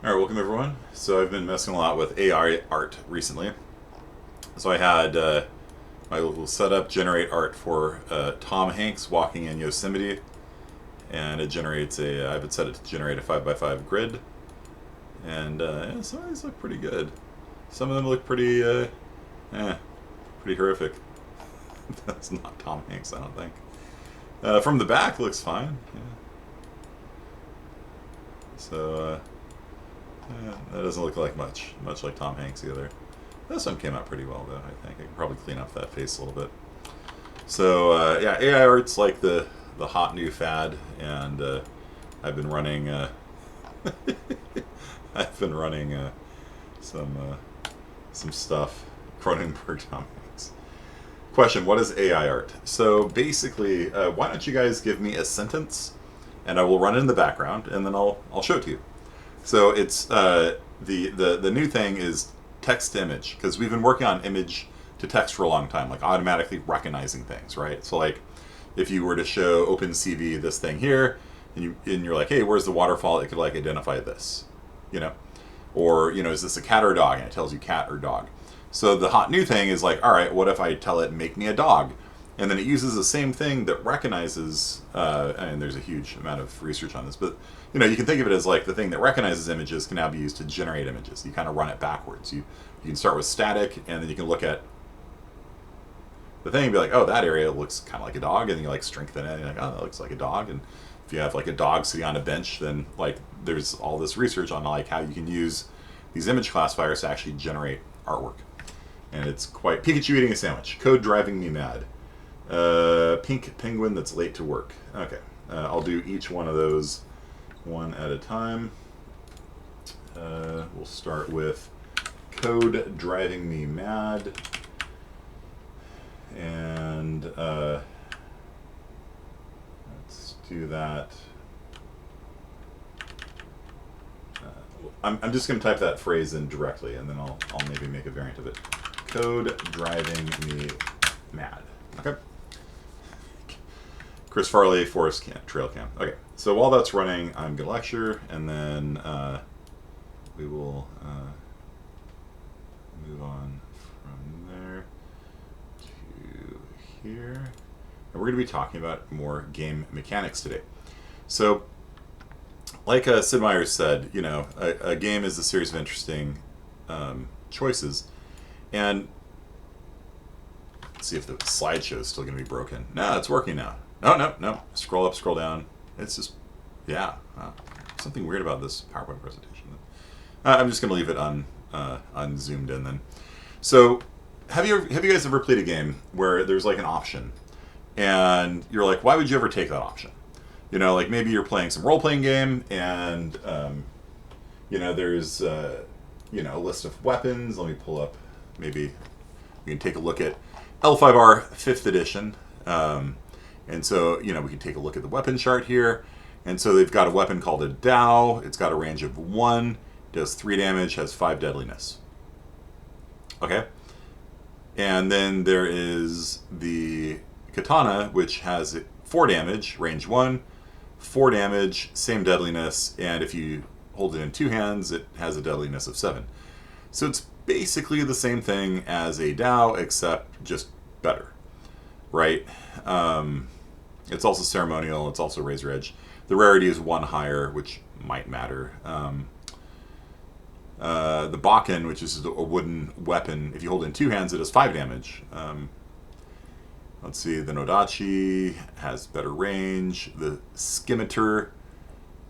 All right, welcome everyone. So I've been messing a lot with AI art recently. So I had my little setup generate art for Tom Hanks walking in Yosemite, and it generates a. I have it set it to generate a 5x5 grid, and yeah, some of these look pretty good. Some of them look eh, pretty horrific. That's not Tom Hanks, I don't think. From the back, looks fine. Yeah. So that doesn't look like much like Tom Hanks either. This one came out pretty well, though. I think I can probably clean up that face a little bit. So yeah, AI art's like the hot new fad, and I've been running I've been running some stuff. Cronenberg Tom Hanks. Question: what is AI art? So basically, why don't you guys give me a sentence, and I will run it in the background, and then I'll show it to you. So it's the new thing is text to image, because we've been working on image to text for a long time, like automatically recognizing things, right? So like if you were to show OpenCV this thing here, and you're like, hey, where's the waterfall? It could like identify this, you know, or is this a cat or a dog? And it tells you cat or dog. So the hot new thing is like, all right, what if I tell it make me a dog? And then it uses the same thing that recognizes, and there's a huge amount of research on this, but you can think of it as like the thing that recognizes images can now be used to generate images. You kind of run it backwards. You can start with static, and then you can look at the thing and be like, oh, that area looks kind of like a dog, and then you like strengthen it, and you're like, oh, that looks like a dog. And if you have like a dog sitting on a bench, then like there's all this research on like how you can use these image classifiers to actually generate artwork. And it's quite Pikachu eating a sandwich. Code driving me mad. Pink penguin that's late to work. Okay, I'll do each one of those one at a time. We'll start with code driving me mad, and let's do that. I'm just going to type that phrase in directly, and then I'll maybe make a variant of it. Code driving me mad. Okay. Chris Farley, Forest Trail Cam. Okay, so while that's running, I'm going to lecture, and then we will move on from there to here. And we're going to be talking about more game mechanics today. So, like Sid Meier's said, a game is a series of interesting choices. And let's see if the slideshow is still going to be broken. No, it's working now. No. Scroll up, scroll down. It's just, yeah. Something weird about this PowerPoint presentation. I'm just going to leave it unzoomed in then. So, have you guys ever played a game where there's like an option, and you're like, why would you ever take that option? Like maybe you're playing some role playing game, and there's a list of weapons. Let me pull up. Maybe we can take a look at L5R 5th edition. And so, we can take a look at the weapon chart here. And so they've got a weapon called a Dao. It's got a range of 1, does 3 damage, has 5 deadliness. Okay? And then there is the Katana, which has 4 damage, range 1, 4 damage, same deadliness, and if you hold it in 2 hands, it has a deadliness of 7. So it's basically the same thing as a Dao, except just better, right? It's also ceremonial. It's also razor edge. The rarity is 1 higher, which might matter. The Bakken, which is a wooden weapon, if you hold it in 2 hands, it does 5 damage. Let's see, the Nodachi has better range. The Symmetra,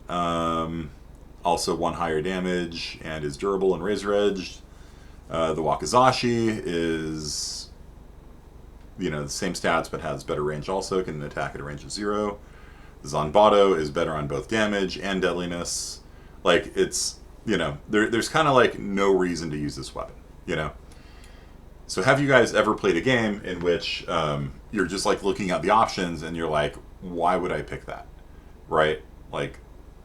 also 1 higher damage and is durable and razor edged. The Wakizashi is the same stats but has better range also, can attack at a range of 0. The Zanbato is better on both damage and deadliness. Like, it's, there's kind of like no reason to use this weapon, So have you guys ever played a game in which you're just like looking at the options and you're like, why would I pick that? Right? Like,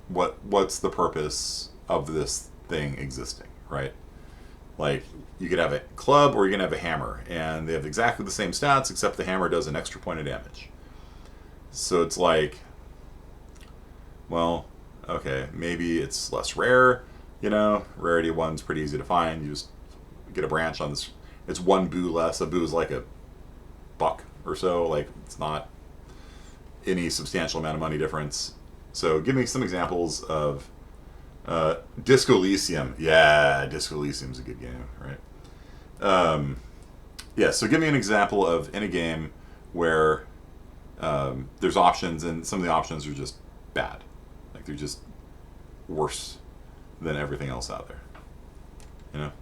what's the purpose of this thing existing, right? Like, you could have a club or you can have a hammer, and they have exactly the same stats, except the hammer does an extra point of damage. So it's like, well, okay, maybe it's less rare, You know, rarity 1's pretty easy to find. You just get a branch on this. It's one boo less. A boo is like a buck or so. Like, it's not any substantial amount of money difference. So give me some examples of Disco Elysium. Yeah, Disco Elysium's a good game, right? Yeah, so give me an example of in a game where there's options and some of the options are just bad. Like, they're just worse than everything else out there. You know?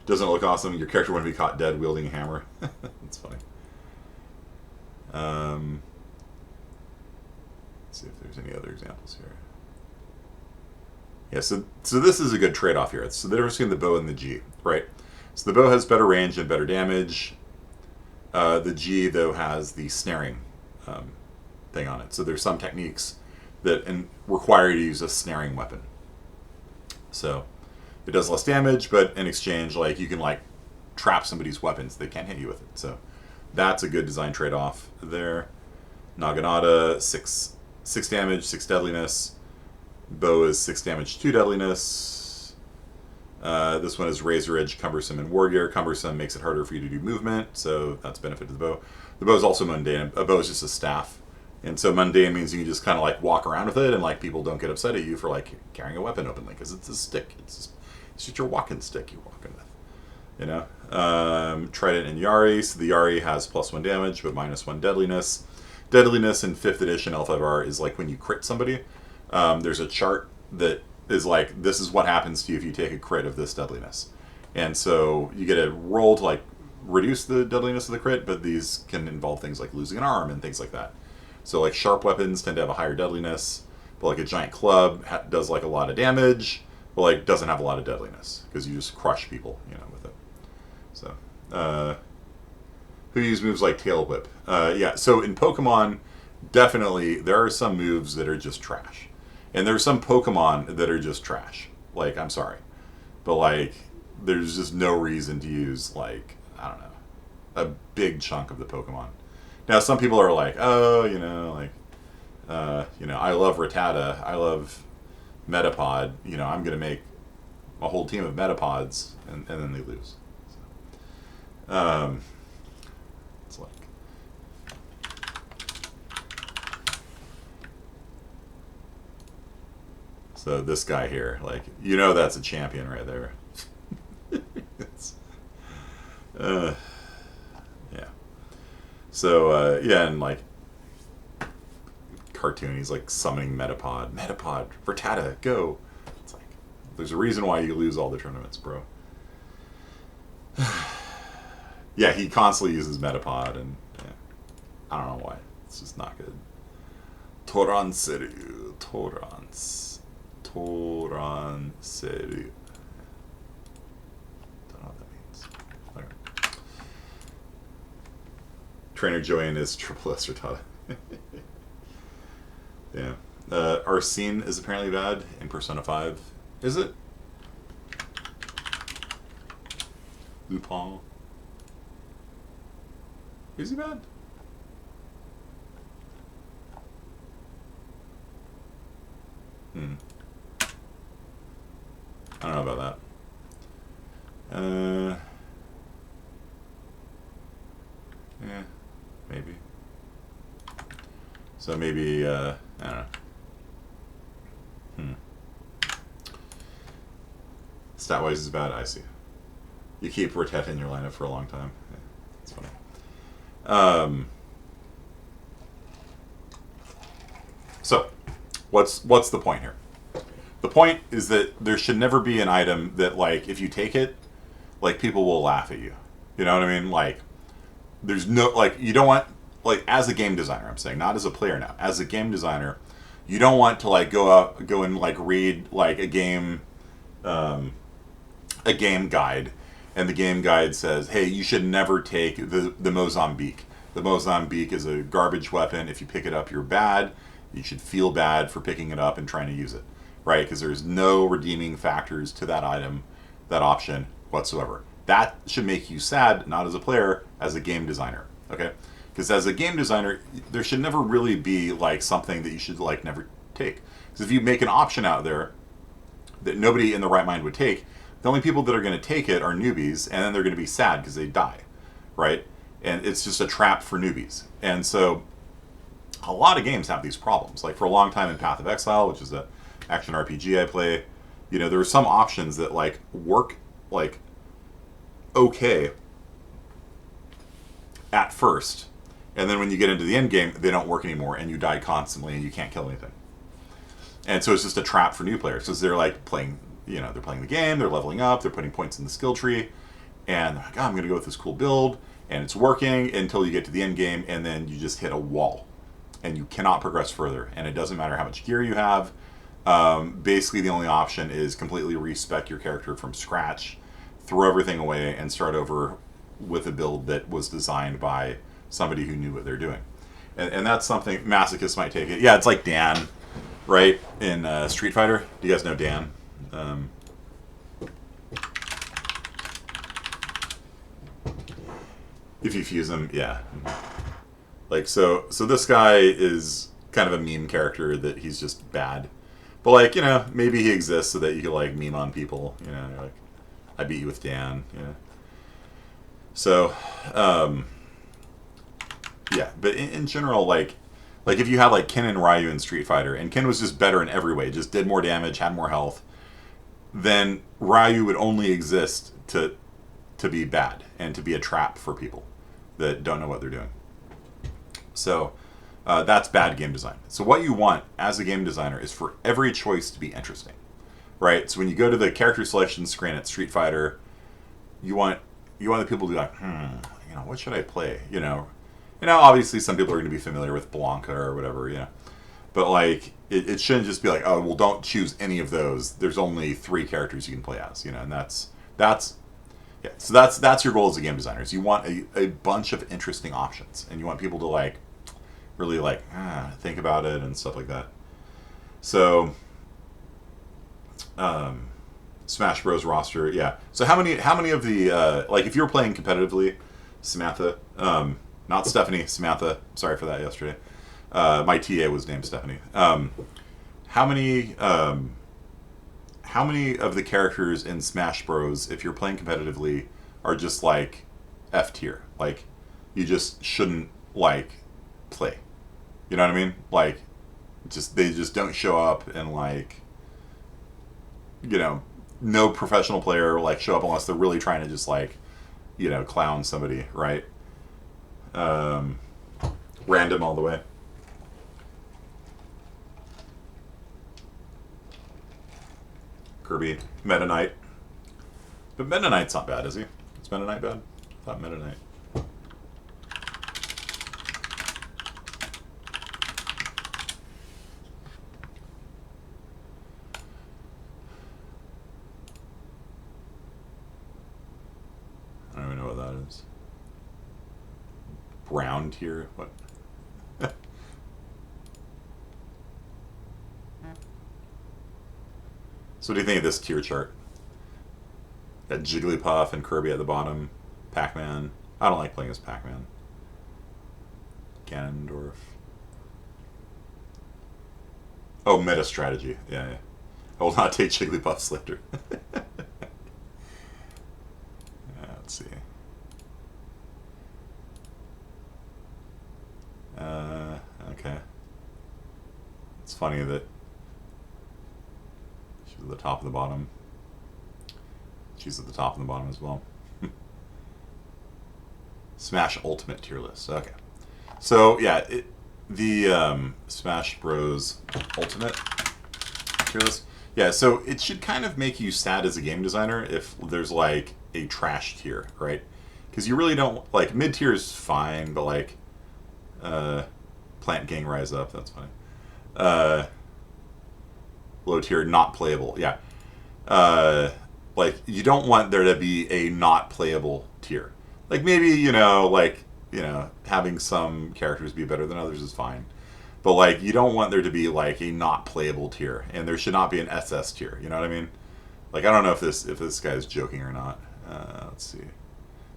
Doesn't it look awesome? Your character wouldn't be caught dead wielding a hammer. That's funny. Let's see if there's any other examples here. Yeah, so this is a good trade-off here. So the difference between the bow and the G, right? So the bow has better range and better damage. The G, though, has the snaring thing on it. So there's some techniques that require you to use a snaring weapon. So it does less damage, but in exchange, like, you can like trap somebody's weapons; they can't hit you with it. So that's a good design trade-off there. Naginata, 6 damage, 6 deadliness. Bow is 6 damage, 2 deadliness. This one is Razor Edge, Cumbersome, and War Gear. Cumbersome makes it harder for you to do movement, so that's a benefit to the bow. The bow is also mundane. A bow is just a staff. And so mundane means you can just kind of like walk around with it, and like people don't get upset at you for like carrying a weapon openly because it's a stick. It's just your walking stick you're walking with. You know? Trident and Yari. So the Yari has +1 damage, but -1 deadliness. Deadliness in 5th edition L5R is like when you crit somebody. There's a chart that is like, this is what happens to you if you take a crit of this deadliness. And so you get a roll to like reduce the deadliness of the crit, but these can involve things like losing an arm and things like that. So like sharp weapons tend to have a higher deadliness, but like a giant club does like a lot of damage, but like doesn't have a lot of deadliness because you just crush people, you know, with it. So, who use moves like Tail Whip? Yeah, so in Pokemon, definitely there are some moves that are just trash. And there are some Pokemon that are just trash. Like, I'm sorry. But like, there's just no reason to use like, I don't know, a big chunk of the Pokemon. Now, some people are like, oh, you know, like, I love Rattata, I love Metapod, you know, I'm going to make a whole team of Metapods, and then they lose. So, it's like, so this guy here, like, you know, that's a champion right there. It's, yeah. So, yeah, and like, cartoon, he's like summoning Metapod, Rattata, go. It's like, there's a reason why you lose all the tournaments, bro. Yeah, he constantly uses Metapod, and yeah, I don't know why. It's just not good. Toranseru. Don't know what that means. Okay. Trainer Joanne is Triple S Rattata. Yeah. Arsene is apparently bad in Persona 5. Is it? Lupin. Is he bad? I don't know about that. Yeah, maybe. So maybe, I don't know. Stat-wise is bad, I see. You keep Rattata in your lineup for a long time. Yeah, that's funny. So, what's the point here? The point is that there should never be an item that, like, if you take it, like, people will laugh at you. You know what I mean? Like, there's no, like, you don't want, like, as a game designer, I'm saying, not as a player now, as a game designer, you don't want to, like, go and, like, read, like, a game guide, and the game guide says, hey, you should never take the Mozambique. The Mozambique is a garbage weapon. If you pick it up, you're bad. You should feel bad for picking it up and trying to use it, right? Because there's no redeeming factors to that item, that option whatsoever. That should make you sad, not as a player, as a game designer, okay? Because as a game designer, there should never really be like something that you should like never take. Because if you make an option out there that nobody in the right mind would take, the only people that are going to take it are newbies, and then they're going to be sad because they die, right? And it's just a trap for newbies. And so a lot of games have these problems. Like for a long time in Path of Exile, which is a action RPG I play, you know, there were some options that like work like okay at first, and then when you get into the end game, they don't work anymore, and you die constantly, and you can't kill anything. And so it's just a trap for new players because they're like playing, you know, they're playing the game, they're leveling up, they're putting points in the skill tree, and they're like, oh, I'm going to go with this cool build, and it's working until you get to the end game, and then you just hit a wall, and you cannot progress further, and it doesn't matter how much gear you have. Basically, the only option is completely respec your character from scratch, throw everything away, and start over with a build that was designed by somebody who knew what they're doing. And that's something masochists might take it. Yeah, it's like Dan, right, in Street Fighter. Do you guys know Dan? If you fuse them, yeah. Like, so this guy is kind of a meme character that he's just bad. But, like, you know, maybe he exists so that you could, like, meme on people. You know, you're like, I beat you with Dan, you know. So, yeah. But in general, like if you had, like, Ken and Ryu in Street Fighter, and Ken was just better in every way, just did more damage, had more health, then Ryu would only exist to be bad and to be a trap for people that don't know what they're doing. So that's bad game design. So what you want as a game designer is for every choice to be interesting, right? So when you go to the character selection screen at Street Fighter, you want the people to be like, you know, what should I play? You know, obviously some people are going to be familiar with Blanca or whatever, you know, but like it shouldn't just be like, oh, well, don't choose any of those. There's only 3 characters you can play as, you know, and that's yeah. So that's your goal as a game designer. Is you want a bunch of interesting options, and you want people to like really like think about it and stuff like that. So, Smash Bros. Roster, yeah. So how many of the like if you were playing competitively, Samantha, not Stephanie, Samantha. Sorry for that yesterday. My TA was named Stephanie. How many of the characters in Smash Bros, if you're playing competitively, are just like F tier? Like you just shouldn't like play. You know what I mean? Like they just don't show up, and like, you know, no professional player like show up unless they're really trying to just like, you know, clown somebody, right? Random all the way. Kirby, Meta Knight. But Meta Knight's not bad, is he? Is Meta Knight bad? I thought Meta Knight. I don't even know what that is. Brown tier? What? So what do you think of this tier chart? Got Jigglypuff and Kirby at the bottom. Pac-Man. I don't like playing as Pac-Man. Ganondorf. Oh, meta strategy. Yeah. I will not take Jigglypuff's lifter. Let's see. Okay. It's funny that she's at the top and the bottom. She's at the top and the bottom as well. Smash Ultimate tier list. Okay. So, yeah, the Smash Bros. Ultimate tier list. Yeah, so it should kind of make you sad as a game designer if there's, like, a trash tier, right? Because you really don't... Like, mid-tier is fine, but, like... Plant Gang Rise Up, that's funny. Low tier, not playable. Yeah. Like, you don't want there to be a not playable tier. Like, maybe, having some characters be better than others is fine. But, like, you don't want there to be, like, a not playable tier. And there should not be an SS tier. You know what I mean? Like, I don't know if this guy is joking or not. Let's see.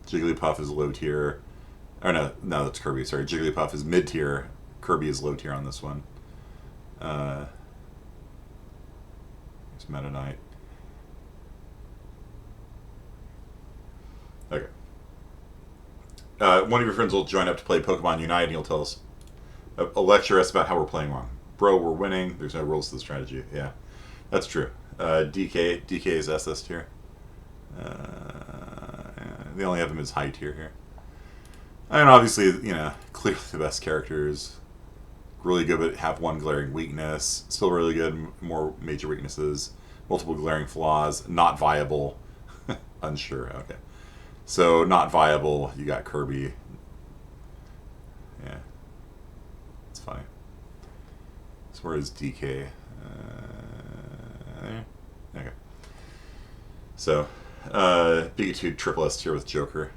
Jigglypuff is low tier. Or no, that's Kirby. Sorry, Jigglypuff is mid tier. Kirby is low tier on this one. It's Meta Knight. Okay. One of your friends will join up to play Pokemon Unite, and he'll tell us a lecture us about how we're playing wrong. Bro, we're winning. There's no rules to the strategy. Yeah, that's true. DK is SS tier. They only have him as high tier here. And obviously, clearly the best characters. Really good, but have one glaring weakness. Still really good, more major weaknesses. Multiple glaring flaws. Not viable. Unsure. Okay. So, not viable. You got Kirby. Yeah. It's funny. So, where is DK? There? Okay. So, Pikachu triple S tier with Joker.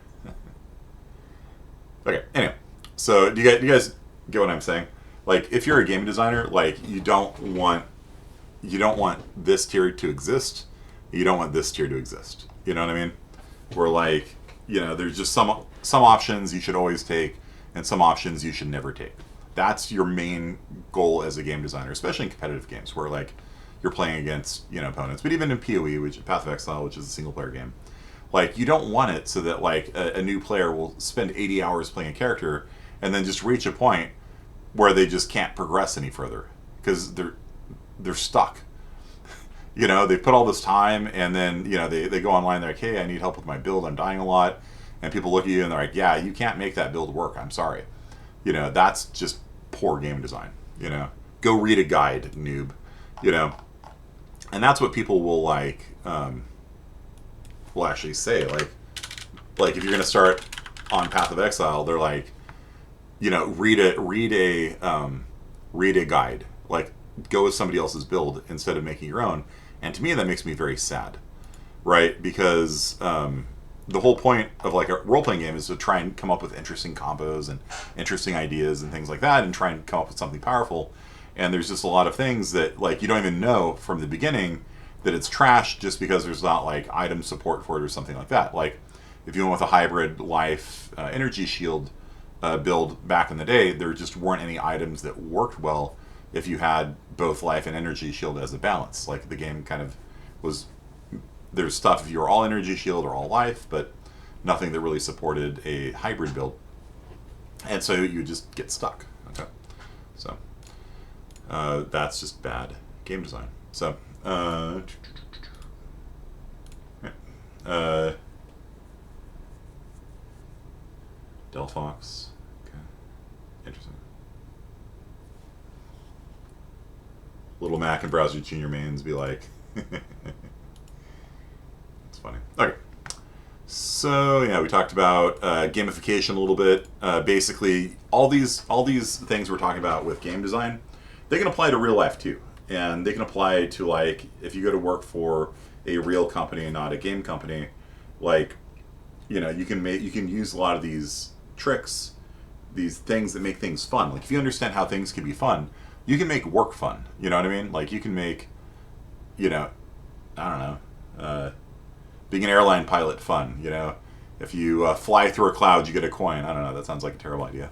Okay, anyway. So, do you guys get what I'm saying? Like, if you're a game designer, like, you don't want this tier to exist. You don't want this tier to exist. You know what I mean? Where, like, there's just some options you should always take, and some options you should never take. That's your main goal as a game designer, especially in competitive games, where, like, you're playing against, opponents. But even in PoE, which Path of Exile, which is a single-player game, like, you don't want it so that, like, a new player will spend 80 hours playing a character and then just reach a point where they just can't progress any further because they're stuck. They put all this time, and then they go online. They're like, "Hey, I need help with my build. I'm dying a lot," and people look at you and they're like, "Yeah, you can't make that build work. I'm sorry." That's just poor game design. Go read a guide, noob. And that's what people will will actually say. Like if you're gonna start on Path of Exile, they're like, read a guide. Like, go with somebody else's build instead of making your own. And to me, that makes me very sad, right? Because the whole point of, like, a role-playing game is to try and come up with interesting combos and interesting ideas and things like that, and try and come up with something powerful. And there's just a lot of things that, like, you don't even know from the beginning that it's trash just because there's not, like, item support for it or something like that. Like, if you went with a hybrid life energy shield build back in the day, there just weren't any items that worked well if you had both life and energy shield as a balance. Like, the game kind of was, there's stuff if you were all energy shield or all life, but nothing that really supported a hybrid build. And so you just get stuck. Okay. So that's just bad game design. So Delphox. Okay. Interesting. Little Mac and Browser Junior mains be like. It's funny. Okay. So yeah, we talked about gamification a little bit. Basically, all these things we're talking about with game design, they can apply to real life too, and they can apply to, like, if you go to work for a real company and not a game company, like, you can use a lot of these tricks, these things that make things fun. Like, if you understand how things can be fun, you can make work fun. You know what I mean? Like, you can make, I don't know, being an airline pilot fun. If you fly through a cloud, you get a coin. I don't know. That sounds like a terrible idea.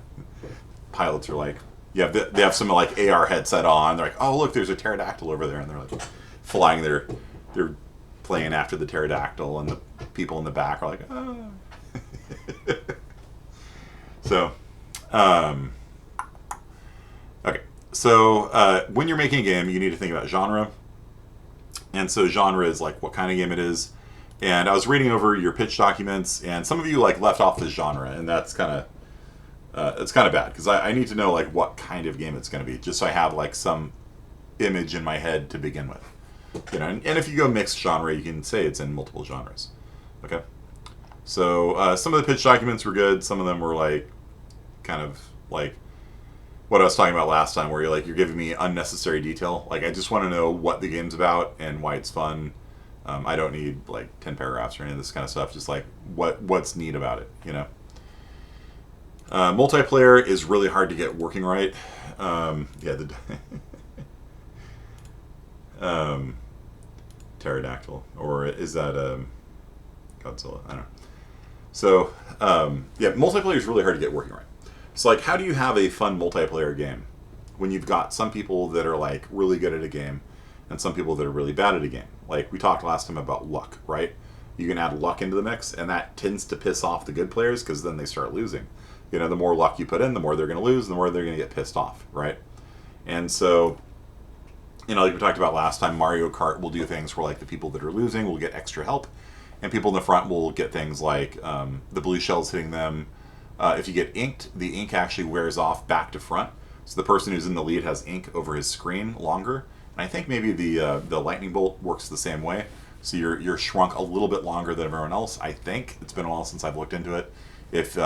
Pilots are like, they have some, like, AR headset on. They're like, oh, look, there's a pterodactyl over there, and they're like flying. They're playing after the pterodactyl, and the people in the back are like, oh. So, okay. So when you're making a game, you need to think about genre. And so genre is, like, what kind of game it is. And I was reading over your pitch documents, and some of you, like, left off the genre, and that's kind of it's kind of bad, because I need to know, like, what kind of game it's going to be, just so I have, like, some image in my head to begin with. And if you go mixed genre, you can say it's in multiple genres. Okay. So some of the pitch documents were good. Some of them were, like, kind of like what I was talking about last time, where you're giving me unnecessary detail. Like, I just want to know what the game's about and why it's fun. I don't need, like, 10 paragraphs or any of this kind of stuff. Just, like, what's neat about it, Multiplayer is really hard to get working right. Pterodactyl, or is that Godzilla? I don't know. So, yeah, multiplayer is really hard to get working right. So, like, how do you have a fun multiplayer game when you've got some people that are, like, really good at a game and some people that are really bad at a game? Like, we talked last time about luck, right? You can add luck into the mix, and that tends to piss off the good players because then they start losing. You know, the more luck you put in, the more they're going to lose, the more they're going to get pissed off, right? And so, you know, like we talked about last time, Mario Kart will do things where, like, the people that are losing will get extra help, and people in the front will get things like the blue shells hitting them. If you get inked, the ink actually wears off back to front, so the person who's in the lead has ink over his screen longer. And I think maybe the lightning bolt works the same way. So you're shrunk a little bit longer than everyone else. I think it's been a while since I've looked into it. If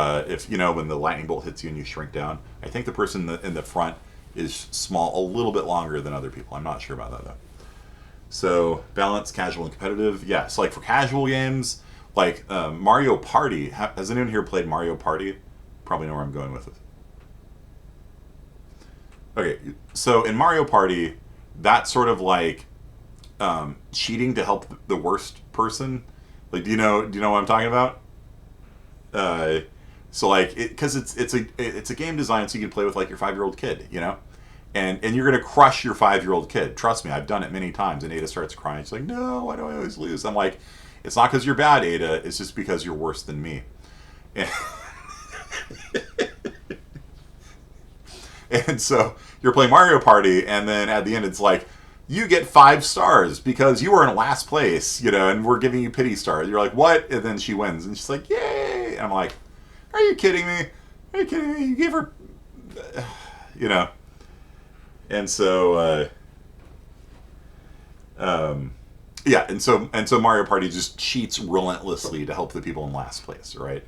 you know, when the lightning bolt hits you and you shrink down, I think the person in the front is small a little bit longer than other people. I'm not sure about that though. So balance, casual and competitive. Yeah. So like for casual games, like Mario Party. Has anyone here played Mario Party? Probably know where I'm going with it. Okay. So in Mario Party, that's sort of like cheating to help the worst person. Like, do you know what I'm talking about? Uh, so like, because it's a game design so you can play with like your 5-year-old kid, you know, and you're gonna crush your 5-year-old kid. Trust me, I've done it many times. And Ada starts crying. She's like, "No, why do I always lose?" I'm like, "It's not because you're bad, Ada. It's just because you're worse than me." And, and so you're playing Mario Party, and then at the end it's like, you get 5 stars because you were in last place, you know, and we're giving you pity stars. You're like, what? And then she wins, and she's like, yay! And I'm like, are you kidding me? Are you kidding me? You gave her, you know. And so, yeah, and so Mario Party just cheats relentlessly to help the people in last place, right?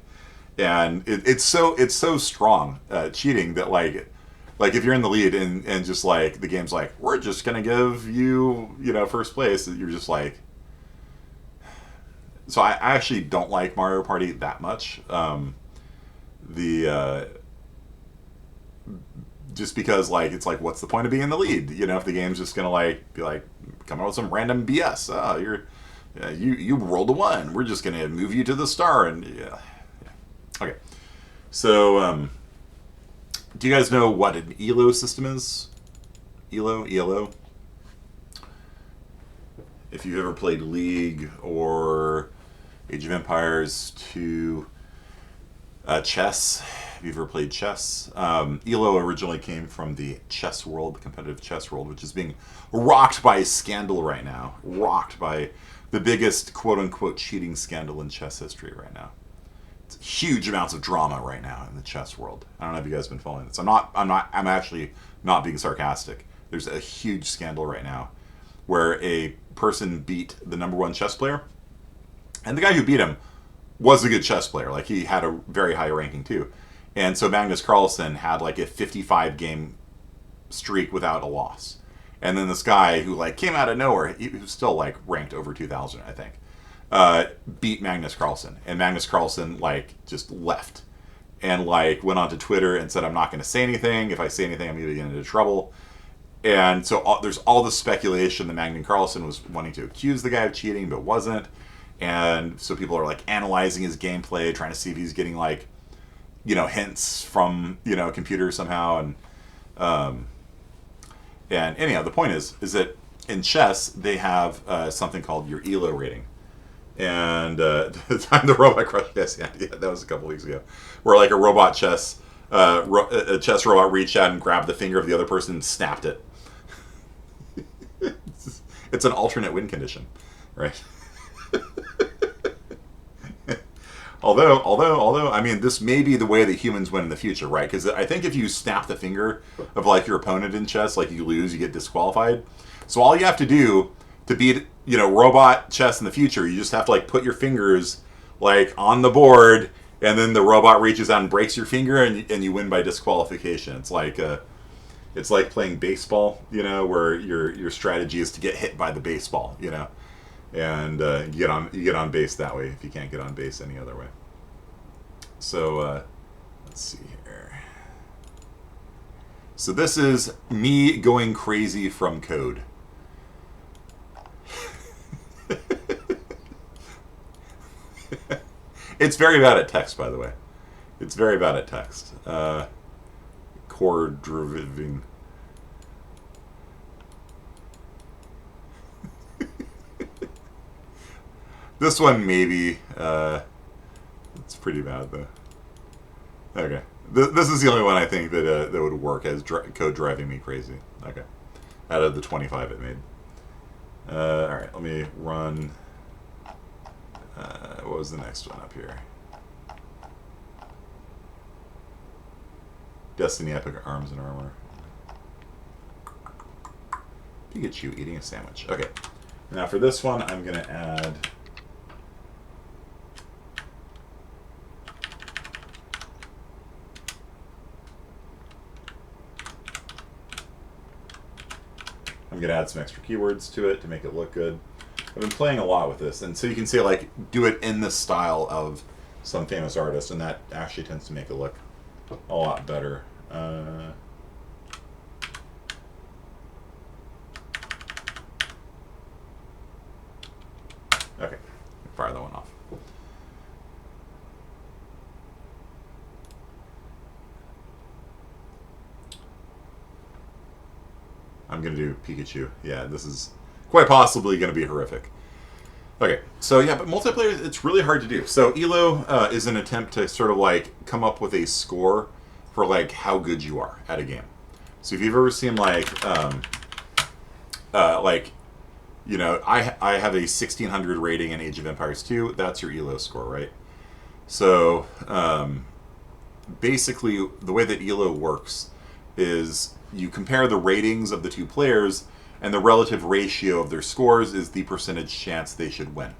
And it's so strong cheating that like if you're in the lead and just like the game's like, we're just gonna give you, you know, first place, you're just like. So I actually don't like Mario Party that much. The Just because like it's like, what's the point of being in the lead? You know, if the game's just gonna like be like come up with some random BS. Oh, you rolled a 1. We're just gonna move you to the star and yeah. Okay. So do you guys know what an ELO system is? ELO. If you've ever played League or Age of Empires 2, chess. Have you ever played chess? ELO originally came from the chess world, the competitive chess world, which is being rocked by scandal right now. Rocked by the biggest quote-unquote cheating scandal in chess history right now. It's huge amounts of drama right now in the chess world. I don't know if you guys have been following this. I'm actually not being sarcastic. There's a huge scandal right now where a person beat the #1 chess player, and the guy who beat him was a good chess player. Like, he had a very high ranking too. And so Magnus Carlsen had like a 55 game streak without a loss. And then this guy who like came out of nowhere, he was still like ranked over 2000, I think, beat Magnus Carlsen. And Magnus Carlsen like just left and like went onto Twitter and said, I'm not going to say anything. If I say anything, I'm going to get into trouble. And so there's all this speculation that Magnus Carlsen was wanting to accuse the guy of cheating, but wasn't. And so people are like analyzing his gameplay, trying to see if he's getting like, you know, hints from, you know, a computer somehow. And anyhow, the point is that in chess they have something called your ELO rating. And the time the robot crushed, yes, yeah, that was a couple weeks ago, where like a chess robot reached out and grabbed the finger of the other person and snapped it. It's an alternate win condition, right? Although, I mean, this may be the way that humans win in the future, right? Because I think if you snap the finger of like your opponent in chess, like you lose, you get disqualified. So all you have to do to beat, you know, robot chess in the future, you just have to like put your fingers like on the board, and then the robot reaches out and breaks your finger, and you win by disqualification. It's like playing baseball, you know, where your strategy is to get hit by the baseball, you know. And you get on base that way if you can't get on base any other way. So let's see here. So this is me going crazy from code. it's very bad at text, by the way. It's very bad at text. Core driven. This one maybe. It's pretty bad though. Okay, this is the only one I think that that would work as code driving me crazy. Okay, out of the 25 it made. All right, let me run. What was the next one up here? Destiny Epic Arms and Armor. Pikachu eating a sandwich. Okay, now for this one I'm gonna add. I'm going to add some extra keywords to it to make it look good. I've been playing a lot with this, and so you can say, like, do it in the style of some famous artist, and that actually tends to make it look a lot better. Okay, fire that one off. I'm going to do Pikachu. Yeah, this is quite possibly going to be horrific. Okay, so yeah, but multiplayer, it's really hard to do. So ELO is an attempt to sort of like come up with a score for like how good you are at a game. So if you've ever seen like you know, I have a 1600 rating in Age of Empires 2. That's your ELO score, right? So basically, the way that ELO works is you compare the ratings of the two players, and the relative ratio of their scores is the percentage chance they should win.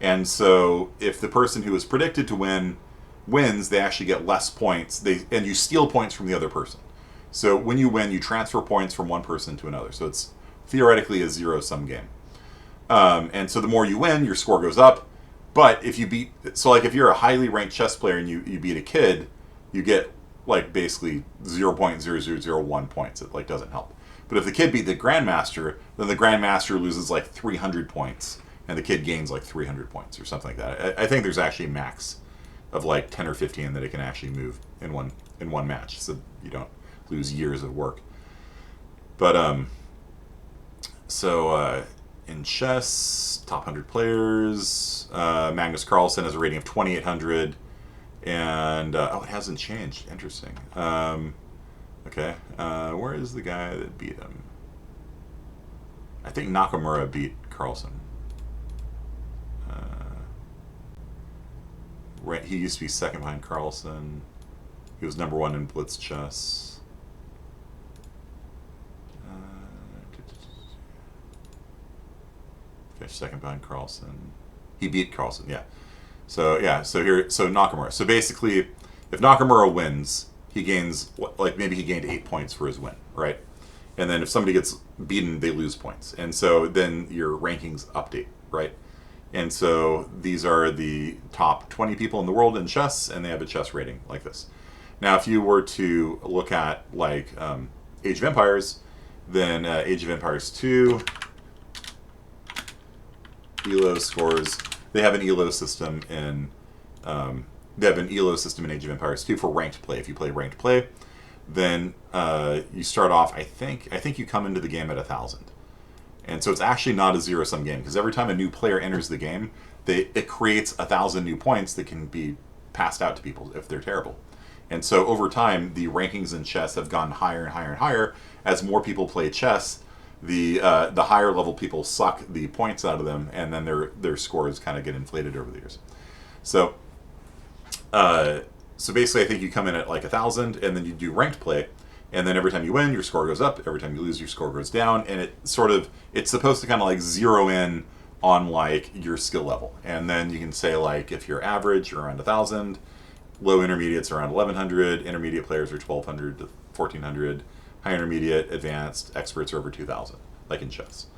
And so if the person who is predicted to win wins, they actually get less points, and you steal points from the other person. So when you win, you transfer points from one person to another. So it's theoretically a zero-sum game. And so the more you win, your score goes up. But if you beat... So like if you're a highly ranked chess player and you beat a kid, you get like basically 0.0001 points. It like doesn't help. But if the kid beat the grandmaster, then the grandmaster loses like 300 points, and the kid gains like 300 points or something like that. I think there's actually a max of like 10 or 15 that it can actually move in one match, so you don't lose years of work. But in chess, top 100 players, Magnus Carlsen has a rating of 2,800. And, it hasn't changed. Interesting. Okay. Where is the guy that beat him? I think Nakamura beat Carlsen. Right, he used to be second behind Carlsen. He was number 1 in Blitz chess. Finished second behind Carlsen. He beat Carlsen, yeah. So Nakamura. So basically, if Nakamura wins, he gains, like maybe he gained 8 points for his win, right? And then if somebody gets beaten, they lose points. And so then your rankings update, right? And so these are the top 20 people in the world in chess, and they have a chess rating like this. Now, if you were to look at like Age of Empires, then Age of Empires 2, ELO scores. They have an ELO system in Age of Empires 2 for ranked play. If you play ranked play, then you start off. I think you come into the game at 1,000, and so it's actually not a zero-sum game because every time a new player enters the game, it creates 1,000 new points that can be passed out to people if they're terrible. And so over time, the rankings in chess have gone higher and higher and higher as more people play chess. The higher level people suck the points out of them, and then their scores kind of get inflated over the years. So basically, I think you come in at like 1,000, and then you do ranked play, and then every time you win, your score goes up. Every time you lose, your score goes down, and it's supposed to kind of like zero in on like your skill level, and then you can say like if you're average, you're around 1,000, low intermediates around 1,100, intermediate players are 1,200 to 1,400. High intermediate, advanced, experts are over 2,000, like in chess.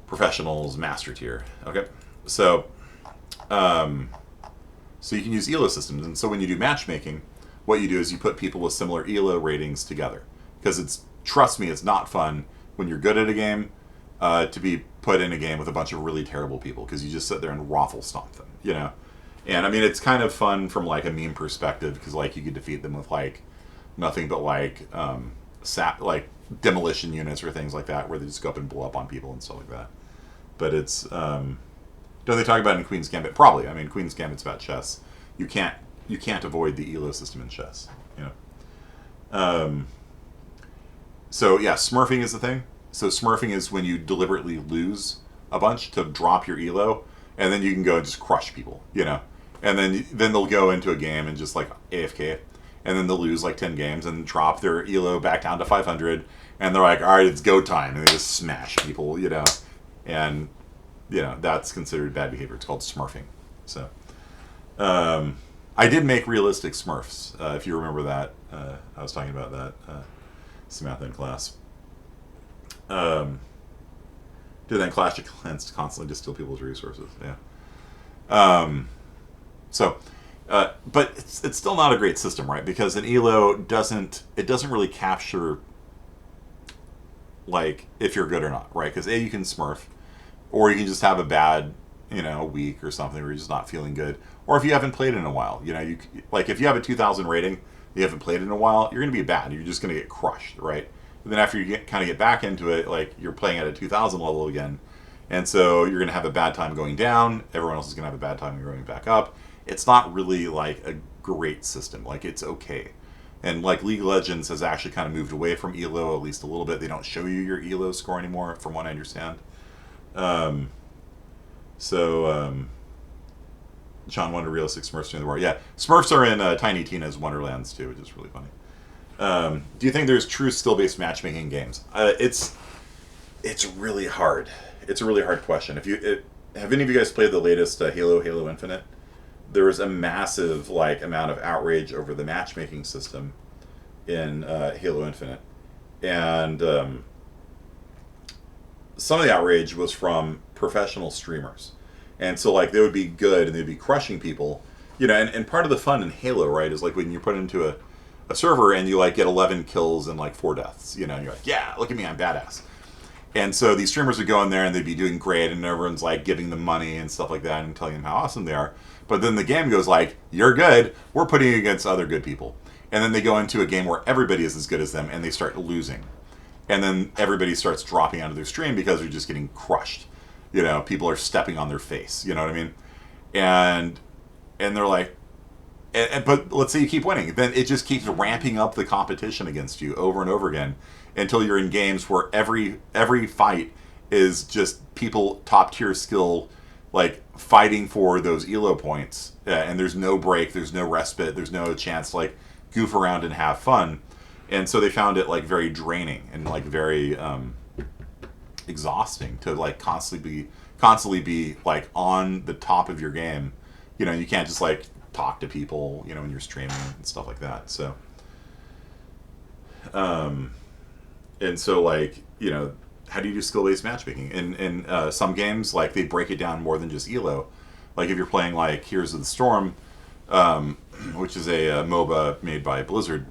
Professionals, master tier. Okay, so you can use ELO systems, and so when you do matchmaking, what you do is you put people with similar ELO ratings together, because trust me, it's not fun when you're good at a game to be put in a game with a bunch of really terrible people, because you just sit there and raffle stomp them, you know. And I mean, it's kind of fun from like a meme perspective because like you could defeat them with like nothing but like like demolition units or things like that, where they just go up and blow up on people and stuff like that. But it's don't they talk about it in Queen's Gambit? Probably. I mean, Queen's Gambit's about chess. You can't avoid the elo system in chess. You know. So yeah, smurfing is the thing. So smurfing is when you deliberately lose a bunch to drop your elo, and then you can go and just crush people. You know, and then they'll go into a game and just like AFK, and then they'll lose like 10 games and drop their elo back down to 500, and they're like, all right, it's go time, and they just smash people. You know, and that's considered bad behavior. It's called smurfing. So. I did make realistic Smurfs, if you remember that. I was talking about that Samantha in class. Do that in Clash of Clans to constantly just steal people's resources. Yeah. But it's still not a great system, right? Because an elo doesn't really capture like if you're good or not, right? Because you can Smurf, or you can just have a bad week or something where you're just not feeling good, or if you haven't played in a while, you like if you have a 2,000 rating, you haven't played in a while, you're going to be bad. You're just going to get crushed, right? And then after you kind of get back into it, like you're playing at a 2,000 level again, and so you're going to have a bad time going down. Everyone else is going to have a bad time going back up. It's not really like a great system. Like it's okay, and like League of Legends has actually kind of moved away from elo at least a little bit. They don't show you your elo score anymore, from what I understand. John wanted realistic Smurfs during the war. Yeah, Smurfs are in Tiny Tina's Wonderlands too, which is really funny. Do you think there's true skill-based matchmaking in games? It's really hard. It's a really hard question. Have any of you guys played the latest Halo Infinite? There was a massive amount of outrage over the matchmaking system in Halo Infinite, and some of the outrage was from professional streamers. And so they would be good and they'd be crushing people, and part of the fun in Halo, right, is when you put into a server and you get 11 kills and 4 deaths, and you're like, yeah, look at me, I'm badass. And so these streamers would go in there and they'd be doing great, and everyone's giving them money and stuff like that and telling them how awesome they are. But then the game goes you're good, we're putting you against other good people. And then they go into a game where everybody is as good as them and they start losing. And then everybody starts dropping out of their stream because they're just getting crushed. People are stepping on their face. You know what I mean? And they're like, but let's say you keep winning, then it just keeps ramping up the competition against you over and over again until you're in games where every fight is just people top tier skill, fighting for those elo points, and there's no break, there's no respite, there's no chance to goof around and have fun. And so they found it very draining and very exhausting to constantly be on the top of your game. You can't just talk to people when you're streaming and stuff like that. So and so how do you do skill-based matchmaking in some games? They break it down more than just elo. If you're playing Heroes of the Storm, which is a MOBA made by Blizzard,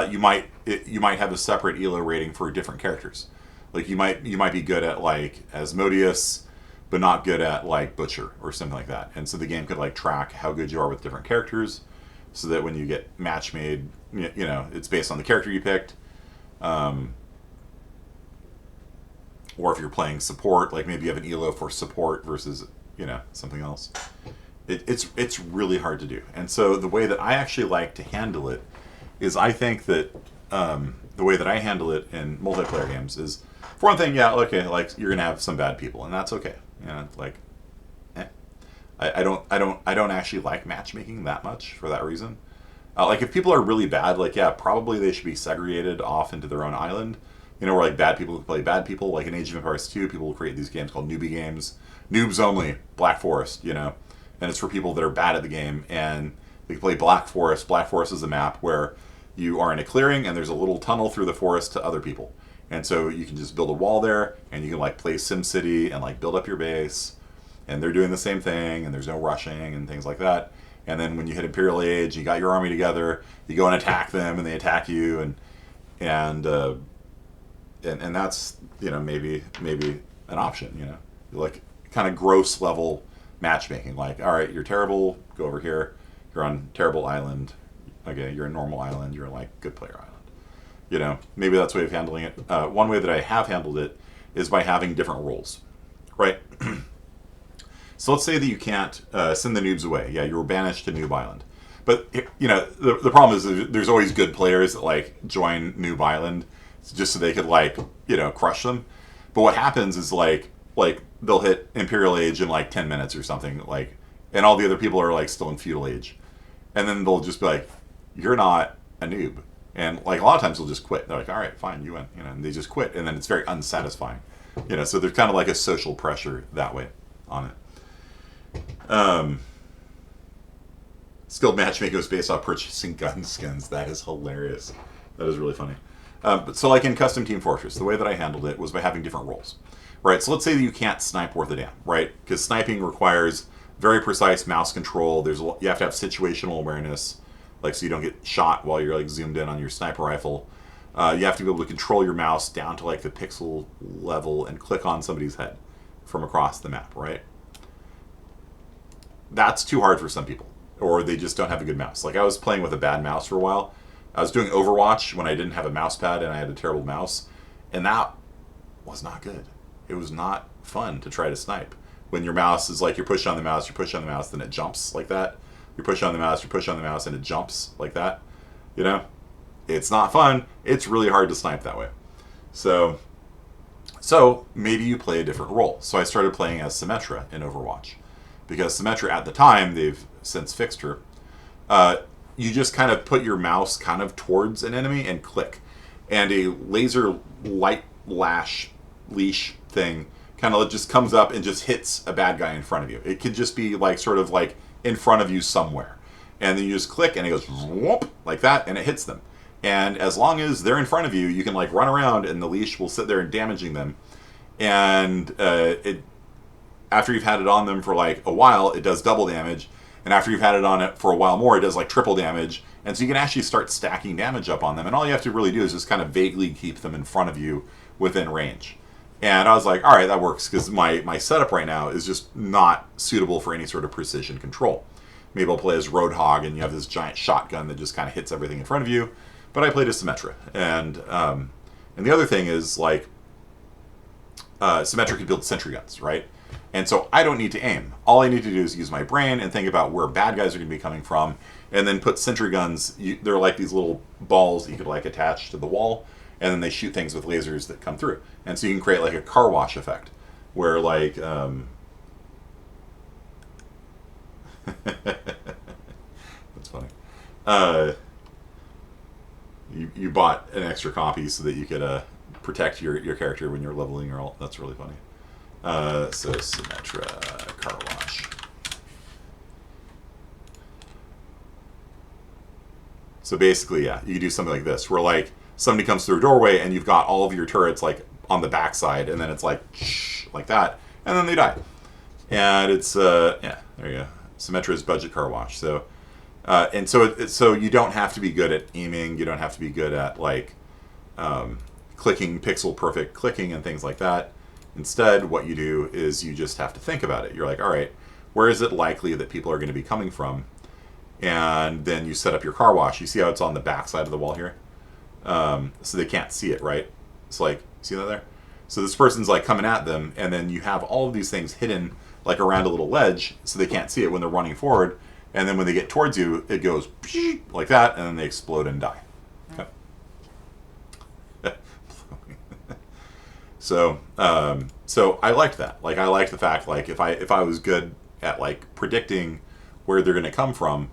you might have a separate elo rating for different characters. You might be good at Asmodeus, but not good at Butcher or something like that. And so the game could track how good you are with different characters, so that when you get match made, it's based on the character you picked. Or if you're playing support, maybe you have an elo for support versus something else. It's really hard to do. And so the way that I actually like to handle it is, I think that the way that I handle it in multiplayer games is, for one thing, yeah, okay, you're gonna have some bad people, and that's okay. I don't actually like matchmaking that much for that reason. If people are really bad, yeah, probably they should be segregated off into their own island. Where bad people can play bad people. In Age of Empires 2, people will create these games called newbie games, noobs only, Black Forest, and it's for people that are bad at the game, and they can play Black Forest. Black Forest is a map where you are in a clearing and there's a little tunnel through the forest to other people. And so you can just build a wall there, and you can play SimCity and build up your base, and they're doing the same thing, and there's no rushing and things like that. And then when you hit Imperial Age, you got your army together, you go and attack them, and they attack you, and that's maybe an option, kind of gross level matchmaking. Like, all right, you're terrible, go over here. You're on terrible island. Okay, you're a normal island. You're like good player island. Maybe that's a way of handling it. One way that I have handled it is by having different roles, right? So let's say that you can't send the noobs away. Yeah, you were banished to Noob Island. But, the problem is there's always good players that, like, join Noob Island just so they could, like, crush them. But what happens is, like they'll hit Imperial Age in, like, 10 minutes or something, like, and all the other people are, like, still in Feudal Age. And then they'll just be like, you're not a noob. And, like, a lot of times they'll just quit. They're like, all right, fine, you win. And they just quit. And then it's very unsatisfying. So there's kind of like a social pressure that way on it. Skilled matchmaking was based off purchasing gun skins. That is hilarious. That is really funny. So like in Custom Team Fortress, the way that I handled it was by having different roles. Right, so let's say that you can't snipe worth a damn, right? Because sniping requires very precise mouse control. You have to have situational awareness, like so you don't get shot while you're like zoomed in on your sniper rifle. You have to be able to control your mouse down to like the pixel level and click on somebody's head from across the map, right? That's too hard for some people, or they just don't have a good mouse. Like I was playing with a bad mouse for a while. I was doing Overwatch when I didn't have a mouse pad and I had a terrible mouse, and that was not good. It was not fun to try to snipe. When your mouse is like, you're pushing on the mouse, you push on the mouse, then it jumps like that. You push on the mouse, you push on the mouse, and it jumps like that. It's not fun. It's really hard to snipe that way. So maybe you play a different role. So I started playing as Symmetra in Overwatch. Because Symmetra at the time, they've since fixed her, you just kind of put your mouse kind of towards an enemy and click. And a laser light leash thing kind of just comes up and just hits a bad guy in front of you. It could just be like sort of like in front of you somewhere. And then you just click and it goes whoop, like that, and it hits them. And as long as they're in front of you, you can like run around and the leash will sit there and damaging them. And after you've had it on them for like a while, it does double damage. And after you've had it on it for a while more, it does like triple damage. And so you can actually start stacking damage up on them. And all you have to really do is just kind of vaguely keep them in front of you within range. And I was like, all right, that works, because my setup right now is just not suitable for any sort of precision control. Maybe I'll play as Roadhog and you have this giant shotgun that just kind of hits everything in front of you. But I played as Symmetra. And the other thing is, like, Symmetra can build sentry guns, right? And so I don't need to aim. All I need to do is use my brain and think about where bad guys are going to be coming from, and then put sentry guns. They're like these little balls you could like attach to the wall, and then they shoot things with lasers that come through. And so you can create like a car wash effect, where like that's funny. You bought an extra copy so that you could protect your character when you're leveling your ult. That's really funny. So Symmetra car wash. So basically, yeah, you can do something like this, where like somebody comes through a doorway and you've got all of your turrets like on the backside, and then it's like shh, like that, and then they die. And it's yeah, there you go. Symmetra's budget car wash. So and so you don't have to be good at aiming. You don't have to be good at like clicking, pixel perfect clicking and things like that. Instead, what you do is you just have to think about it. You're like, all right, where is it likely that people are going to be coming from? And then you set up your car wash. You see how it's on the back side of the wall here? So they can't see it, right? It's like, see that there? So this person's like coming at them, and then you have all of these things hidden like around a little ledge so they can't see it when they're running forward. And then when they get towards you, it goes like that, and then they explode and die. Okay. So I liked that. Like, I liked the fact, like, if I was good at like predicting where they're going to come from,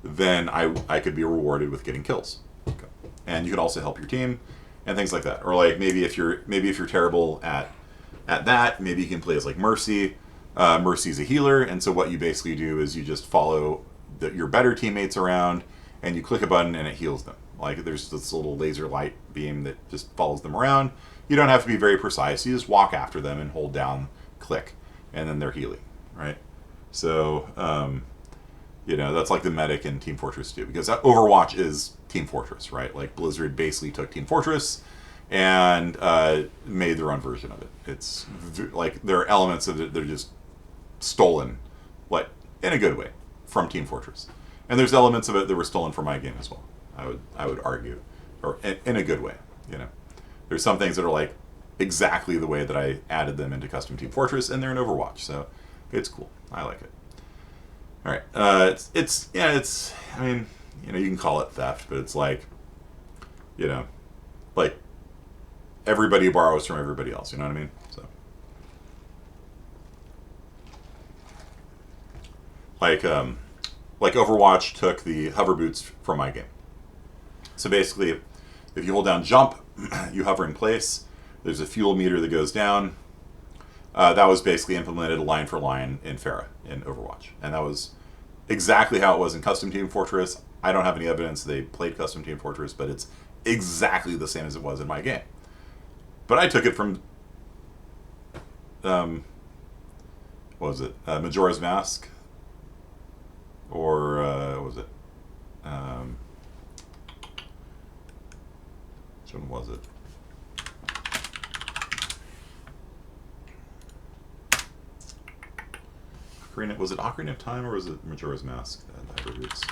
then I could be rewarded with getting kills. Okay. And you could also help your team and things like that. Or like maybe if you're terrible at that, maybe you can play as like Mercy. Mercy's a healer, and so what you basically do is you just follow your better teammates around, and you click a button and it heals them. Like there's this little laser light beam that just follows them around. You don't have to be very precise. You just walk after them and hold down, click, and then they're healing, right? So, that's like the medic in Team Fortress 2, because Overwatch is Team Fortress, right? Like Blizzard basically took Team Fortress and made their own version of it. It's like there are elements of it that are just stolen like in a good way, from Team Fortress. And there's elements of it that were stolen from my game as well. I would argue, or in a good way. You know, there's some things that are like exactly the way that I added them into custom Team Fortress, and they're in Overwatch, so it's cool. I like it. All right, it's. I mean, you know, you can call it theft, but it's like, you know, like everybody borrows from everybody else. You know what I mean? So, like Overwatch took the hover boots from my game. So basically, if you hold down jump, you hover in place. There's a fuel meter that goes down. That was basically implemented line for line in Pharah in Overwatch, and that was exactly how it was in Custom Team Fortress. I don't have any evidence they played Custom Team Fortress, but it's exactly the same as it was in my game. But I took it from, what was it, Majora's Mask, or what was it? Which one was it? Was it Ocarina of Time, or was it Majora's Mask? The Hyper Roots.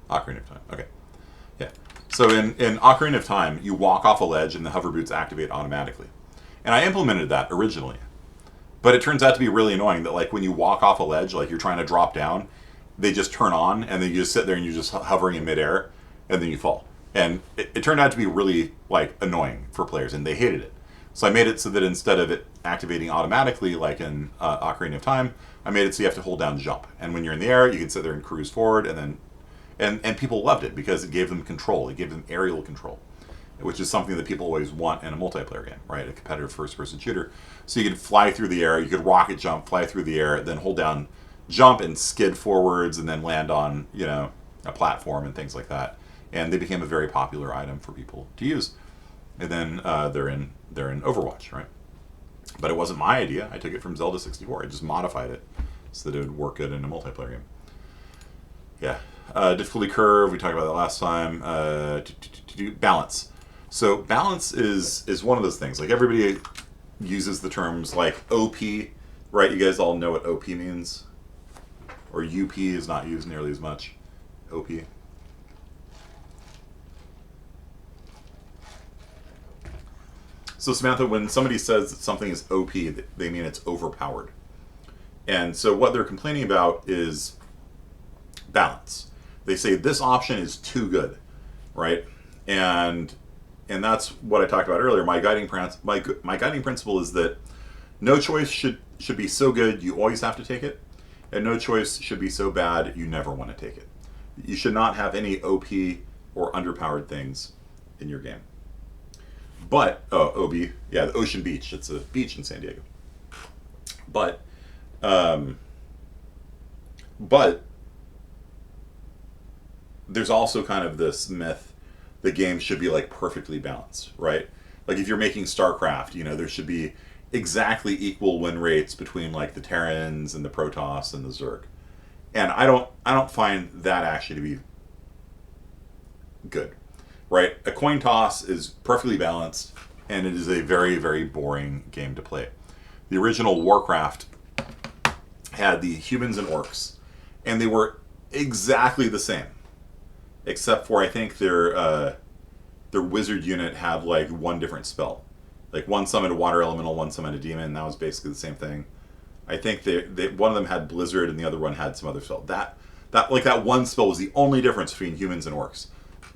Ocarina of Time. Okay. Yeah. So in Ocarina of Time, you walk off a ledge and the hover boots activate automatically. And I implemented that originally. But it turns out to be really annoying that, like, when you walk off a ledge, like you're trying to drop down, they just turn on, and then you just sit there and you're just hovering in midair, and then you fall. And it turned out to be really, like, annoying for players, and they hated it. So I made it so that instead of it activating automatically, like in Ocarina of Time, I made it so you have to hold down jump. And when you're in the air, you can sit there and cruise forward, and then and people loved it because it gave them control. It gave them aerial control, which is something that people always want in a multiplayer game, right? A competitive first-person shooter. So you could fly through the air, you could rocket jump, fly through the air, then hold down jump and skid forwards, and then land on, you know, a platform and things like that. And they became a very popular item for people to use. And then they're in Overwatch, right? But it wasn't my idea. I took it from Zelda 64. I just modified it so that it would work good in a multiplayer game. Yeah. Difficulty curve, we talked about that last time. Balance. So balance is one of those things. Like, everybody uses the terms like OP, right? You guys all know what OP means? Or UP is not used nearly as much. OP. So Samantha, when somebody says that something is OP, they mean it's overpowered. And so what they're complaining about is balance. They say this option is too good, right? And that's what I talked about earlier. My guiding principle is that no choice should be so good you always have to take it, and no choice should be so bad you never want to take it. You should not have any OP or underpowered things in your game. But OB, yeah, the Ocean Beach. It's a beach in San Diego. But there's also kind of this myth the game should be like perfectly balanced, right? Like, if you're making StarCraft, you know, there should be exactly equal win rates between, like, the Terrans and the Protoss and the Zerg. And I don't find that actually to be good, right? A coin toss is perfectly balanced, and it is a very, very boring game to play. The original Warcraft had the humans and orcs, and they were exactly the same, except for, I think, their wizard unit had, like, one different spell. Like, one summoned a water elemental, one summoned a demon, and that was basically the same thing. I think they one of them had blizzard and the other one had some other spell. That one spell was the only difference between humans and orcs.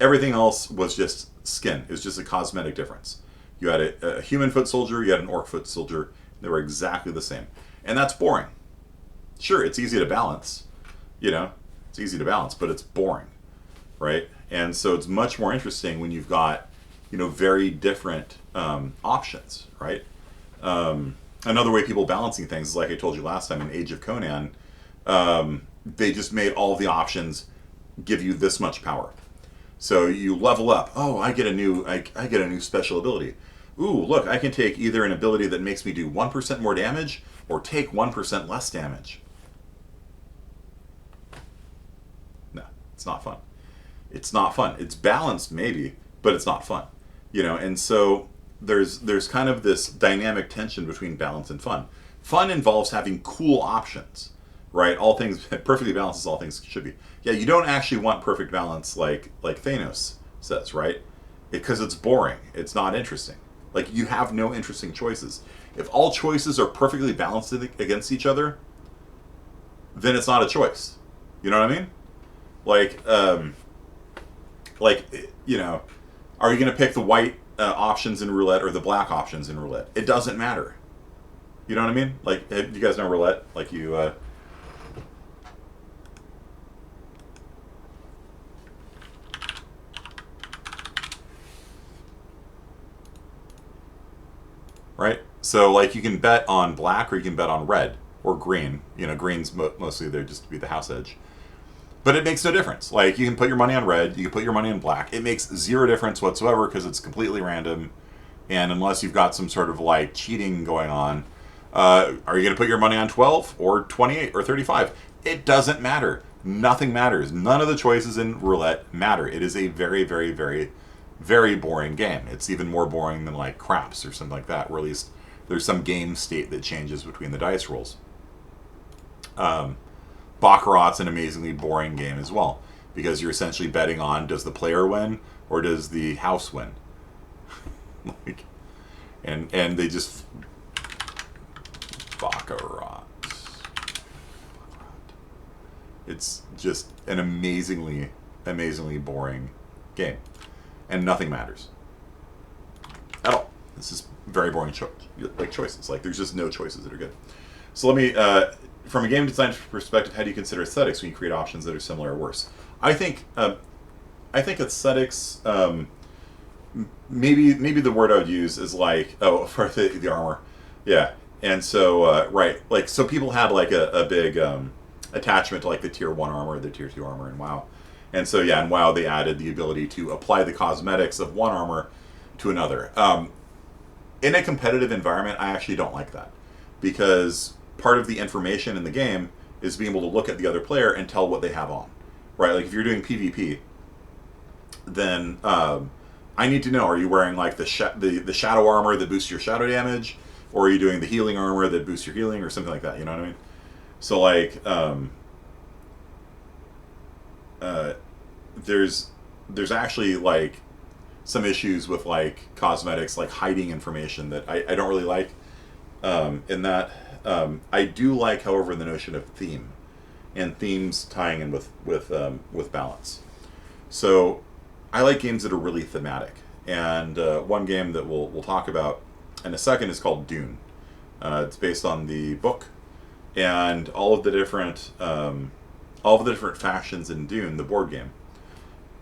Everything else was just skin. It was just a cosmetic difference. You had a human foot soldier, you had an orc foot soldier. They were exactly the same. And that's boring. Sure, it's easy to balance. You know, it's easy to balance, but it's boring, right? And so it's much more interesting when you've got, you know, very different options, right? Another way people balancing things is, like I told you last time, in Age of Conan, they just made all of the options give you this much power. So you level up. Oh, I get a new special ability. Ooh, look, I can take either an ability that makes me do 1% more damage or take 1% less damage. No, it's not fun. It's not fun. It's balanced maybe, but it's not fun. And so there's kind of this dynamic tension between balance and fun. Fun involves having cool options, right? All things perfectly balanced as all things should be. Yeah, you don't actually want perfect balance like Thanos says, right? Because it's boring. It's not interesting. Like you have no interesting choices. If all choices are perfectly balanced against each other, then it's not a choice. You know what I mean? Like, like are you going to pick the white options in roulette or the black options in roulette? It doesn't matter. You know what I mean? Like, you guys know roulette? Like you. Right? So, like, you can bet on black or you can bet on red or green. Green's mostly there just to be the house edge. But it makes no difference. Like, you can put your money on red, you can put your money on black. It makes zero difference whatsoever because it's completely random. And unless you've got some sort of, like, cheating going on, are you going to put your money on 12 or 28 or 35? It doesn't matter. Nothing matters. None of the choices in roulette matter. It is a very, very, very, very boring game. It's even more boring than, like, craps or something like that, where at least there's some game state that changes between the dice rolls. Baccarat's an amazingly boring game as well, because you're essentially betting on, does the player win or does the house win? Like, and they just Baccarat. It's just an amazingly boring game, and nothing matters at all. This is very boring choices. Like, there's just no choices that are good. So let me, from a game design perspective, how do you consider aesthetics when you create options that are similar or worse? I think aesthetics. Maybe the word I would use is like, for the armor, yeah. And so right, like, so people had like a big attachment to like the tier 1 armor, the tier 2 armor in WoW. And so yeah, in WoW they added the ability to apply the cosmetics of one armor to another. In a competitive environment, I actually don't like that, because part of the information in the game is being able to look at the other player and tell what they have on, right? Like, if you're doing PvP, then I need to know, are you wearing like the shadow armor that boosts your shadow damage, or are you doing the healing armor that boosts your healing, or something like that? You know what I mean? So like, there's actually like some issues with like cosmetics, like hiding information that I don't really like. In that, I do like, however, the notion of theme, and themes tying in with balance. So I like games that are really thematic, and one game that we'll talk about in a second is called Dune. It's based on the book, and all of the different factions in Dune, the board game,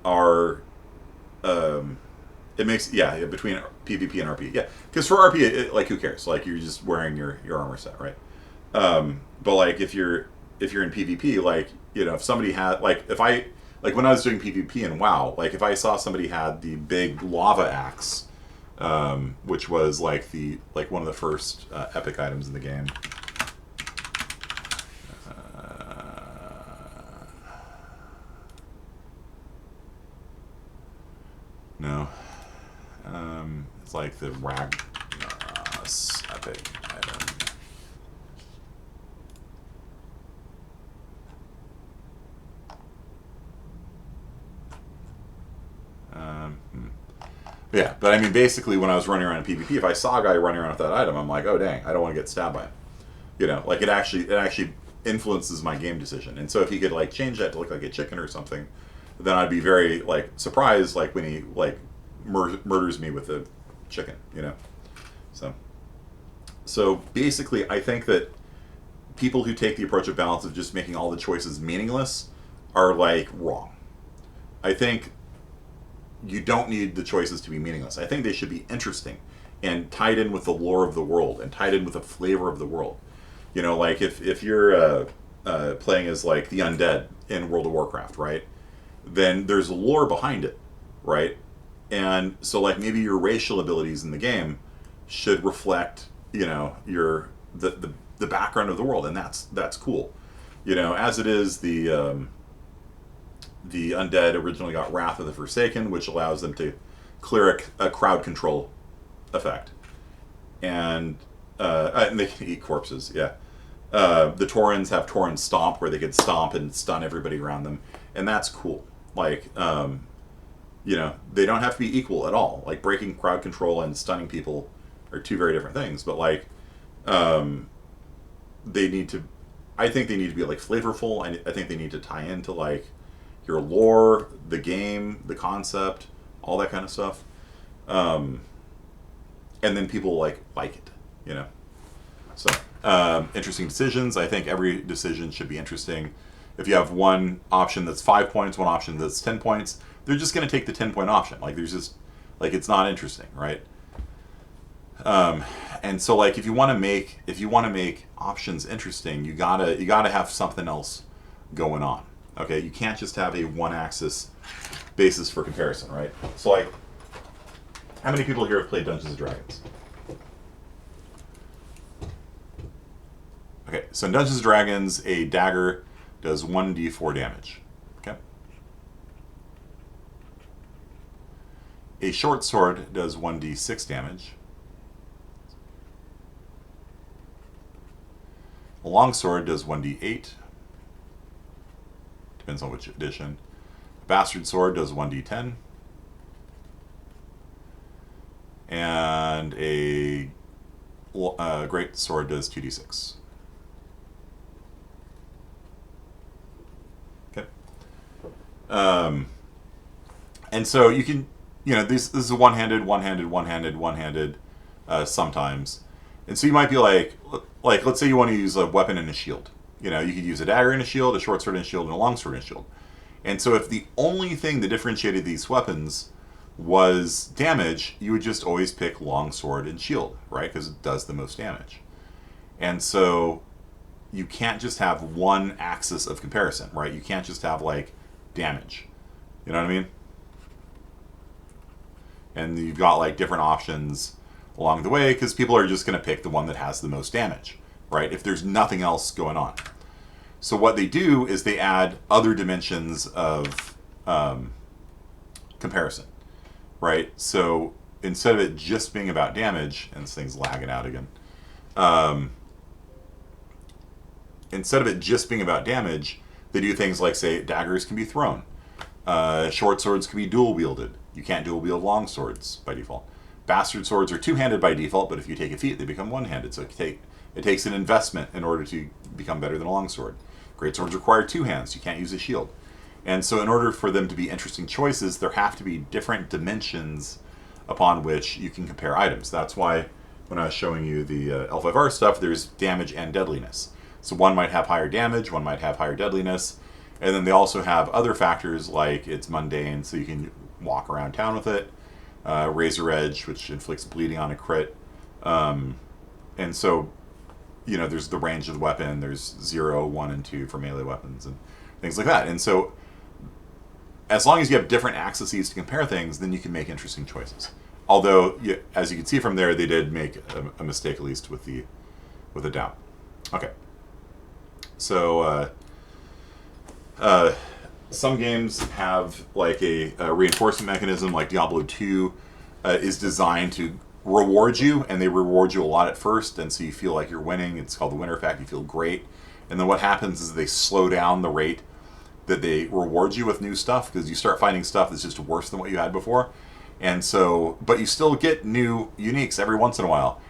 are it makes between PvP and RP, yeah, because for RP, like, who cares? Like, you're just wearing your armor set, right? But like, if you're in PvP, like, if somebody had, like, if I, like, when I was doing PvP in WoW, like, if I saw somebody had the big lava axe, which was like one of the first epic items in the game. No. It's like the Ragnaros epic item. Yeah, but I mean, basically, when I was running around in PvP, if I saw a guy running around with that item, I'm like, oh dang, I don't want to get stabbed by him. Like, it actually influences my game decision. And so if he could like change that to look like a chicken or something, then I'd be very like surprised, like, when he like murders me with a chicken. So basically, I think that people who take the approach of balance of just making all the choices meaningless are like wrong. I think you don't need the choices to be meaningless. I think they should be interesting and tied in with the lore of the world and tied in with the flavor of the world. Like, if you're playing as like the undead in World of Warcraft, right? Then there's lore behind it, right? And so, like, maybe your racial abilities in the game should reflect, your the background of the world, and that's cool. As it is, the undead originally got Wrath of the Forsaken, which allows them to clear a crowd control effect, and they can eat corpses. Yeah, the Taurens have Tauren Stomp, where they could stomp and stun everybody around them, and that's cool. Like, they don't have to be equal at all. Like, breaking crowd control and stunning people are two very different things. But like, they need to. I think they need to be like flavorful, and I think they need to tie into like your lore, the game, the concept, all that kind of stuff. And then people like it. So, interesting decisions. I think every decision should be interesting. If you have one option that's 5 points, one option that's 10 points, they're just going to take the 10-point option. Like, there's just, like, it's not interesting, right? And so, like, if you want to make options interesting, you gotta have something else going on. Okay, you can't just have a one-axis basis for comparison, right? So, like, how many people here have played Dungeons and Dragons? Okay, so in Dungeons and Dragons, a dagger does 1d4 damage. Okay. A short sword does 1d6 damage. A long sword does 1d8. Depends on which edition. A bastard sword does 1d10. And a great sword does 2d6. Okay. And so you can, this is one-handed, sometimes. And so you might be like, let's say you want to use a weapon and a shield. You could use a dagger and a shield, a short sword and a shield, and a long sword and a shield. And so if the only thing that differentiated these weapons was damage, you would just always pick long sword and shield, right? Because it does the most damage. And so you can't just have one axis of comparison, right? You can't just have, like, damage. You know what I mean? And you've got, like, different options along the way, because people are just going to pick the one that has the most damage, right? If there's nothing else going on. So what they do is they add other dimensions of comparison, right? So instead of it just being about damage, and this thing's lagging out again, instead of it just being about damage, they do things like, say, daggers can be thrown. Short swords can be dual wielded. You can't dual wield long swords by default. Bastard swords are two-handed by default, but if you take a feat, they become one-handed. So it takes an investment in order to become better than a long sword. Great swords require two hands. You can't use a shield. And so in order for them to be interesting choices, there have to be different dimensions upon which you can compare items. That's why when I was showing you the L5R stuff, there's damage and deadliness. So one might have higher damage, one might have higher deadliness, and then they also have other factors like it's mundane, so you can walk around town with it. Razor Edge, which inflicts bleeding on a crit. And so, there's the range of the weapon. There's 0, 1, and 2 for melee weapons and things like that. And so, as long as you have different axes to compare things, then you can make interesting choices. Although, as you can see from there, they did make a mistake, at least with the doubt. Okay. So, some games have like a reinforcement mechanism, like Diablo 2 is designed to reward you, and they reward you a lot at first, and so you feel like you're winning. It's called the winner effect. You feel great. And then what happens is they slow down the rate that they reward you with new stuff, because you start finding stuff that's just worse than what you had before. And so, but you still get new uniques every once in a while.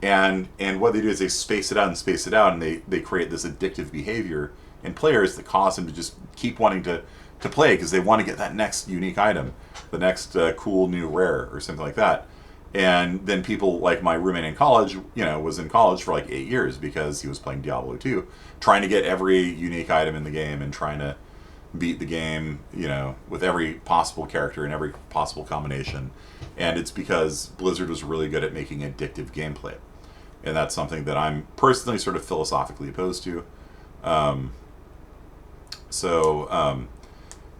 And what they do is they space it out, and they create this addictive behavior in players that cause them to just keep wanting to play, because they want to get that next unique item, the next cool new rare or something like that. And then people like my roommate in college, was in college for like 8 years because he was playing Diablo 2, trying to get every unique item in the game and trying to beat the game, with every possible character and every possible combination. And it's because Blizzard was really good at making addictive gameplay. And that's something that I'm personally sort of philosophically opposed to. So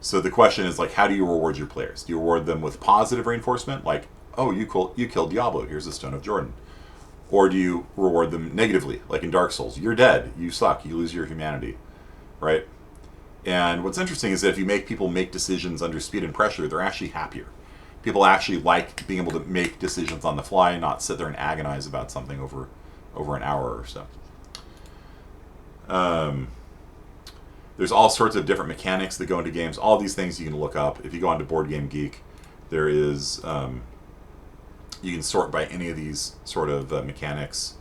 the question is, like, how do you reward your players? Do you reward them with positive reinforcement, like, oh, you killed Diablo, here's the Stone of Jordan? Or do you reward them negatively, like in Dark Souls? You're dead, you suck, you lose your humanity, right? And what's interesting is that if you make people make decisions under speed and pressure, they're actually happier. People actually like being able to make decisions on the fly and not sit there and agonize about something over an hour or so. There's all sorts of different mechanics that go into games. All these things you can look up. If you go onto Board Game Geek, there is you can sort by any of these sort of mechanics.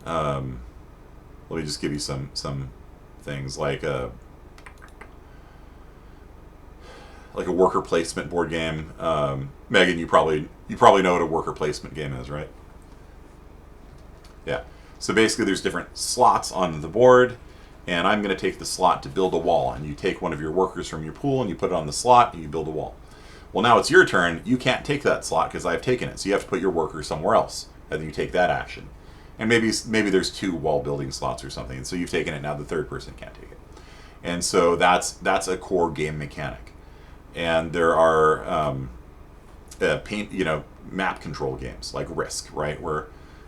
Let me just give you some things like a worker placement board game. Megan, you probably know what a worker placement game is, right? Yeah. So basically, there's different slots on the board, and I'm going to take the slot to build a wall. And you take one of your workers from your pool and you put it on the slot and you build a wall. Well, now it's your turn. You can't take that slot because I've taken it. So you have to put your worker somewhere else, and then you take that action. And maybe there's 2 wall building slots or something, and so you've taken it. Now the third person can't take it. And so that's a core game mechanic. And there are map control games like Risk, right, where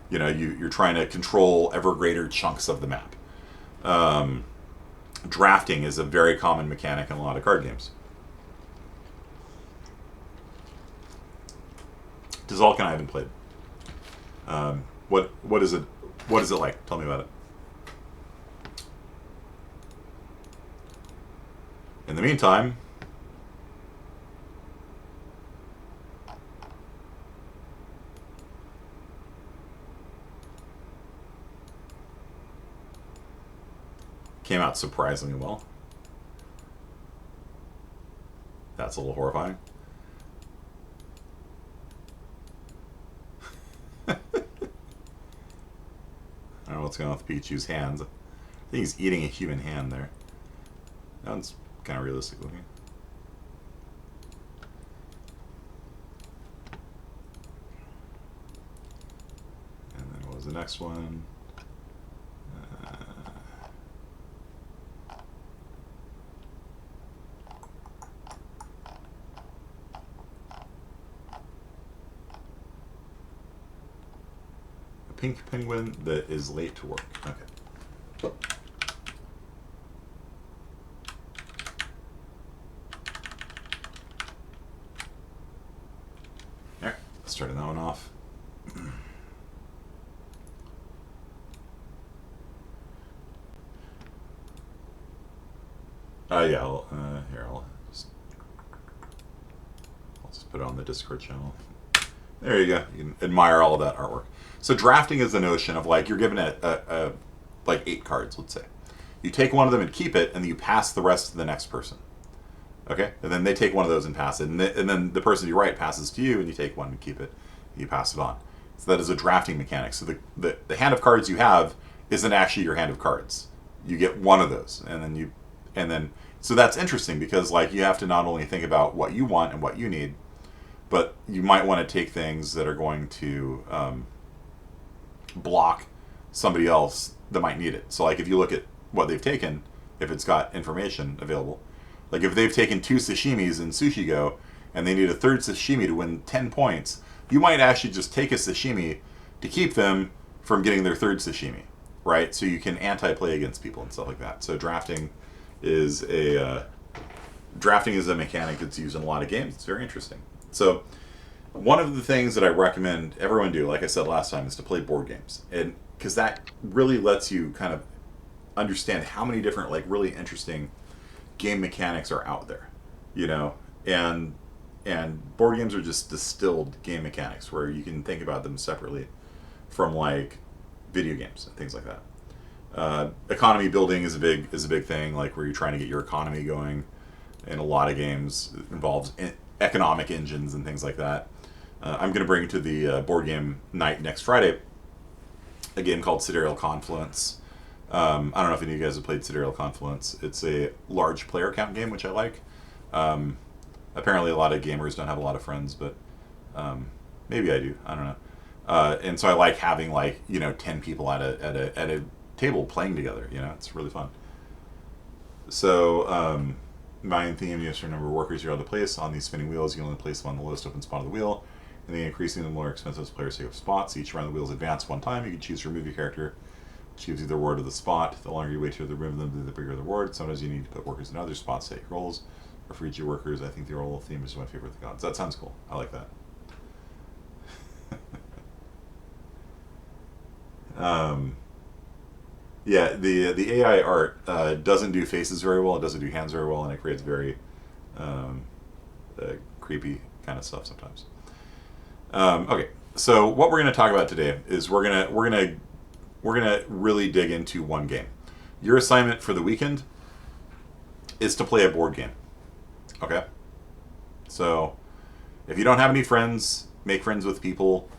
you're trying to control ever greater chunks of the map. Drafting is a very common mechanic in a lot of card games. Dizalk and I haven't played. What is it? What is it like? Tell me about it. In the meantime, came out surprisingly well. That's a little horrifying. I don't know what's going on with Pikachu's hands. I think he's eating a human hand there. That one's kind of realistic looking. And then what was the next one? Pink penguin that is late to work. Okay. Alright, starting that one off. Yeah, I'll just put it on the Discord channel. There you go. You can admire all of that artwork. So drafting is the notion of like you're given like 8 cards, let's say. You take one of them and keep it, and then you pass the rest to the next person. Okay, and then they take one of those and pass it, and then the person you write passes to you, and you take one and keep it, and you pass it on. So that is a drafting mechanic. So the hand of cards you have isn't actually your hand of cards. You get one of those, and then so that's interesting because like you have to not only think about what you want and what you need, but you might want to take things that are going to block somebody else that might need it. So like if you look at what they've taken, if it's got information available, like if they've taken 2 sashimis in Sushi Go and they need a 3rd sashimi to win 10 points, you might actually just take a sashimi to keep them from getting their 3rd sashimi, right? So you can anti-play against people and stuff like that. So drafting is a mechanic that's used in a lot of games. It's very interesting. So one of the things that I recommend everyone do, like I said last time, is to play board games, and because that really lets you kind of understand how many different like really interesting game mechanics are out there, and board games are just distilled game mechanics where you can think about them separately from like video games and things like that. Economy building is a big thing, like where you're trying to get your economy going. In a lot of games, it involves economic engines and things like that. I'm going to bring to the board game night next Friday a game called Sidereal Confluence. I don't know if any of you guys have played Sidereal Confluence. It's a large player count game, which I like. Apparently, a lot of gamers don't have a lot of friends, but maybe I do. I don't know. And so I like having 10 people at a table playing together. It's really fun. So Mayan theme, you have to number of workers you're able to place on these spinning wheels. You only place them on the lowest open spot of the wheel. And the increasingly more expensive players take up spots. Each round the wheels advance one time. You can choose to remove your character She gives you the reward of the spot. The longer you wait to remove them, the bigger the reward. Sometimes you need to put workers in other spots to take roles. Or for each of your workers, I think the oral theme is my favorite of the gods. That sounds cool. I like that. Yeah, the AI art doesn't do faces very well. It doesn't do hands very well, and it creates very um, creepy kind of stuff sometimes. Okay, so what we're going to talk about today is we're gonna really dig into one game. Your assignment for the weekend is to play a board game. Okay, so if you don't have any friends, on make friends with people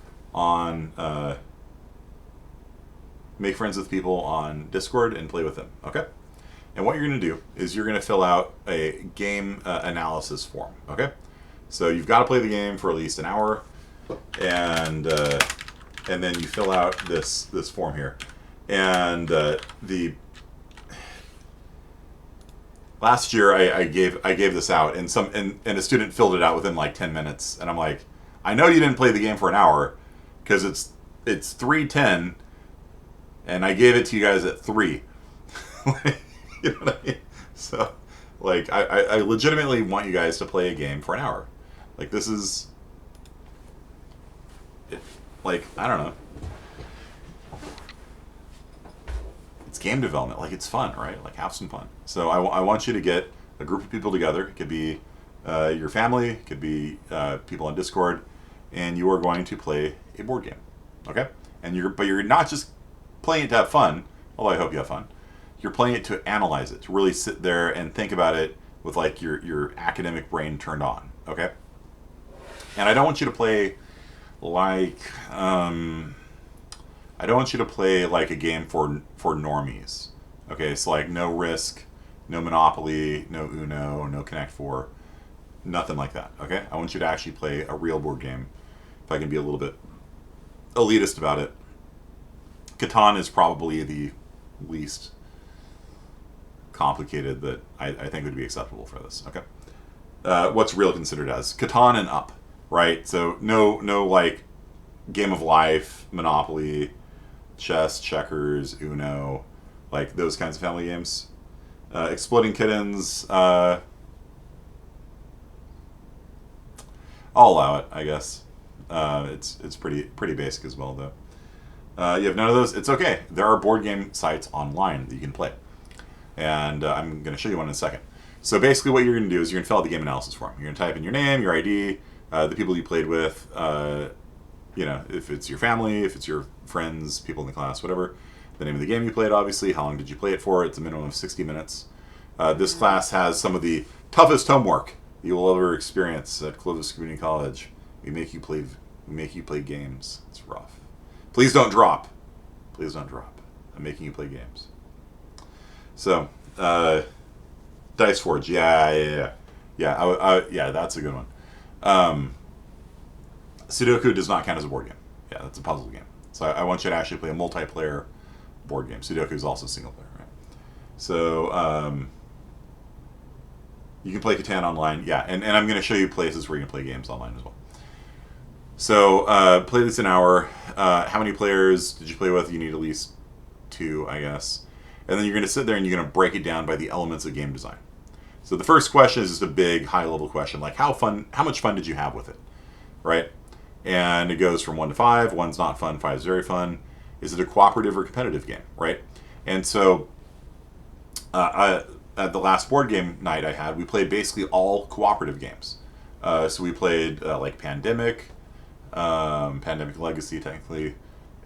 on Discord and play with them. Okay, and what you're going to do is you're going to fill out a game analysis form. Okay, so you've got to play the game for at least an hour, and then you fill out this form here. And the last year I gave this out, and a student filled it out within like 10 minutes, and I'm like, I know you didn't play the game for an hour because it's 3:10, and I gave it to you guys at 3. You know what I mean? So, like, I legitimately want you guys to play a game for an hour. Like, this is, like, I don't know. It's game development. Like, it's fun, right? Like, have some fun. So I want you to get a group of people together. It could be your family. It could be people on Discord. And you are going to play a board game. Okay? But you're not just playing it to have fun, although I hope you have fun. You're playing it to analyze it, to really sit there and think about it with like your academic brain turned on. Okay? And I don't want you to play like a game for normies. Okay, so like no Risk, no Monopoly, no Uno, no Connect Four, nothing like that. Okay, I want you to actually play a real board game. If I can be a little bit elitist about it, Catan is probably the least complicated that I think would be acceptable for this. Okay, what's real considered as Catan and up, right? So no like Game of Life, Monopoly, chess, checkers, Uno, like those kinds of family games. Exploding Kittens, I'll allow it, I guess. It's pretty basic as well, though. You have none of those. It's okay. There are board game sites online that you can play, and I'm going to show you one in a second. So basically, what you're going to do is you're going to fill out the game analysis form. You're going to type in your name, your ID, the people you played with. If it's your family, if it's your friends, people in the class, whatever. The name of the game you played, obviously. How long did you play it for? It's a minimum of 60 minutes. This class has some of the toughest homework you will ever experience at Clovis Community College. We make you play games. It's rough. Please don't drop. Please don't drop. I'm making you play games. So, Dice Forge. Yeah. That's a good one. Sudoku does not count as a board game. Yeah, that's a puzzle game. So I want you to actually play a multiplayer board game. Sudoku is also single player, right? So you can play Catan online. Yeah, and I'm going to show you places where you can play games online as well. So play this an hour. How many players did you play with? You need at least 2, I guess. And then you're going to sit there and you're going to break it down by the elements of game design. So the first question is just a big, high-level question, like how much fun did you have with it, right? And it goes from 1 to 5. 1's not fun, 5 is very fun. Is it a cooperative or competitive game, right? And so at the last board game night I had, we played basically all cooperative games. So we played like Pandemic Legacy, technically.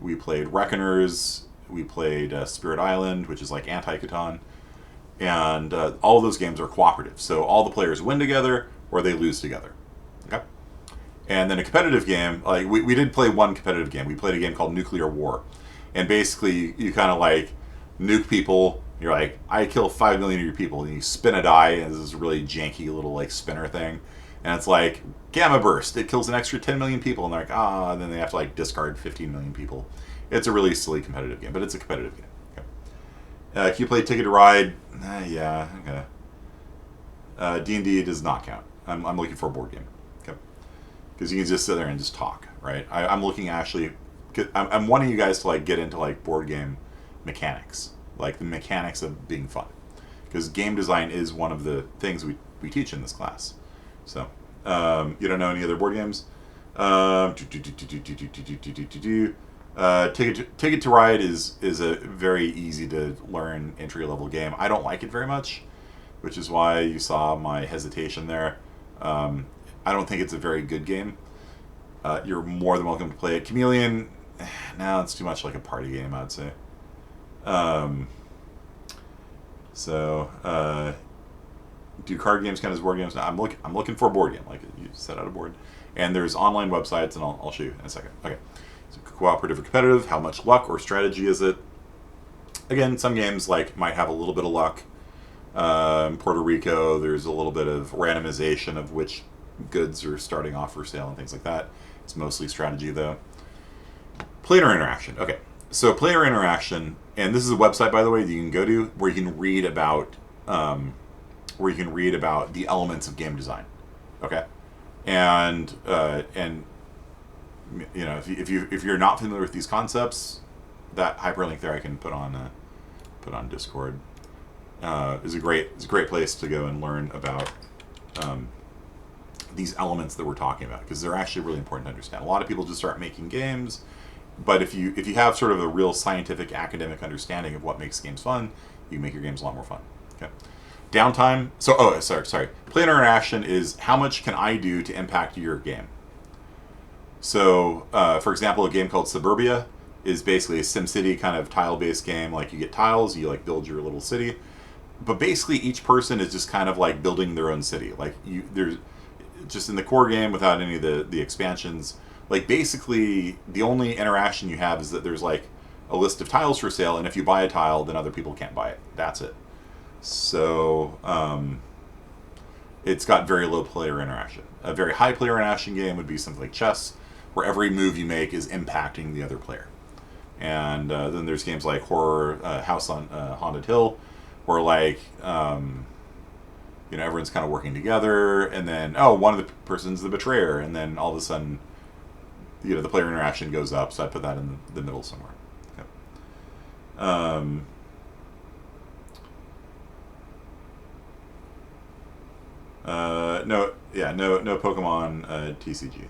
We played Reckoners. We played Spirit Island, which is like anti-Catan. And all of those games are cooperative. So all the players win together or they lose together. Okay? And then a competitive game, like we did play one competitive game. We played a game called Nuclear War. And basically you kind of like nuke people. You're like, I kill 5 million of your people. And you spin a die, and this really janky little like spinner thing. And it's like, Gamma Burst. It kills an extra 10 million people. And they're like, and then they have to like discard 15 million people. It's a really silly competitive game, but it's a competitive game. Okay. Can you play Ticket to Ride? Yeah, okay. D&D does not count. I'm looking for a board game. Okay. Because you can just sit there and just talk, right? I'm looking actually, I'm wanting you guys to like get into like board game mechanics, like the mechanics of being fun, because game design is one of the things we teach in this class. So you don't know any other board games? Ticket to Ride is a very easy to learn entry level game. I don't like it very much, which is why you saw my hesitation there. I don't think it's a very good game. You're more than welcome to play it. Chameleon, no, it's too much like a party game, I'd say. Do card games count as board games? No, I'm looking for a board game, like you set out a board. And there's online websites, and I'll show you in a second. Okay, so cooperative or competitive, how much luck or strategy is it? Again, some games like might have a little bit of luck. In Puerto Rico, there's a little bit of randomization of which goods are starting off for sale and things like that. It's mostly strategy, though. Player interaction. Okay, so player interaction, and this is a website, by the way, that you can go to where you can read about the elements of game design. Okay, and you know, if you're not familiar with these concepts, that hyperlink there I can put on Discord. Is a great place to go and learn about these elements that we're talking about, because they're actually really important to understand. A lot of people just start making games, but if you have sort of a real scientific academic understanding of what makes games fun, you can make your games a lot more fun. Okay. Downtime. So sorry. Player interaction is how much can I do to impact your game. So for example, a game called Suburbia is basically a SimCity kind of tile-based game. Like you get tiles, you like build your little city. But basically, each person is just kind of like building their own city. Like there's just in the core game without any of the expansions. Like basically, the only interaction you have is that there's like a list of tiles for sale, and if you buy a tile, then other people can't buy it. That's it. So it's got very low player interaction. A very high player interaction game would be something like chess, where every move you make is impacting the other player. And then there's games like Horror House on Haunted Hill, where like everyone's kind of working together, and then one of the person's the betrayer, and then all of a sudden the player interaction goes up. So I put that in the middle somewhere. Okay. No Pokemon TCG.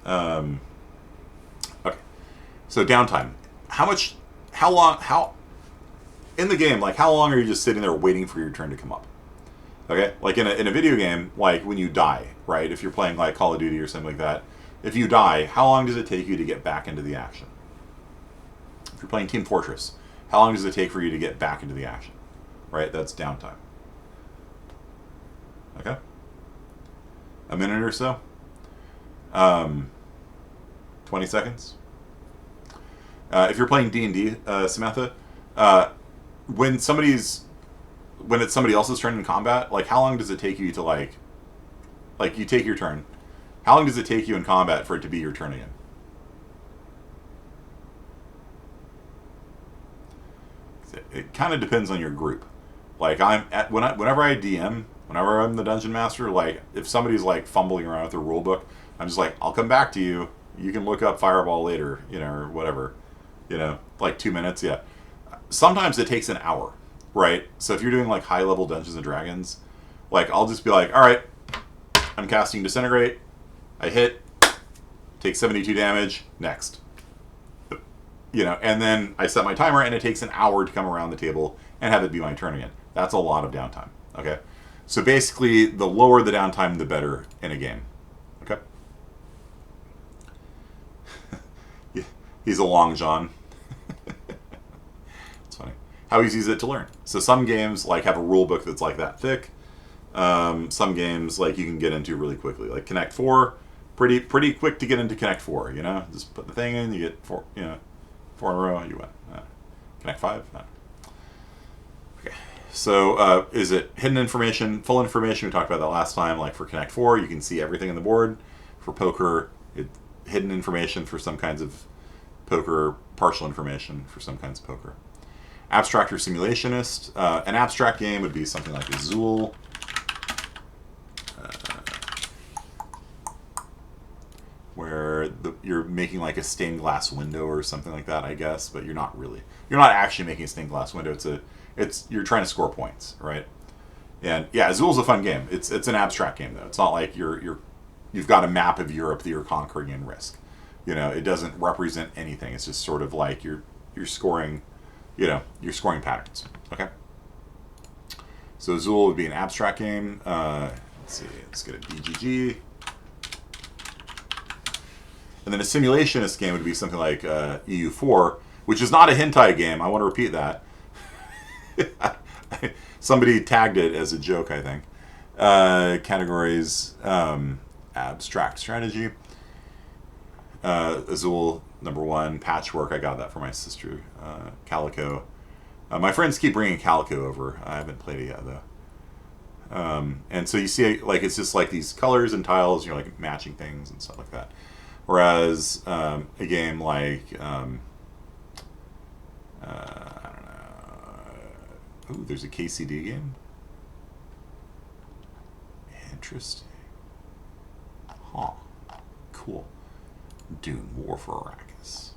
Yeah. Okay. So downtime. How long in the game, like how long are you just sitting there waiting for your turn to come up? Okay? Like in a video game, like when you die, right? If you're playing like Call of Duty or something like that, if you die, how long does it take you to get back into the action? If you're playing Team Fortress, how long does it take for you to get back into the action? Right? That's downtime. Okay? A minute or so? 20 seconds? If you're playing D&D, Samantha, when it's somebody else's turn in combat, like how long does it take you to like you take your turn? How long does it take you in combat for it to be your turn again? It kind of depends on your group. Like whenever I DM, whenever I'm the dungeon master, like if somebody's like fumbling around with their rule book, I'm just like, I'll come back to you. You can look up Fireball later, or whatever. Like 2 minutes, yeah. Sometimes it takes an hour, right? So if you're doing like high level Dungeons and Dragons, like I'll just be like, all right, I'm casting Disintegrate. I hit, take 72 damage, next. And then I set my timer, and it takes an hour to come around the table and have it be my turn again. That's a lot of downtime, okay? So basically, the lower the downtime, the better in a game, okay? He's a long John. It's funny. How easy is it to learn? So some games like have a rule book that's like that thick. Some games like you can get into really quickly. Like Connect 4, pretty quick to get into Connect 4, Just put the thing in, you get 4 in a row, you win. Connect 5? No. Okay. So is it hidden information, full information? We talked about that last time. Like for Connect 4, you can see everything on the board. For poker, hidden information for some kinds of poker, partial information for some kinds of poker. Abstract or simulationist. An abstract game would be something like Azul. Where you're making like a stained glass window or something like that, I guess, but you're not really. You're not actually making a stained glass window. It's you're trying to score points, right? And yeah, Azul's a fun game. It's an abstract game though. It's not like you've got a map of Europe that you're conquering in Risk. It doesn't represent anything. It's just sort of like you're scoring, you're scoring patterns. Okay. So Azul would be an abstract game. Let's see. Let's get a BGG. And then a simulationist game would be something like EU4, which is not a hentai game. I want to repeat that. Somebody tagged it as a joke, I think. Categories, abstract strategy. Azul, number 1. Patchwork, I got that for my sister. Calico. My friends keep bringing Calico over. I haven't played it yet, though. And so you see, like, it's just like these colors and tiles, you're like matching things and stuff like that. Whereas a game like, I don't know. Ooh, there's a KCD game. Interesting. Huh. Cool. Dune, War for Arrakis.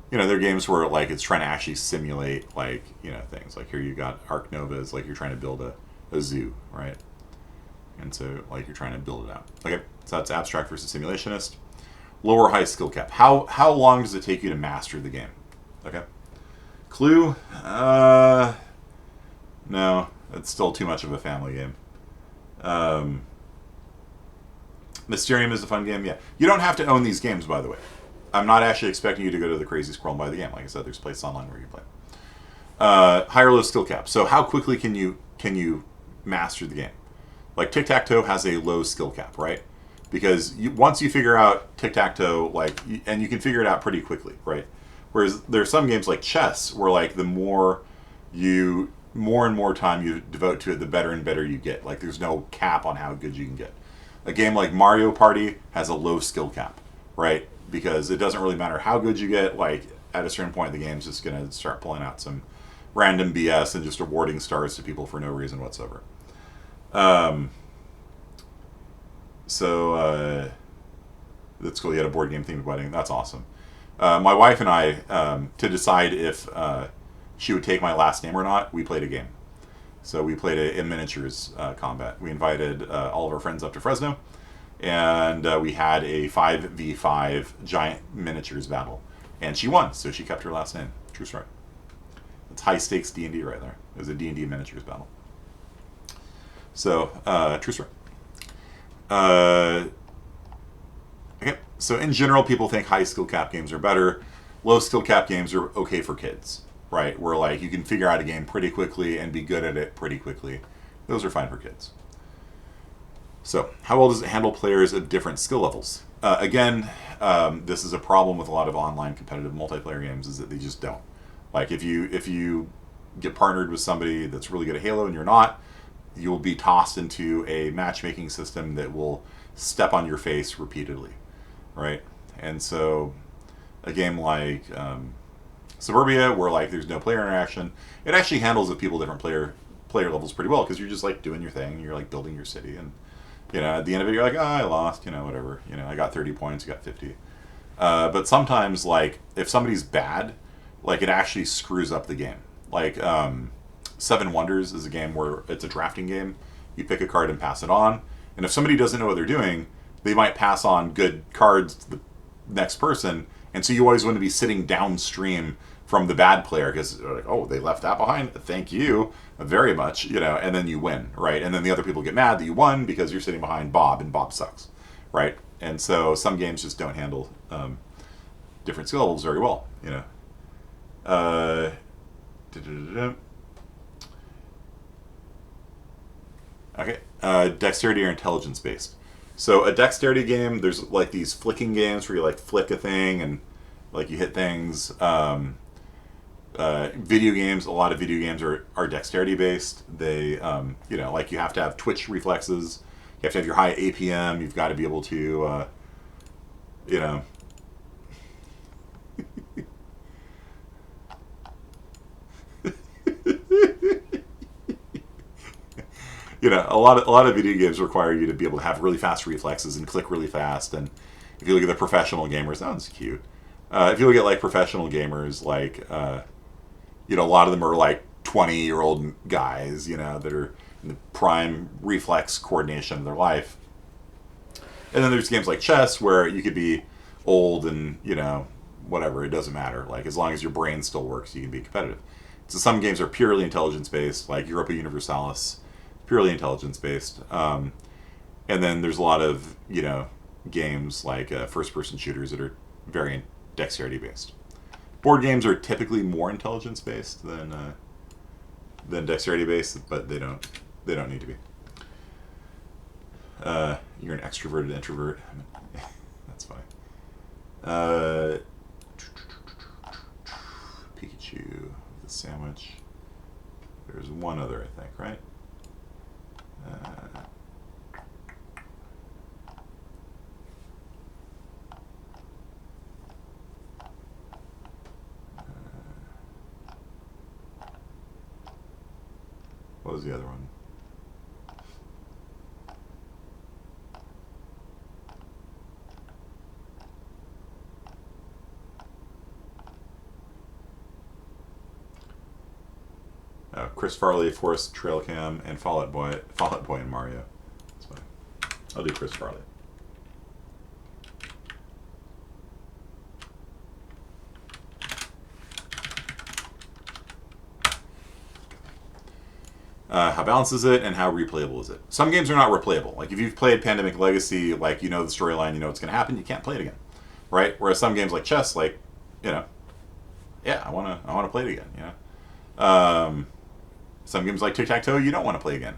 There are games where like it's trying to actually simulate like things. Like here you got Arc Novas, like you're trying to build a zoo, right? And so like you're trying to build it out. Okay, so that's abstract versus simulationist. Lower high skill cap. How long does it take you to master the game? Okay. Clue? No, it's still too much of a family game. Mysterium is a fun game. Yeah, you don't have to own these games, by the way. I'm not actually expecting you to go to the Crazy Squirrel and buy the game. Like I said, there's places online where you play. High or low skill cap. So how quickly can you master the game? Like tic-tac-toe has a low skill cap, right? Because once you figure out tic-tac-toe, and you can figure it out pretty quickly, right? Whereas there are some games like chess where like the more and more time you devote to it, the better and better you get. Like there's no cap on how good you can get. A game like Mario Party has a low skill cap, right? Because it doesn't really matter how good you get. Like at a certain point, the game's just gonna start pulling out some random BS and just awarding stars to people for no reason whatsoever. So that's cool. You had a board game themed wedding. That's awesome. My wife and I, to decide if she would take my last name or not, we played a game. So we played a in miniatures combat. We invited all of our friends up to Fresno, and we had a 5v5 giant miniatures battle. And she won, so she kept her last name. True story. It's high stakes D&D right there. It was a D&D miniatures battle. So, true story. Okay, so in general, people think high skill cap games are better. Low skill cap games are okay for kids, right? Where like you can figure out a game pretty quickly and be good at it pretty quickly. Those are fine for kids. So, how well does it handle players of different skill levels? Again, this is a problem with a lot of online competitive multiplayer games, is that they just don't. Like if you get partnered with somebody that's really good at Halo and you're not, you'll be tossed into a matchmaking system that will step on your face repeatedly, right? And so a game like Suburbia, where like there's no player interaction, it actually handles the people different player levels pretty well, because you're just like doing your thing, you're like building your city, and at the end of it you're like, oh, I lost, whatever, I got 30 points, you got 50. But sometimes like if somebody's bad, like it actually screws up the game. Like Seven Wonders is a game where it's a drafting game. You pick a card and pass it on, and if somebody doesn't know what they're doing, they might pass on good cards to the next person, and so you always want to be sitting downstream from the bad player, because like, oh, they left that behind, thank you very much, and then you win, right? And then the other people get mad that you won because you're sitting behind Bob, and Bob sucks, right? And so some games just don't handle different skill levels very well, Okay, dexterity or intelligence based. So a dexterity game, there's like these flicking games where you like flick a thing and like you hit things. Video games, a lot of video games are dexterity based. They, like you have to have twitch reflexes. You have to have your high APM. You've got to be able to, a lot of video games require you to be able to have really fast reflexes and click really fast. And if you look at the professional gamers, that one's cute. If you look at like professional gamers, like a lot of them are like 20-year-old guys, that are in the prime reflex coordination of their life. And then there's games like chess where you could be old and whatever, it doesn't matter. Like as long as your brain still works, you can be competitive. So some games are purely intelligence based, like Europa Universalis, purely intelligence based. And then there's a lot of games like first person shooters that are very dexterity based. Board games are typically more intelligence based than dexterity based, but they don't need to be. You're an extroverted introvert. That's fine. Pikachu, the sandwich. There's one other, I think, right? What was the other one? Chris Farley, Forest Trail Cam, and Fall Out Boy and Mario. That's fine. I'll do Chris Farley. How balanced is it, and how replayable is it? Some games are not replayable. Like if you've played Pandemic Legacy, like the storyline, you know what's going to happen. You can't play it again, right? Whereas some games like chess, like yeah, I wanna play it again. Some games like tic tac toe, you don't want to play again.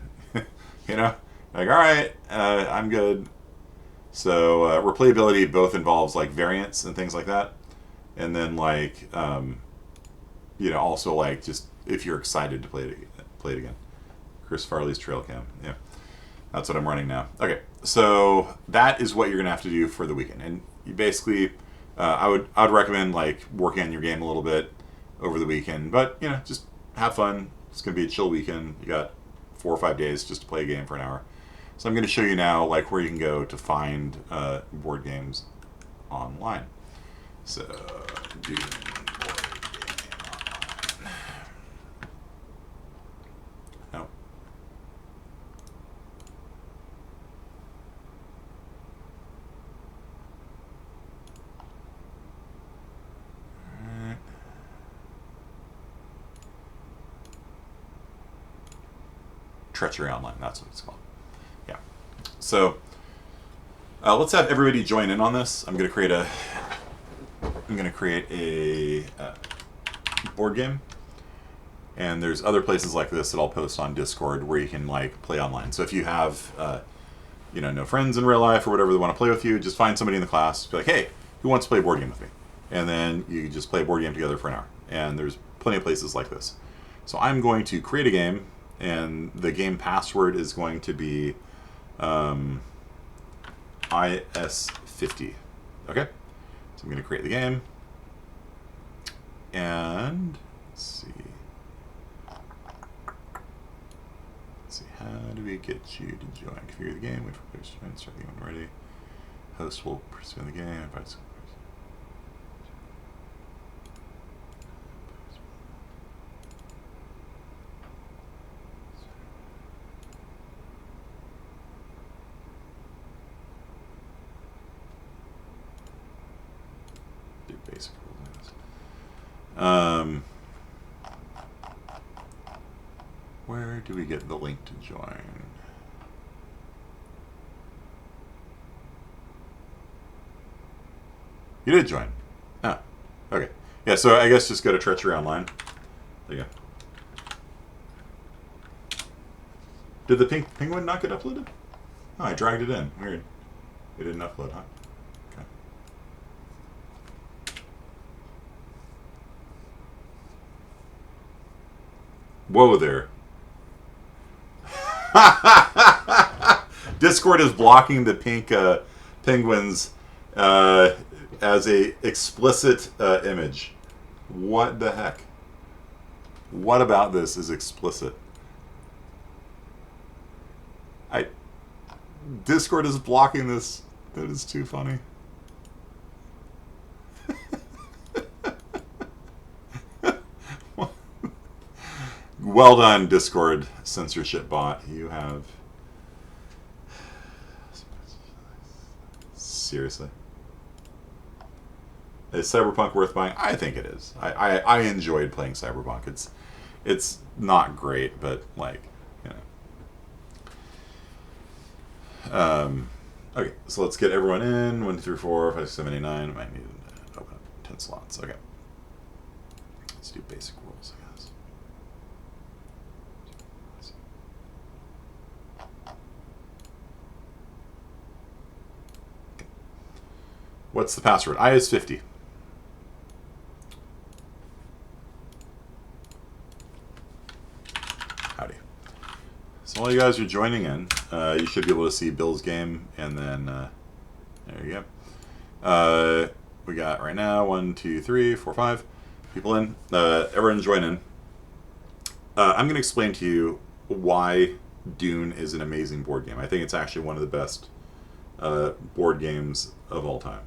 Like all right, I'm good. So replayability both involves like variance and things like that, and then like also like just if you're excited to play it again. Chris Farley's Trail Cam. Yeah, that's what I'm running now. Okay, so that is what you're gonna have to do for the weekend, and you basically, I would recommend like working on your game a little bit over the weekend, but just have fun. It's gonna be a chill weekend. You got 4 or 5 days just to play a game for an hour. So I'm gonna show you now like where you can go to find board games online. So Dune board game online. No. Treachery Online, that's what it's called. Yeah. So let's have everybody join in on this. I'm gonna create a board game, and there's other places like this that I'll post on Discord where you can like play online. So if you have no friends in real life or whatever that want to play with you, just find somebody in the class, be like, hey, who wants to play a board game with me? And then you just play a board game together for an hour. And there's plenty of places like this. So I'm going to create a game, and the game password is going to be IS50. Okay? So I'm going to create the game. And let's see. How do we get you to join? Configure the game, wait for players to join, start the game when ready. Host will participate in the game. Do basic rules. Where do we get the link to join? You did join. Oh, okay. Yeah, so I guess just go to Treachery Online. There you go. Did the penguin not get uploaded? Oh, I dragged it in. Weird. It didn't upload, huh? Okay. Whoa there. Discord is blocking the pink penguins as a explicit image. What the heck? What about this is explicit? I Discord is blocking this. That is too funny. Well done, Discord censorship bot. You have seriously. Is Cyberpunk worth buying? I think it is. I enjoyed playing Cyberpunk. It's not great, but like, you know. Okay, so let's get everyone in. 1, 2, 3, 4, 5, 6, 7, 8, 9. I might need to open up 10 slots. Okay. Let's do basic rules, I guess. Okay. What's the password? IS50. Howdy. So while you guys are joining in, you should be able to see Bill's game, and then there you go. We got right now 1, 2, 3, 4, 5 people in. Everyone join in. I'm going to explain to you why Dune is an amazing board game. I think it's actually one of the best board games of all time.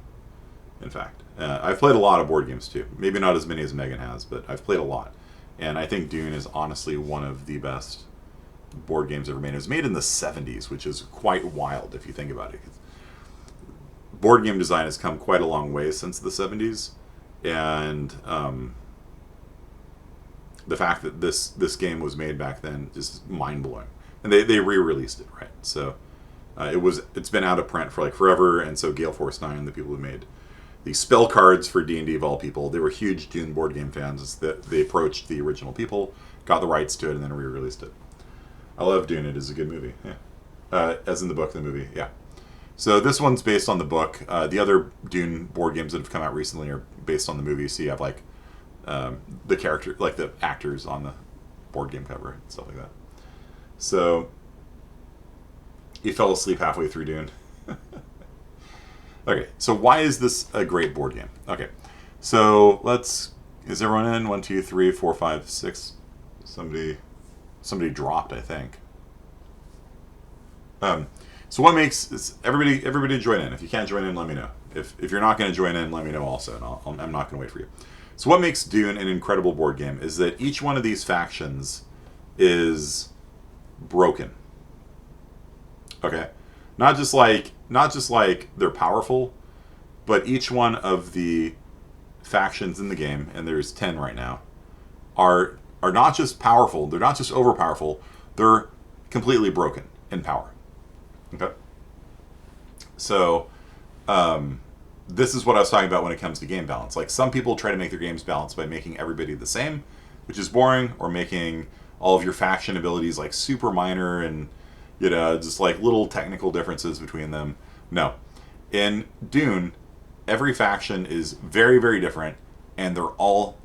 In fact, I've played a lot of board games too. Maybe not as many as Megan has, but I've played a lot. And I think Dune is honestly one of the best board games ever made. It was made in the 70s, which is quite wild if you think about it. Board game design has come quite a long way since the 70s, and the fact that this game was made back then is mind-blowing. And they re-released it, right? So it's been out of print for like forever, and so Gale Force 9, the people who made the spell cards for D&D of all people, they were huge Dune board game fans. That they approached the original people, got the rights to it, and then re-released it. I love Dune. It is a good movie. Yeah. As in the book, the movie. Yeah. So this one's based on the book. The other Dune board games that have come out recently are based on the movie. So you have like the character, like the actors on the board game cover and stuff like that. So you fell asleep halfway through Dune. Okay, so why is this a great board game? Okay, so is everyone in? 1, 2, 3, 4, 5, 6. Somebody dropped, I think. So what makes everybody join in? If you can't join in, let me know. If you're not going to join in, let me know also, and I'm not going to wait for you. So what makes Dune an incredible board game is that each one of these factions is broken. Okay, not just like they're powerful, but each one of the factions in the game, and there's 10 right now, are not just powerful. They're not just overpowerful. They're completely broken in power. Okay. So, this is what I was talking about when it comes to game balance. Like, some people try to make their games balanced by making everybody the same, which is boring, or making all of your faction abilities like super minor and, you know, just like little technical differences between them. No. In Dune, every faction is very, very different, and they're all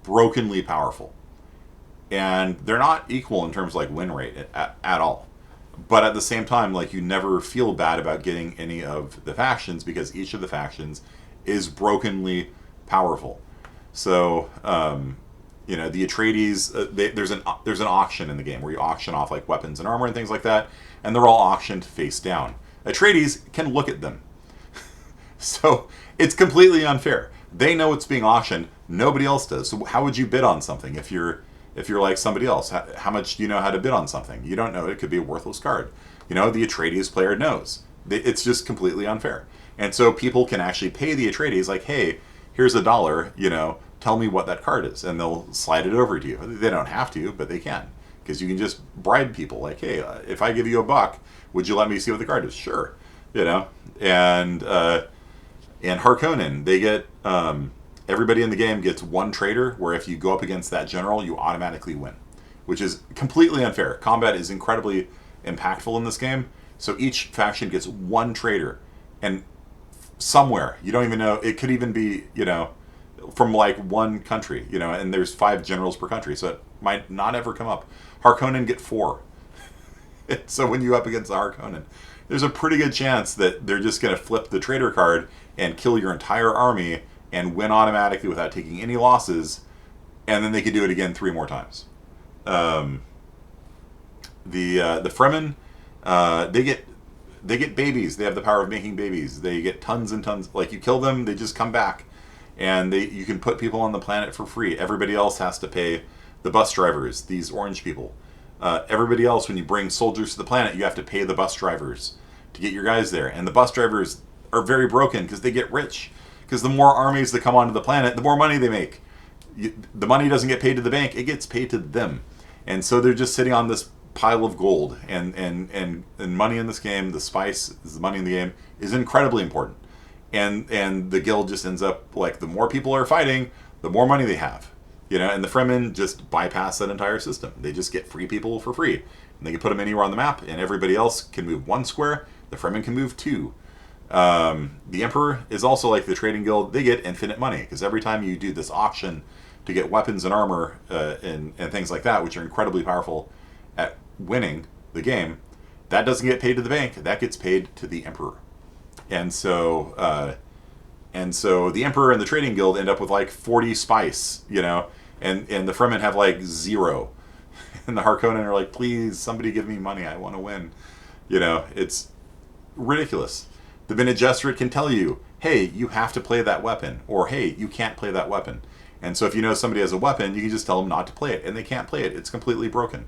brokenly powerful. And they're not equal in terms of like win rate at all. But at the same time, like, you never feel bad about getting any of the factions because each of the factions is brokenly powerful. So, you know, the Atreides, there's an auction in the game where you auction off like weapons and armor and things like that, and they're all auctioned face down. Atreides can look at them. So it's completely unfair. They know it's being auctioned. Nobody else does. So how would you bid on something if you're like somebody else? How much do you know how to bid on something? You don't know. It could be a worthless card. You know, the Atreides player knows. It's just completely unfair. And so people can actually pay the Atreides like, hey, here's $1, you know, tell me what that card is. And they'll slide it over to you. They don't have to, but they can. Because you can just bribe people like, hey, if I give you $1, would you let me see what the card is? Sure. You know, and Harkonnen, they get... everybody in the game gets one trader, where if you go up against that general, you automatically win, which is completely unfair. Combat is incredibly impactful in this game, so each faction gets one trader, and somewhere, you don't even know, it could even be, you know, from like one country, you know, and there's 5 generals per country, so it might not ever come up. Harkonnen get 4. So when you up against the Harkonnen, there's a pretty good chance that they're just going to flip the trader card and kill your entire army and win automatically without taking any losses, and then they could do it again 3 more times. The Fremen, They get babies. They have the power of making babies. They get tons and tons. Like you kill them, they just come back, and you can put people on the planet for free. Everybody else has to pay the bus drivers. These orange people. Everybody else, when you bring soldiers to the planet, you have to pay the bus drivers to get your guys there. And the bus drivers are very broken because they get rich. Because the more armies that come onto the planet, the more money they make. The money doesn't get paid to the bank; it gets paid to them. And so they're just sitting on this pile of gold, and money in this game, the spice, the money in the game, is incredibly important. And the guild just ends up like the more people are fighting, the more money they have. And the Fremen just bypass that entire system. They just get free people for free. And they can put them anywhere on the map, and everybody else can move 1 square. The Fremen can move 2. The Emperor is also like the trading guild. They get infinite money, because every time you do this auction to get weapons and armor and things like that, which are incredibly powerful at winning the game, that doesn't get paid to the bank. That gets paid to the Emperor. And so the Emperor and the trading guild end up with like 40 spice, and the Fremen have like 0. And the Harkonnen are like, please, somebody give me money. I want to win. It's ridiculous. The Bene Gesserit can tell you, hey, you have to play that weapon, or hey, you can't play that weapon. And so if you know somebody has a weapon, you can just tell them not to play it, and they can't play it. It's completely broken.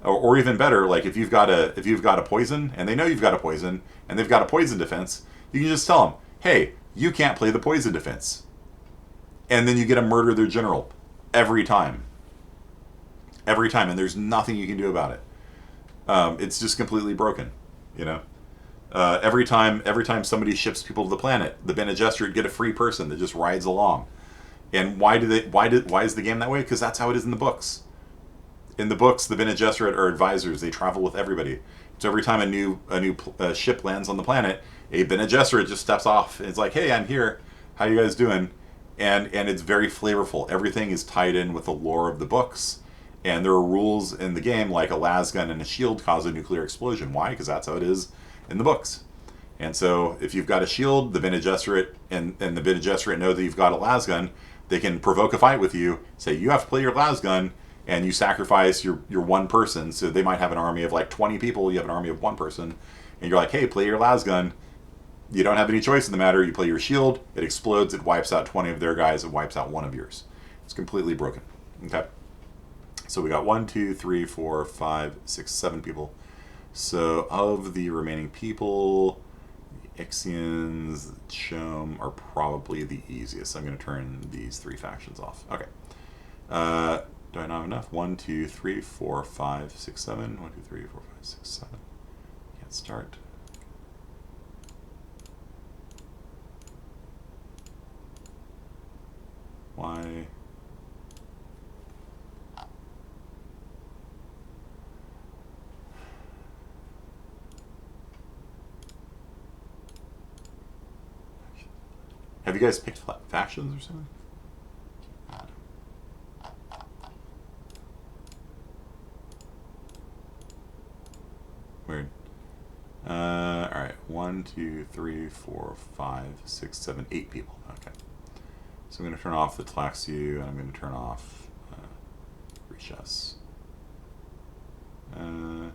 Or even better, like if you've got a poison, and they know you've got a poison, and they've got a poison defense, you can just tell them, hey, you can't play the poison defense. And then you get to murder their general every time. Every time, and there's nothing you can do about it. It's just completely broken, Every time somebody ships people to the planet, the Bene Gesserit get a free person that just rides along. And why is the game that way? Because that's how it is in the books. In the books, the Bene Gesserit are advisors. They travel with everybody. So every time a new ship lands on the planet, a Bene Gesserit just steps off. And it's like, hey, I'm here. How you guys doing? And it's very flavorful. Everything is tied in with the lore of the books. And there are rules in the game, like a lasgun and a shield cause a nuclear explosion. Why? Because that's how it is in the books. And so if you've got a shield, the Bene Gesserit and the Bene Gesserit know that you've got a lasgun, they can provoke a fight with you, say, you have to play your lasgun, and you sacrifice your one person. So they might have an army of like 20 people, you have an army of 1 person, and you're like, hey, play your lasgun. You don't have any choice in the matter. You play your shield, it explodes, it wipes out 20 of their guys, it wipes out 1 of yours. It's completely broken. Okay. So we got 1, 2, 3, 4, 5, 6, 7 people. So of the remaining people, the Ixians, the Chom are probably the easiest. I'm going to turn these 3 factions off. Okay. Do I not have enough? 1, 2, 3, 4, 5, 6, 7. 1, 2, 3, 4, 5, 6, 7. Can't start. Why? Have you guys picked factions or something? Weird. Alright. 1, 2, 3, 4, 5, 6, 7, 8 people. Okay. So I'm going to turn off the Tlaxu, and I'm going to turn off Richesse. Yeah,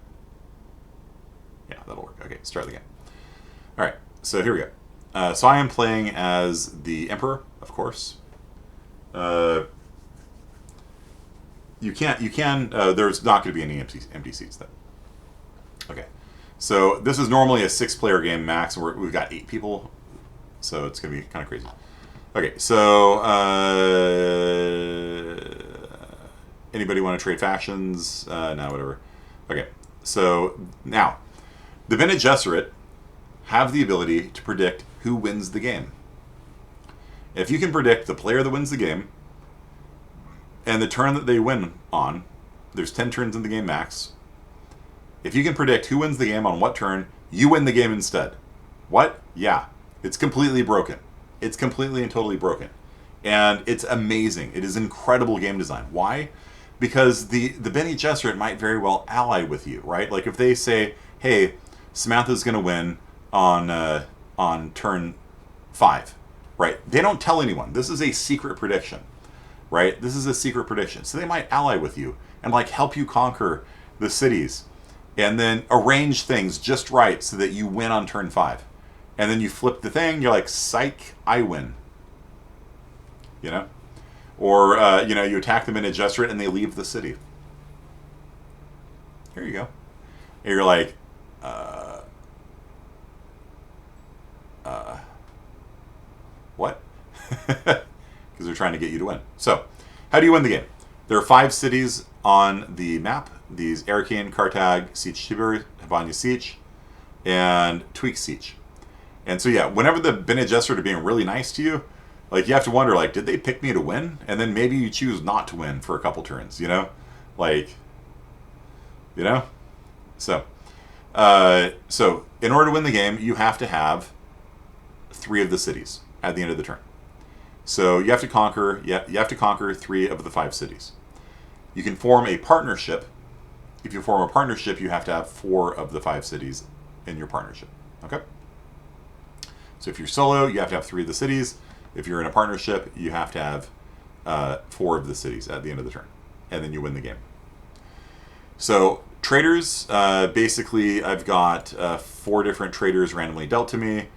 that'll work. Okay, start the game. Alright, so here we go. So I am playing as the Emperor, of course. You can, there's not going to be any empty seats then. Okay. So this is normally a 6-player game max, and we've got 8 people. So it's going to be kind of crazy. Okay, so anybody want to trade factions? No, whatever. Okay, so now, the Bene Gesserit have the ability to predict who wins the game. If you can predict the player that wins the game and the turn that they win on, there's 10 turns in the game max. If you can predict who wins the game on what turn, you win the game instead. What? Yeah. It's completely broken. It's completely and totally broken. And it's amazing. It is incredible game design. Why? Because the Bene Gesserit might very well ally with you, right? Like if they say, hey, Samantha's going to win on turn 5, right? They don't tell anyone. This is a secret prediction, right? This is a secret prediction. So they might ally with you and like help you conquer the cities. and then arrange things just right so that you win on turn 5. And then you flip the thing, you're like, psych, I win. You know? Or, you attack them in a gesture and they leave the city. Here you go. And you're like, what? Because they're trying to get you to win. So, how do you win the game? There are 5 cities on the map. These Arcane, Kartag, Siege Tibur, Havana Siege, and Tweak Siege. And so yeah, whenever the Bene Gesserit are being really nice to you, like you have to wonder, like, did they pick me to win? And then maybe you choose not to win for a couple turns, you know? Like, you know? So in order to win the game, you have to have 3 of the cities at the end of the turn. So you have to conquer 3 of the 5 cities. You can form a partnership. If you form a partnership, you have to have 4 of the 5 cities in your partnership. Okay? So if you're solo, you have to have 3 of the cities. If you're in a partnership, you have to have 4 of the cities at the end of the turn. And then you win the game. So traders, basically I've got 4 different traders randomly dealt to me.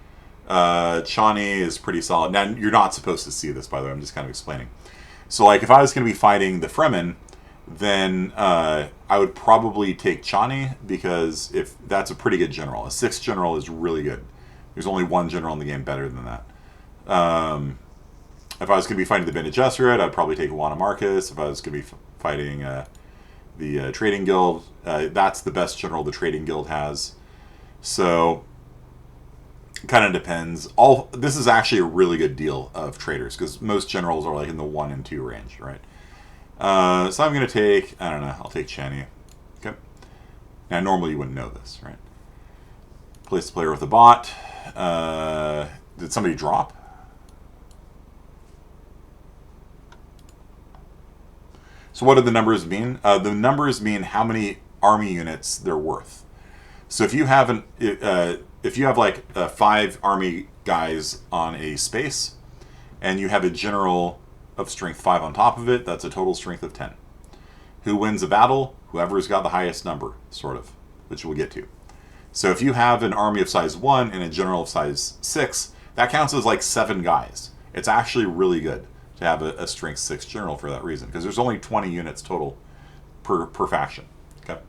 Chani is pretty solid. Now, you're not supposed to see this, by the way. I'm just kind of explaining. So, like, if I was going to be fighting the Fremen, then I would probably take Chani, because if that's a pretty good general. A 6th general is really good. There's only 1 general in the game better than that. If I was going to be fighting the Bene Gesserit, I'd probably take Juana Marcus. If I was going to be fighting the Trading Guild, that's the best general the Trading Guild has. So kind of depends. This is actually a really good deal of traders, because most generals are like in the 1 and 2 range, right? So I'm going to take, I don't know, I'll take Chani. Okay. Now, normally you wouldn't know this, right? Place the player with a bot. Did somebody drop? So what do the numbers mean? The numbers mean how many army units they're worth. So if you have like 5 army guys on a space, and you have a general of strength 5 on top of it, that's a total strength of 10. Who wins a battle? Whoever's got the highest number, sort of, which we'll get to. So if you have an army of size 1 and a general of size 6, that counts as like 7 guys. It's actually really good to have a strength 6 general for that reason, because there's only 20 units total per faction. Okay.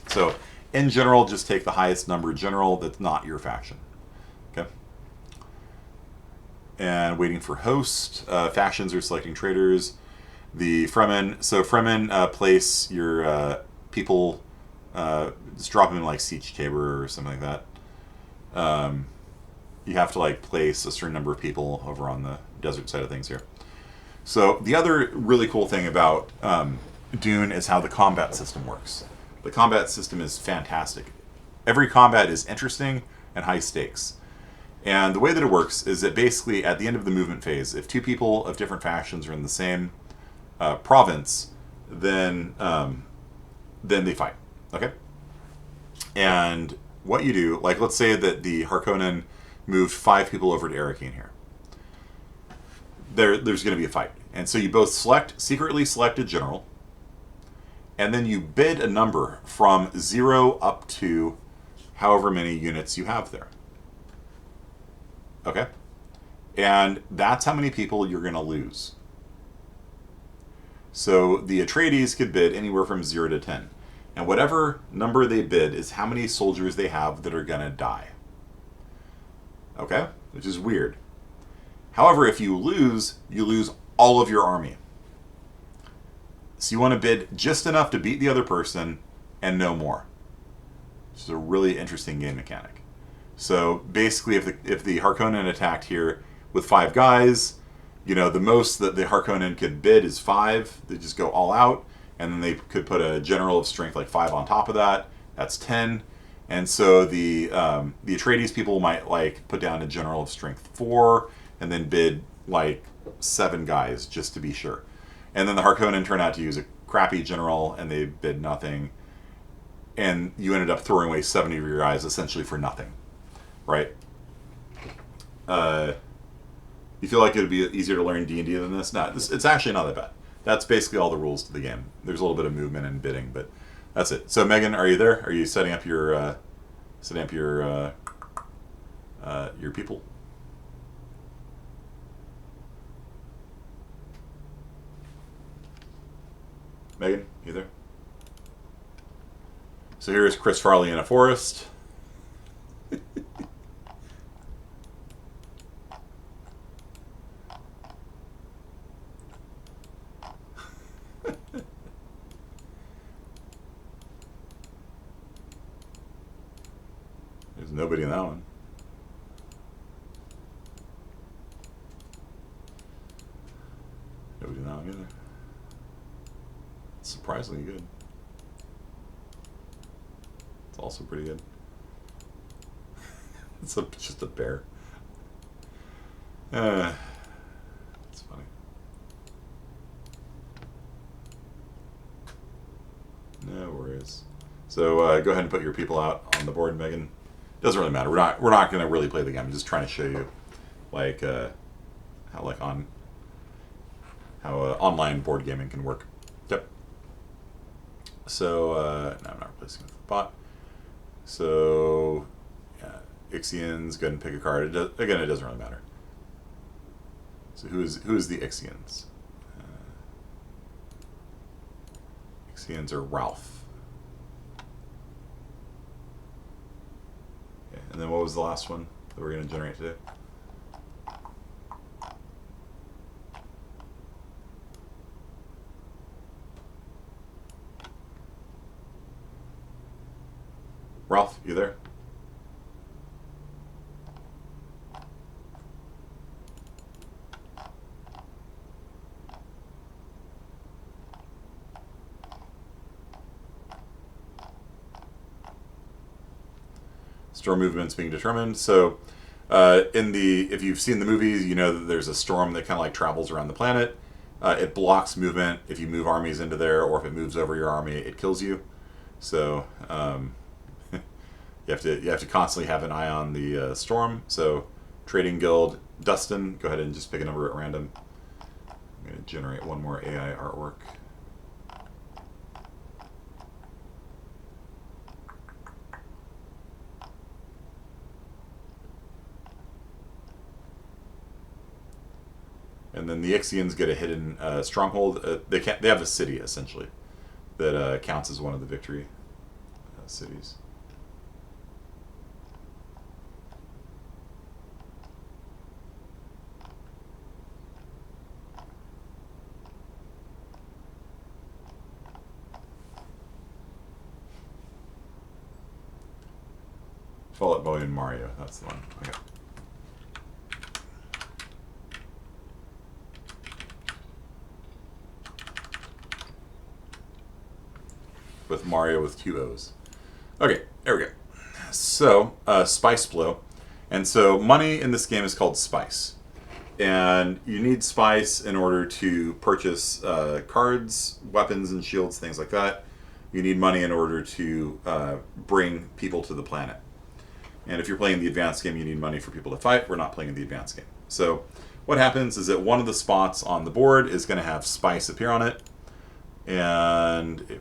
So in general, just take the highest number general that's not your faction. Okay. And waiting for host. Factions are selecting traders. The Fremen. So Fremen, place your people. Just drop them in like Siege Tabor or something like that. You have to like place a certain number of people over on the desert side of things here. So the other really cool thing about Dune is how the combat system works. The combat system is fantastic. Every combat is interesting and high stakes. And the way that it works is that basically at the end of the movement phase, if 2 people of different factions are in the same province, then they fight. Okay? And what you do, like let's say that the Harkonnen moved 5 people over to Arrakeen here. There's going to be a fight. And so you both secretly select a general, and then you bid a number from 0 up to however many units you have there. Okay? And that's how many people you're going to lose. So the Atreides could bid anywhere from 0 to 10. And whatever number they bid is how many soldiers they have that are going to die. Okay? Which is weird. However, if you lose all of your army. So you want to bid just enough to beat the other person and no more. Which is a really interesting game mechanic. So basically, if the Harkonnen attacked here with 5 guys, the most that the Harkonnen could bid is 5. They just go all out, and then they could put a general of strength like 5 on top of that. That's 10. And so the Atreides people might like put down a general of strength 4, and then bid like 7 guys just to be sure. And then the Harkonnen turn out to use a crappy general, and they bid nothing. And you ended up throwing away 70 of your guys essentially for nothing. Right? You feel like it would be easier to learn D&D than this? No, it's actually not that bad. That's basically all the rules to the game. There's a little bit of movement and bidding, but That's it. So Megan, are you there? Are you setting up your people? Megan, you there? So here's Chris Farley in a forest. There's nobody in that one. Nobody in that one either. Surprisingly good. It's also pretty good. It's just a bear. It's funny. No worries. So go ahead and put your people out on the board, Megan. Doesn't really matter. We're not going to really play the game. I'm just trying to show you, like, how online board gaming can work. Yep. So no, I'm not replacing with the bot. So yeah, Ixians, go ahead and pick a card. Again, it doesn't really matter. So who is the Ixians? Ixians are Ralph. Okay, and then what was the last one that we're going to generate today? Ralph, you there? Storm movements being determined. So, if you've seen the movies, you know that there's a storm that kind of like travels around the planet. It blocks movement if you move armies into there, or if it moves over your army, it kills you. So you have to constantly have an eye on the storm. So, Trading Guild, Dustin, go ahead and just pick a number at random. I'm going to generate one more AI artwork. And then the Ixians get a hidden stronghold. They have a city essentially that counts as one of the victory cities. Fall Out Boy and Mario. That's the one. Okay. With Mario with two O's. Okay, there we go. So, Spice Blow. And so, money in this game is called Spice. And you need Spice in order to purchase cards, weapons, and shields, things like that. You need money in order to bring people to the planet. And if you're playing the advanced game, you need money for people to fight. We're not playing in the advanced game. So, what happens is that one of the spots on the board is going to have Spice appear on it. And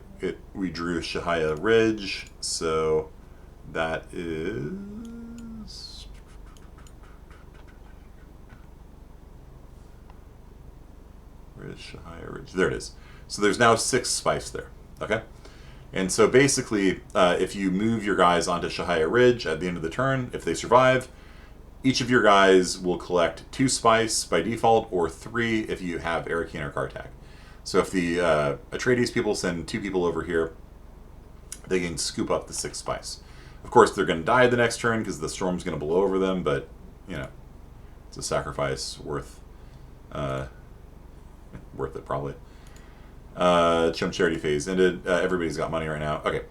we drew Shahaya Ridge, so that is... Where is Shahaya Ridge? There it is. So there's now 6 Spice there, okay? And so basically, if you move your guys onto Shahaya Ridge at the end of the turn, if they survive, each of your guys will collect 2 Spice by default, or 3 if you have Arakeen or Kartak. So if the Atreides people send 2 people over here, they can scoop up the 6 Spice. Of course, they're going to die the next turn because the storm's going to blow over them, but, you know, it's a sacrifice worth it, probably. Chum Charity phase ended. Everybody's got money right now. Okay,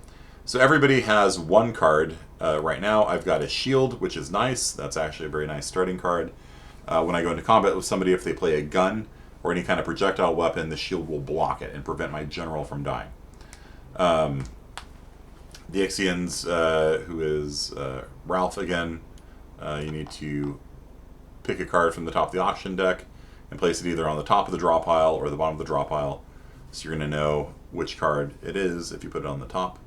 so everybody has 1 card right now. I've got a shield, which is nice. That's actually a very nice starting card. When I go into combat with somebody, if they play a gun or any kind of projectile weapon, the shield will block it and prevent my general from dying. The Ixians, who is Ralph again, you need to pick a card from the top of the auction deck and place it either on the top of the draw pile or the bottom of the draw pile. So you're going to know which card it is if you put it on the top.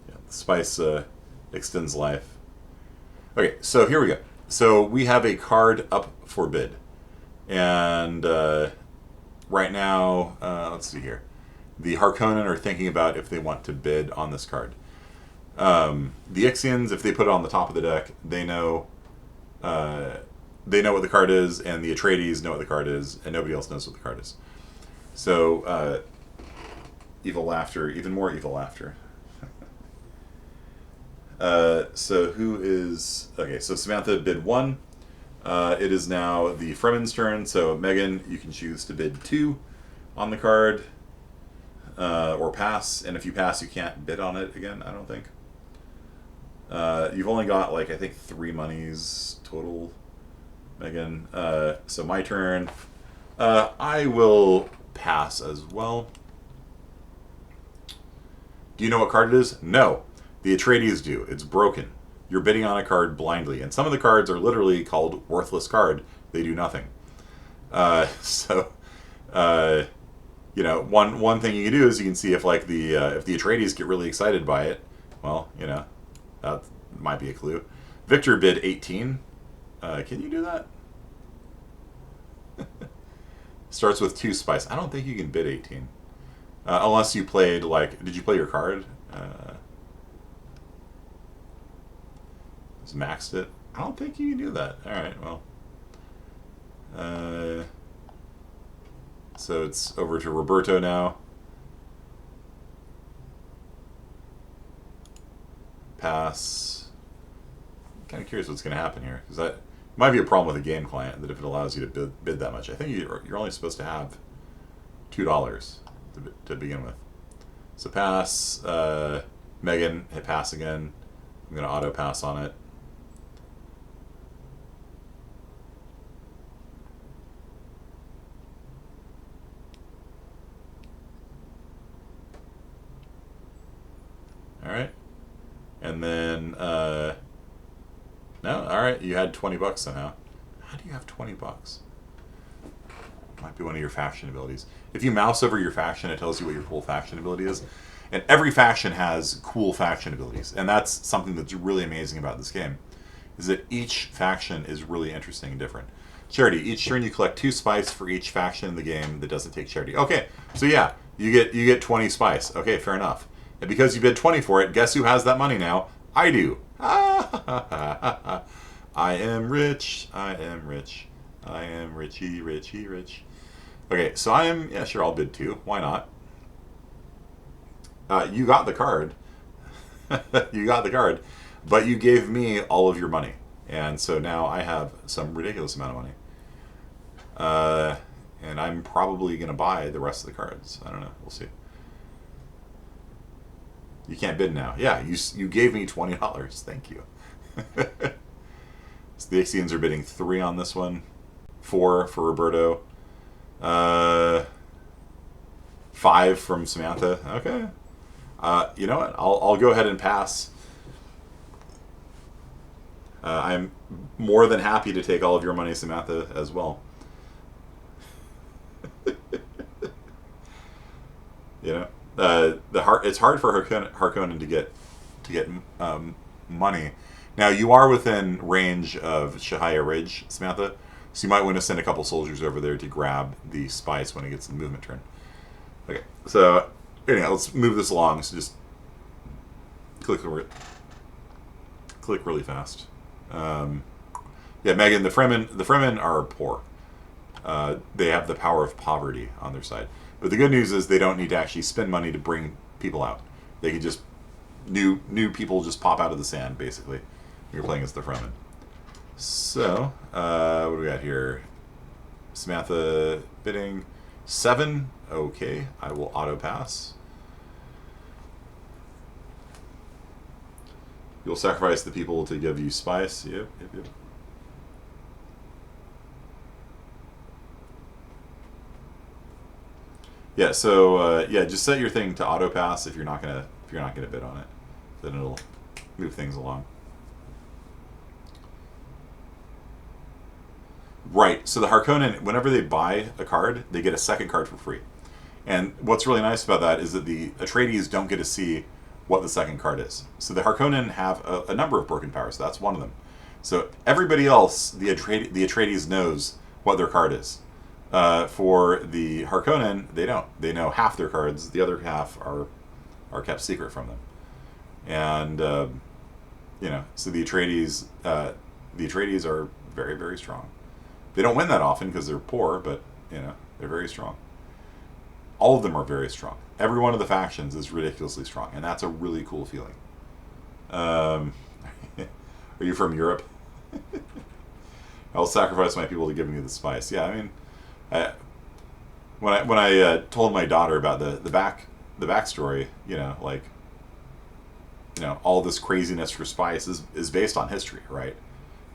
Yeah, the spice extends life. Okay, so here we go. So we have a card up for bid. And right now, let's see here. The Harkonnen are thinking about if they want to bid on this card. The Ixians, if they put it on the top of the deck, they know what the card is, and the Atreides know what the card is, and nobody else knows what the card is. So, evil laughter, even more evil laughter. So who is... Okay, so Samantha bid 1. It is now the Fremen's turn, so Megan, you can choose to bid 2 on the card, or pass, and if you pass, you can't bid on it again, I don't think. You've only got, like, I think 3 monies total, Megan. So my turn. I will pass as well. Do you know what card it is? No. The Atreides do. It's broken. You're bidding on a card blindly. And some of the cards are literally called worthless card. They do nothing. You know, one thing you can do is you can see if like if the Atreides get really excited by it. Well, you know, that might be a clue. Victor bid 18. Can you do that? Starts with 2 spice. I don't think you can bid 18. Unless you played, like, did you play your card? Maxed it. I don't think you can do that. Alright, well. So it's over to Roberto now. Pass. I'm kind of curious what's going to happen here, because that might be a problem with a game client, that if it allows you to bid that much. I think you're only supposed to have $2 to begin with. So pass. Megan, hit pass again. I'm going to auto pass on it. Alright. And then, no, alright, you had $20 somehow. How do you have $20? Might be one of your faction abilities. If you mouse over your faction, it tells you what your cool faction ability is. And every faction has cool faction abilities. And that's something that's really amazing about this game, is that each faction is really interesting and different. Charity. Each turn you collect 2 spice for each faction in the game that doesn't take charity. Okay, so yeah, you get 20 spice. Okay, fair enough. And because you bid 20 for it, guess who has that money now? I do. I am rich. I am rich. I am richy, richy, rich. Okay, so I am... Yeah, sure, I'll bid 2. Why not? You got the card. You got the card. But you gave me all of your money. And so now I have some ridiculous amount of money. And I'm probably going to buy the rest of the cards. I don't know. We'll see. You can't bid now. Yeah, you gave me $20. Thank you. So the Ixians are bidding 3 on this one. 4 for Roberto. 5 from Samantha. Okay. You know what? I'll go ahead and pass. I'm more than happy to take all of your money, Samantha, as well. You know, it's hard for Harkonnen to get money. Now you are within range of Shahaya Ridge, Samantha, so you might want to send a couple soldiers over there to grab the spice when it gets the movement turn. Okay, so anyhow, let's move this along. So just click really fast. Yeah, Megan, the Fremen are poor. They have the power of poverty on their side. But the good news is they don't need to actually spend money to bring people out. They can just new people just pop out of the sand, basically. You're playing as the Fremen. So, what do we got here? Samantha bidding 7. Okay, I will auto pass. You'll sacrifice the people to give you spice. Yep. Yeah, so yeah, just set your thing to auto pass if you're not gonna bid on it. then it'll move things along. Right. So the Harkonnen, whenever they buy a card, they get a second card for free. And what's really nice about that is that the Atreides don't get to see what the second card is. So the Harkonnen have a number of broken powers. That's one of them. So everybody else, the Atreides knows what their card is. For the Harkonnen, they don't. They know half their cards. The other half are kept secret from them. And so the Atreides are very, very strong. They don't win that often because they're poor, but they're very strong. All of them are very strong. Every one of the factions is ridiculously strong, and that's a really cool feeling. Are you from Europe? I'll sacrifice my people to give me the spice. Yeah, I mean, when I told my daughter about the backstory, all this craziness for spice is based on history, right?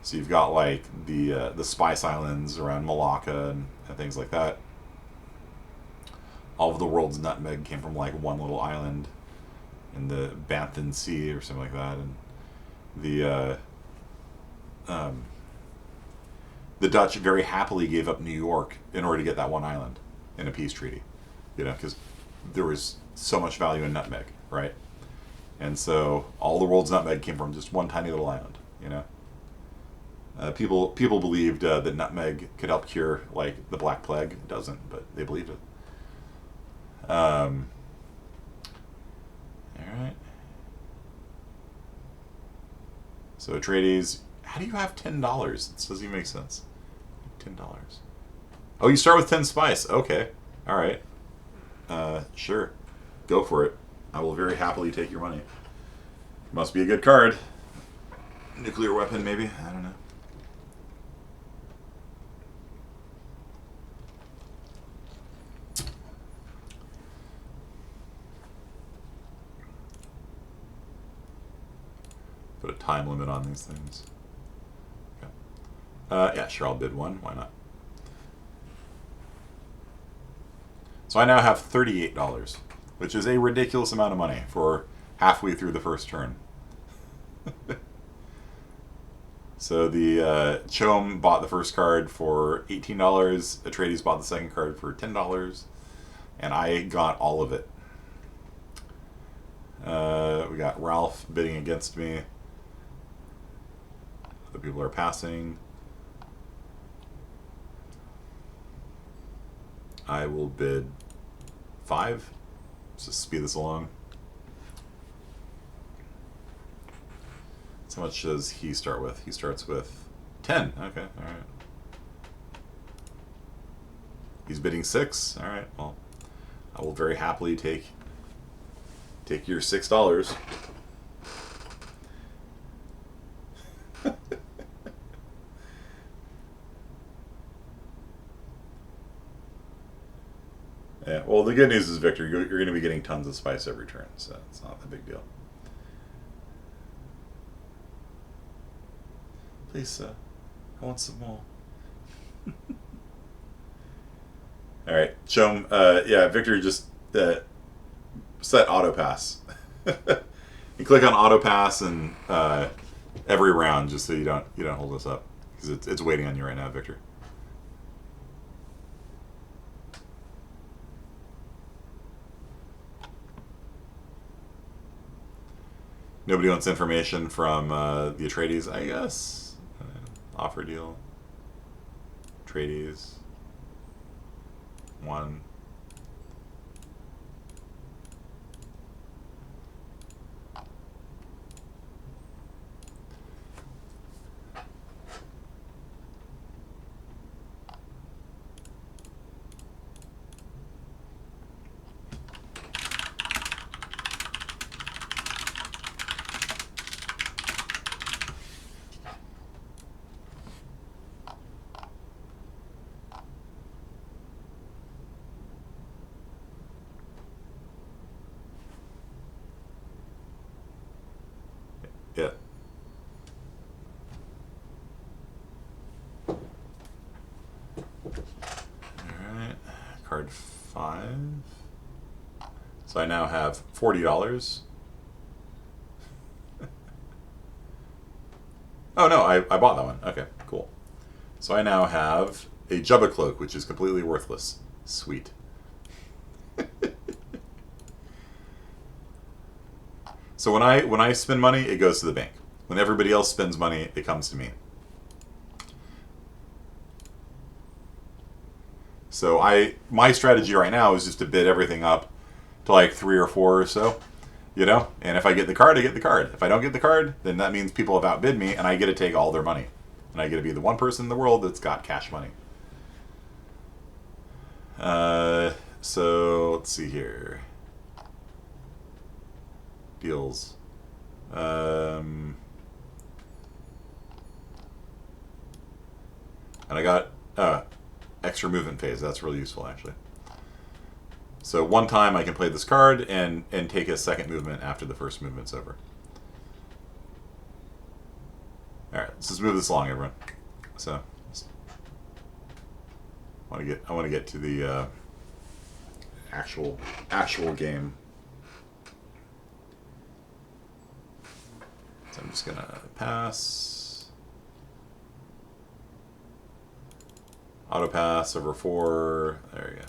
So you've got like the Spice Islands around Malacca and things like that. All of the world's nutmeg came from like one little island in the Bantham Sea or something like that, and the Dutch very happily gave up New York in order to get that one island in a peace treaty, because there was so much value in nutmeg, right? And so all the world's nutmeg came from just one tiny little island, People believed that nutmeg could help cure like the Black Plague. It doesn't, but they believed it. All right. So Atreides, how do you have $10? This doesn't even make sense. $10. Oh, you start with 10 spice. Okay. All right. Sure. Go for it. I will very happily take your money. Must be a good card. Nuclear weapon, maybe? I don't know. Put a time limit on these things. Okay. Yeah, sure, I'll bid one. Why not? So I now have $38, which is a ridiculous amount of money for halfway through the first turn. So the Chom bought the first card for $18. Atreides bought the second card for $10, and I got all of it. We got Ralph bidding against me. The people are passing. I will bid 5. Let's just speed this along. So how much does he start with? He starts with 10. Okay, all right. He's bidding 6. All right, well, I will very happily take your $6. Yeah, well, the good news is, Victor, you're going to be getting tons of spice every turn, so it's not a big deal. Please, I want some more. All right, Chom. Yeah, Victor, just set auto pass. You click on auto pass and every round, just so you don't hold us up, because it's waiting on you right now, Victor. Nobody wants information from the Atreides, I guess. Offer deal. Atreides. 1. Yeah. Alright. Card 5. So I now have $40. Oh no, I bought that one. Okay, cool. So I now have a Jubba cloak, which is completely worthless. Sweet. So when I spend money, it goes to the bank. When everybody else spends money, it comes to me. So my strategy right now is just to bid everything up to like 3 or 4 or so, And if I get the card, I get the card. If I don't get the card, then that means people have outbid me, and I get to take all their money, and I get to be the one person in the world that's got cash money. So let's see here. Deals. And I got extra movement phase. That's really useful, actually. So one time I can play this card and take a second movement after the first movement's over. All right, let's just move this along, everyone. So I want to get to the actual game. So I'm just gonna pass. Auto pass over 4. There you go.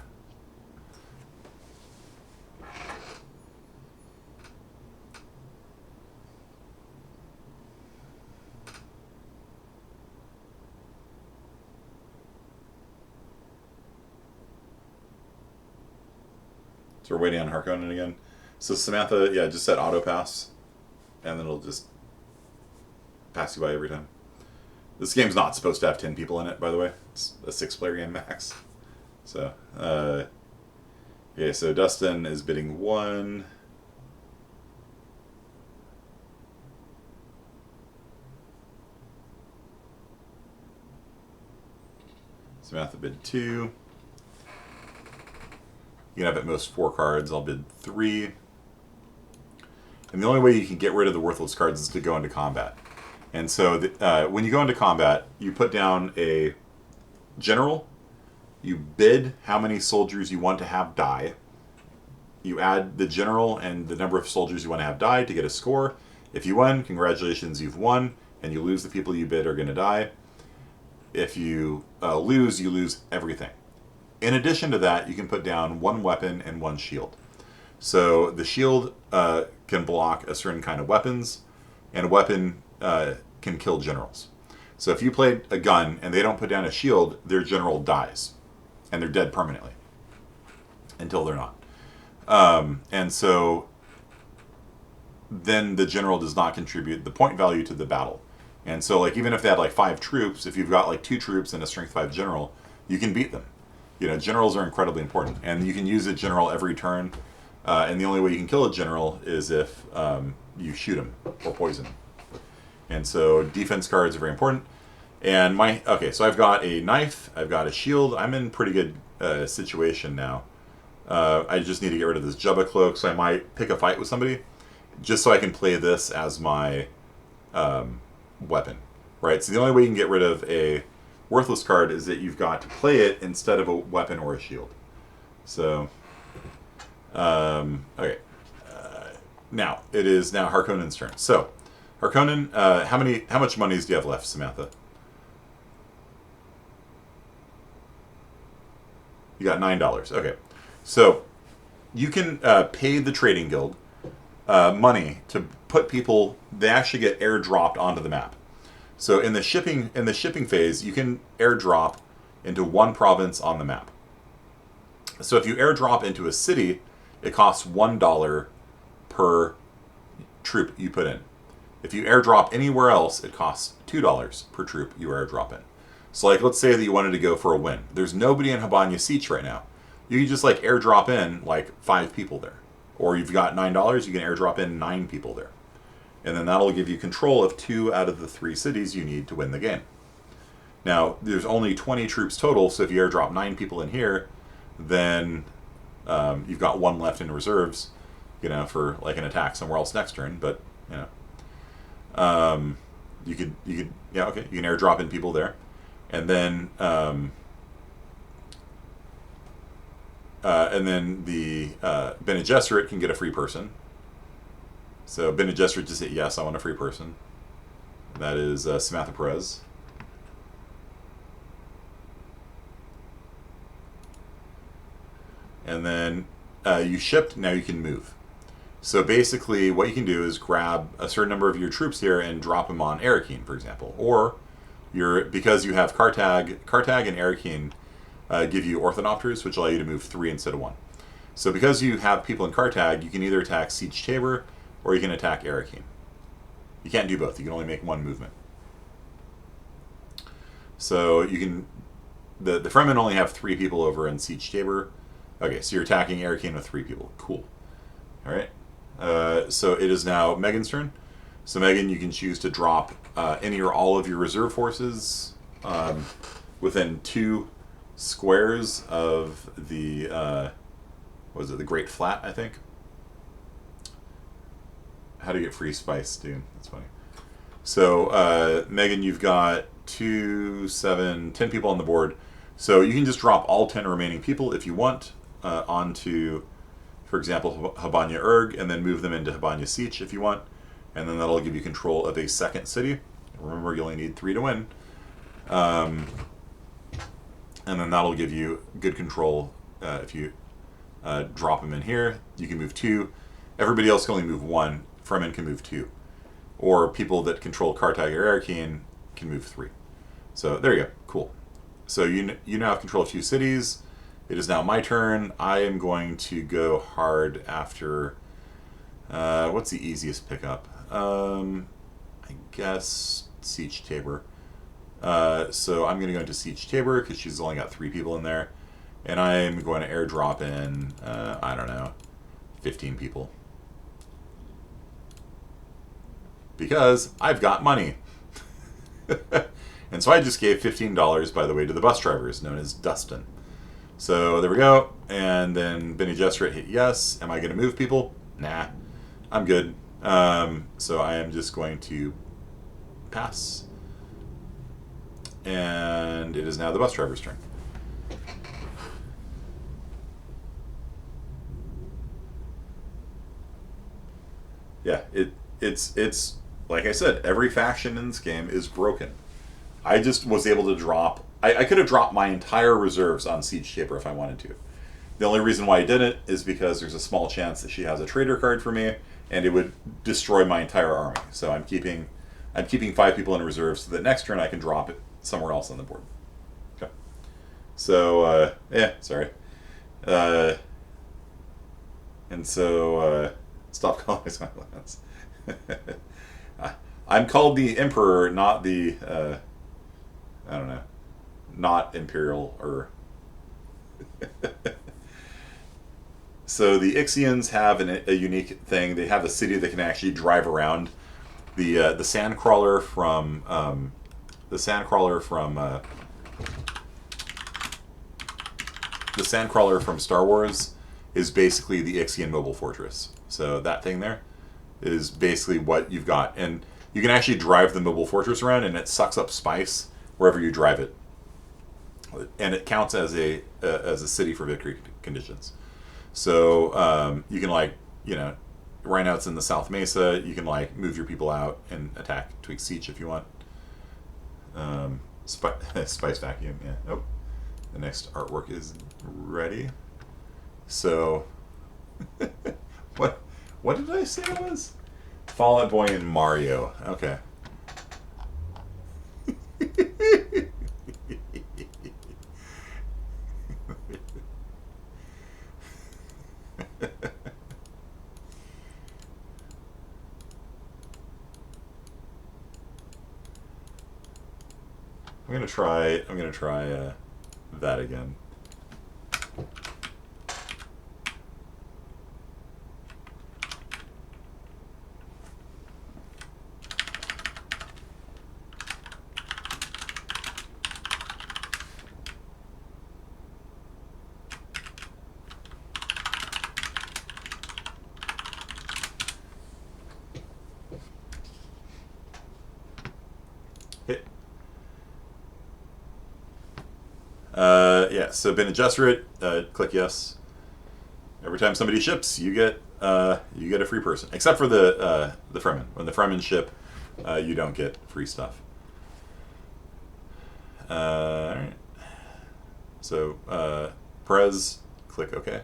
So we're waiting on Harkonnen again. So Samantha, yeah, just set auto pass, and then it'll just pass you by every time. This game's not supposed to have 10 people in it, by the way. It's a 6-player game max. So, yeah, so Dustin is bidding 1. Samantha bid 2. You can have at most 4 cards. I'll bid 3. And the only way you can get rid of the worthless cards is to go into combat. And so when you go into combat, you put down a general. You bid how many soldiers you want to have die. You add the general and the number of soldiers you want to have die to get a score. If you win, congratulations, you've won. And you lose, the people you bid are going to die. If you lose, you lose everything. In addition to that, you can put down 1 weapon and 1 shield. So the shield can block a certain kind of weapons, and a weapon can kill generals. So if you played a gun and they don't put down a shield, their general dies, and they're dead permanently until they're not. And so then the general does not contribute the point value to the battle. And so like even if they had like 5 troops, if you've got like 2 troops and a strength 5 general, you can beat them. Generals are incredibly important, and you can use a general every turn. And the only way you can kill a general is if you shoot him or poison him. And so defense cards are very important. And so I've got a knife, I've got a shield. I'm in pretty good situation now. I just need to get rid of this Jubba cloak, so I might pick a fight with somebody just so I can play this as my weapon, right? So the only way you can get rid of a worthless card is that you've got to play it instead of a weapon or a shield. So, okay. Now, it is now Harkonnen's turn. So, Harkonnen, how much monies do you have left, Samantha? You got $9. Okay. So, you can pay the trading guild money to put people, they actually get airdropped onto the map. So in the shipping phase, you can airdrop into 1 province on the map. So if you airdrop into a city, it costs $1 per troop you put in. If you airdrop anywhere else, it costs $2 per troop you airdrop in. So like let's say that you wanted to go for a win. There's nobody in Habanya Siege right now. You can just like airdrop in like 5 people there. Or you've got $9, you can airdrop in 9 people there. And then that'll give you control of 2 out of the 3 cities you need to win the game. Now, there's only 20 troops total, so if you airdrop 9 people in here, then you've got 1 left in reserves, for like an attack somewhere else next turn. But you could you can airdrop in people there, and then the Bene Gesserit can get a free person. So Bene Gesserit just hit yes, I want a free person. That is Samantha Perez. And then you shipped, now you can move. So basically, what you can do is grab a certain number of your troops here and drop them on Arakeen, for example. Or because you have Cartag and Arakeen give you Orthodopters, which allow you to move 3 instead of 1. So because you have people in Cartag, you can either attack Siege Tabor or you can attack Arakeen. You can't do both. You can only make one movement. So you can... The Fremen only have 3 people over in Siege Tabor. Okay, so you're attacking Arakeen with 3 people. Cool. Alright. So it is now Megan's turn. So Megan, you can choose to drop any or all of your reserve forces within 2 squares of the what was it, the Great Flat, I think. How to get free spice, dude? That's funny. So Megan, you've got 2, 7, 10 people on the board. So you can just drop all 10 remaining people if you want onto, for example, Habanya Urg, and then move them into Habanya Siege if you want. And then that'll give you control of a second city. Remember, you only need 3 to win. And then that'll give you good control if you drop them in here. You can move 2. Everybody else can only move 1. Fremen can move 2. Or people that control Cartag or Arakeen can move 3. So there you go. Cool. So you now have control of 2 cities. It is now my turn. I am going to go hard after... what's the easiest pickup? I guess Siege Tabor. So I'm going to go into Siege Tabor because she's only got 3 people in there. And I'm going to airdrop in, I don't know, 15 people. Because I've got money. And so I just gave $15, by the way, to the bus drivers, known as Dustin. So there we go. And then Bene Gesserit hit yes. Am I going to move people? Nah, I'm good. So I am just going to pass. And it is now the bus driver's turn. Yeah, it's like I said, every faction in this game is broken. I just was able to drop... I could have dropped my entire reserves on Siege Tabor if I wanted to. The only reason why I didn't is because there's a small chance that she has a traitor card for me, and it would destroy my entire army. So I'm keeping 5 people in reserve so that next turn I can drop it somewhere else on the board. Okay. So, sorry. And so, stop calling my lands. I'm called the Emperor, not the, I don't know, not Imperial, or... So the Ixians have a unique thing. They have a city that can actually drive around. The Sandcrawler from Star Wars is basically the Ixian mobile fortress. So that thing there is basically what you've got, and you can actually drive the mobile fortress around, and it sucks up spice wherever you drive it, and it counts as a city for victory conditions. So you can, like, right now it's in the South Mesa. You can, like, move your people out and attack Twig Siege if you want. Spice vacuum, yeah. Oh, the next artwork is ready. So, what did I say it was? Fallout Boy and Mario. Okay. I'm gonna try that again. Hit. Yeah, so Bene Gesserit, click yes. Every time somebody ships, you get a free person. Except for the Fremen. When the Fremen ship, you don't get free stuff. All right. So Perez, click OK.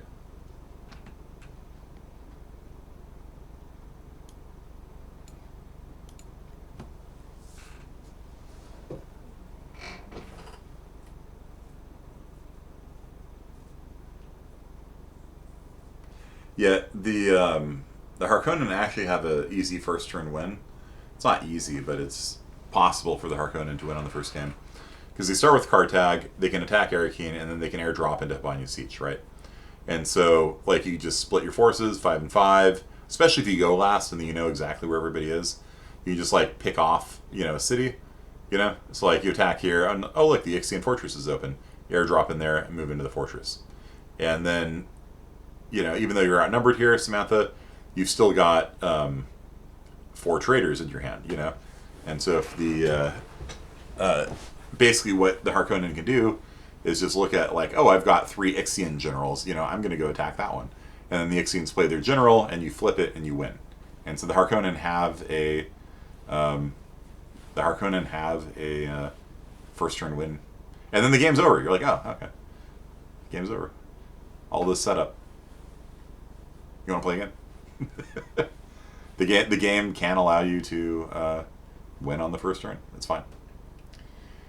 Yeah, the Harkonnen actually have a easy first turn win. It's not easy, but it's possible for the Harkonnen to win on the first game because they start with Kartag, they can attack Arakeen, and then they can airdrop into Habanya Siege, right? And so, like, you just split your forces 5 and 5, especially if you go last and then you know exactly where everybody is. You just like pick off, a city. So like you attack here, and oh look, the Ixian fortress is open. You airdrop in there and move into the fortress, and then even though you're outnumbered here, Samantha, you've still got 4 traders in your hand, and so if the basically what the Harkonnen can do is just look at like, oh, I've got 3 Ixian generals, I'm going to go attack that one, and then the Ixians play their general, and you flip it and you win, and so the Harkonnen have a first turn win, and then the game's over. You're like, oh, okay, game's over. All this setup. You want to play again? The game can allow you to win on the first turn. It's fine.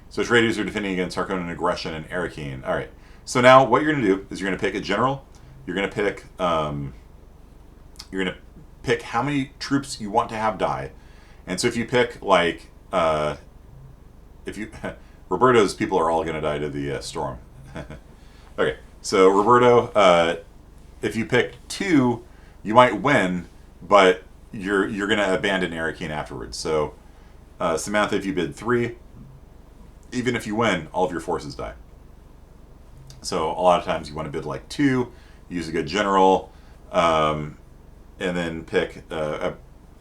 So traders are defending against Harkonnen aggression and Arakeen. All right. So now what you're going to do is you're going to pick a general. You're going to pick how many troops you want to have die. And so if you pick like Roberto's people are all going to die to the storm. Okay. So Roberto, if you pick 2, you might win, but you're going to abandon Arakeen afterwards. So Samantha, if you bid 3, even if you win, all of your forces die. So a lot of times you want to bid like 2, use a good general, and then pick a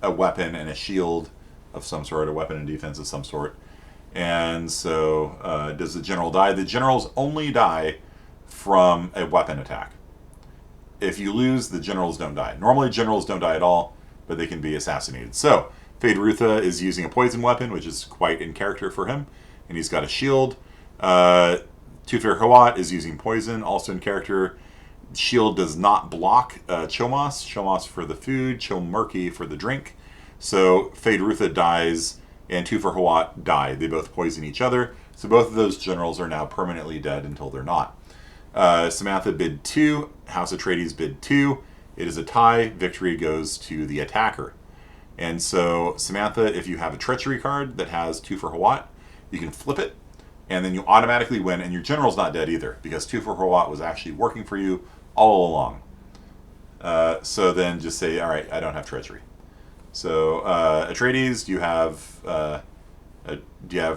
weapon and a shield of some sort, a weapon and defense of some sort. And so does the general die? The generals only die from a weapon attack. If you lose, the generals don't die. Normally generals don't die at all, but they can be assassinated. So Fade Rutha is using a poison weapon, which is quite in character for him, and he's got a shield. Tufir Hawat is using poison, also in character. Shield does not block Chomos. Chomos for the food, Chomurki for the drink. So Fade Rutha dies, and Tufir Hawat die. They both poison each other. So both of those generals are now permanently dead until they're not. Samantha bid 2. House Atreides bid 2. It is a tie. Victory goes to the attacker. And so Samantha, if you have a treachery card that has Tufir Hawat, you can flip it, and then you automatically win, and your general's not dead either, because Tufir Hawat was actually working for you all along. So then just say, all right, I don't have treachery. So Atreides, do you have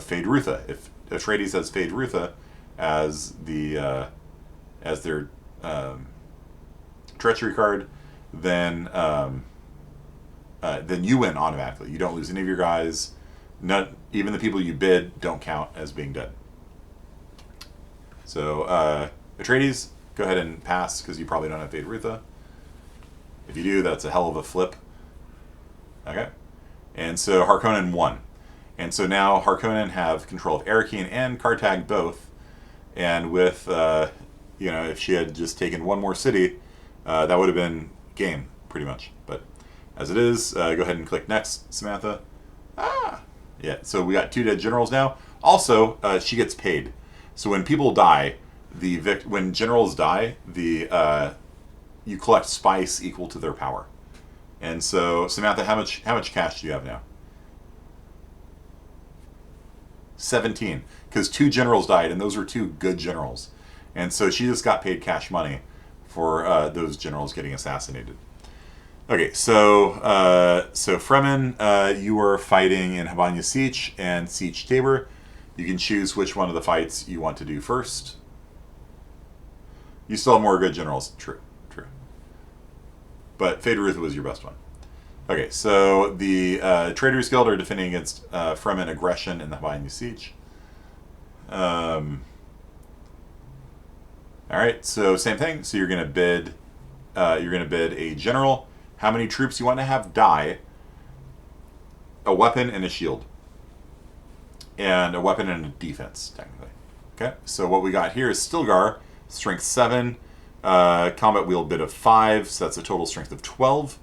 Fade Rutha? If Atreides has Fade Rutha as their treachery card, then you win automatically. You don't lose any of your guys. Even the people you bid don't count as being dead. So Atreides, go ahead and pass because you probably don't have Fade Rutha. If you do, that's a hell of a flip. Okay. And so Harkonnen won. And so now Harkonnen have control of Arakeen and Kartag both. And with, if she had just taken one more city, that would have been game, pretty much. But as it is, go ahead and click next, Samantha. Yeah, so we got 2 dead generals now. Also, she gets paid. So when people die, when generals die, you collect spice equal to their power. And so, Samantha, how much cash do you have now? 17, because 2 generals died, and those were 2 good generals. And so she just got paid cash money for those generals getting assassinated. Okay, so Fremen, you are fighting in Habanya Siege and Siege Tabor. You can choose which one of the fights you want to do first. You still have more good generals. True. But Fade Rutha was your best one. Okay, so the Traders Guild are defending against Fremen aggression in the Habanya Siege. All right, so same thing. So you're gonna bid a general. How many troops you want to have die? a weapon and a shield. And a weapon and a defense, technically. Okay, so what we got here is Stilgar, strength 7, combat wield bit of 5, so that's a total strength of 12.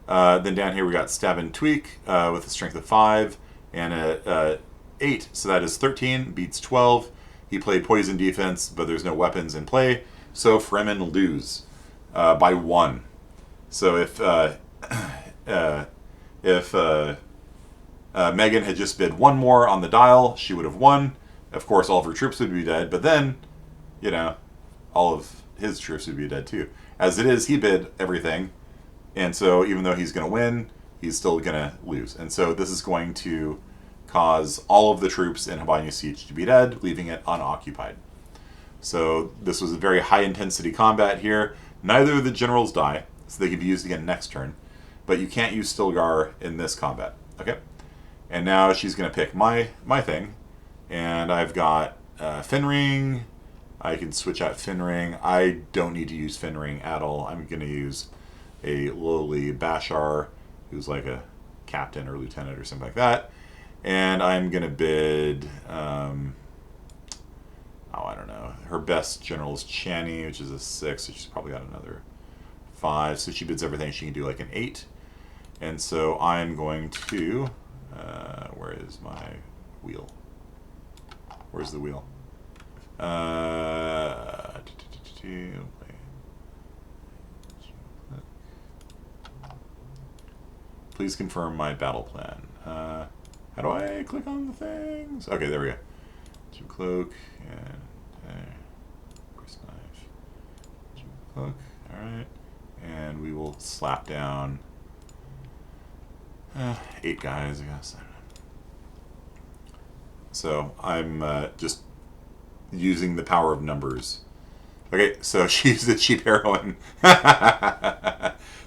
Then down here we got Stab and Tweak with a strength of 5 and a 8, so that is 13, beats 12. He played Poison Defense, but there's no weapons in play, so Fremen lose by 1. So if Megan had just bid 1 more on the dial, she would have won. Of course, all of her troops would be dead, but then, all of his troops would be dead too. As it is, he bid everything, and so even though he's going to win, he's still going to lose. And so this is going to cause all of the troops in Habanya Siege to be dead, leaving it unoccupied. So this was a very high-intensity combat here. Neither of the generals die, so they can be used again next turn, but you can't use Stilgar in this combat. Okay? And now she's going to pick my thing, and I've got Finring. I can switch out Finring. I don't need to use Finring at all. I'm going to use a lowly Bashar, who's like a captain or lieutenant or something like that. And I'm going to bid, I don't know. Her best general is Chani, which is a 6, so she's probably got another 5. So she bids everything. She can do like an 8. And so I'm going to, where is my wheel? Where's the wheel? Please confirm my battle plan. How do I click on the things? Okay, there we go. Two cloak and Chris knife. Two cloak. All right, and we will slap down 8 guys, I guess. So I'm just using the power of numbers. Okay, so she's the cheap heroine.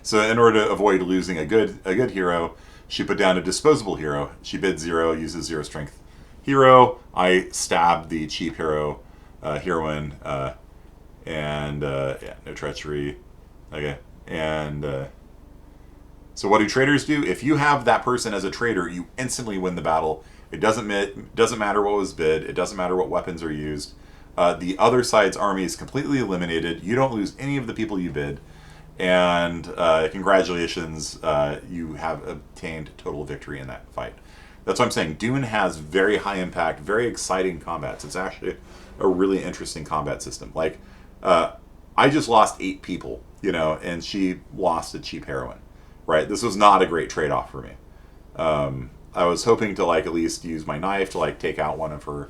So in order to avoid losing a good hero, she put down a disposable hero. She bids 0, uses 0 strength hero. I stab the cheap hero heroine, and yeah, no treachery. Okay, and so what do traders do? If you have that person as a trader, you instantly win the battle. It doesn't matter what was bid. It doesn't matter what weapons are used. The other side's army is completely eliminated. You don't lose any of the people you bid. And congratulations, you have obtained total victory in that fight. That's what I'm saying. Dune has very high impact, very exciting combats. It's actually a really interesting combat system. Like, I just lost 8 people, and she lost a cheap heroine, right? This was not a great trade-off for me. I was hoping to at least use my knife to take out one of her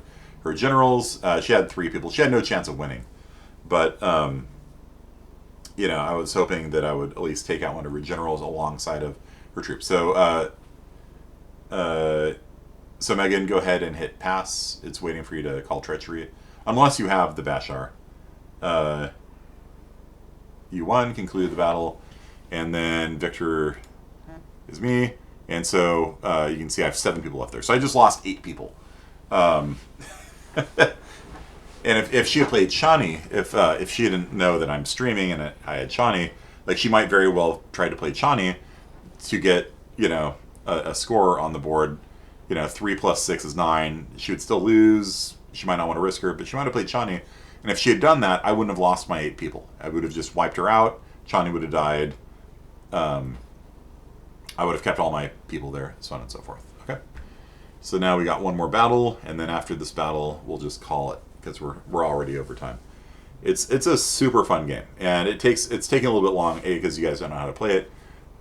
generals. She had 3 people. She had no chance of winning, but I was hoping that I would at least take out one of her generals alongside of her troops. So so Megan, go ahead and hit pass. It's waiting for you to call treachery, unless you have the Bashar. You won. Conclude the battle, and then Victor is me. And so you can see I have 7 people left there. So I just lost 8 people. And if she had played Chani, if she didn't know that I'm streaming and I had Chani, she might very well try to play Chani to get a score on the board. 3 plus 6 is 9. She would still lose. She might not want to risk her, but she might have played Chani. And if she had done that, I wouldn't have lost my 8 people. I would have just wiped her out. Chani would have died. I would have kept all my people there, so on and so forth. Okay. So now we got one more battle, and then after this battle, we'll just call it because we're already over time. It's a super fun game, and it's taking a little bit long. A, because you guys don't know how to play it,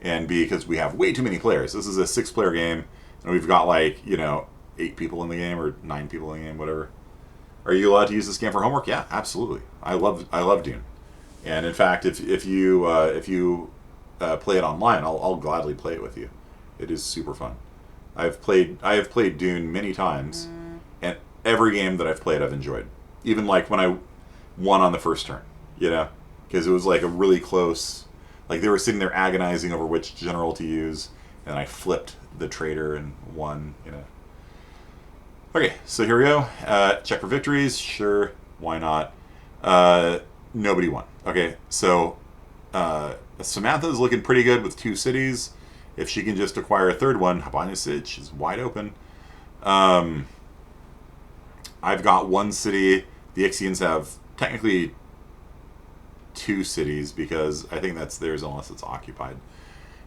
and B, because we have way too many players. This is a 6-player game, and we've got 8 people in the game or 9 people in the game, whatever. Are you allowed to use this game for homework? Yeah, absolutely. I love Dune, and in fact, if you play it online, I'll gladly play it with you. It is super fun. I have played Dune many times, and every game that I've played I've enjoyed. Even when I won on the first turn, because it was a really close. They were sitting there agonizing over which general to use, and I flipped the traitor and won. Okay, so here we go. Check for victories. Sure, why not? Nobody won. Okay, so Samantha's looking pretty good with 2 cities, If she can just acquire a third one, Habanya Sitch is wide open. I've got one city. The Ixians have technically 2 cities because I think that's theirs unless it's occupied.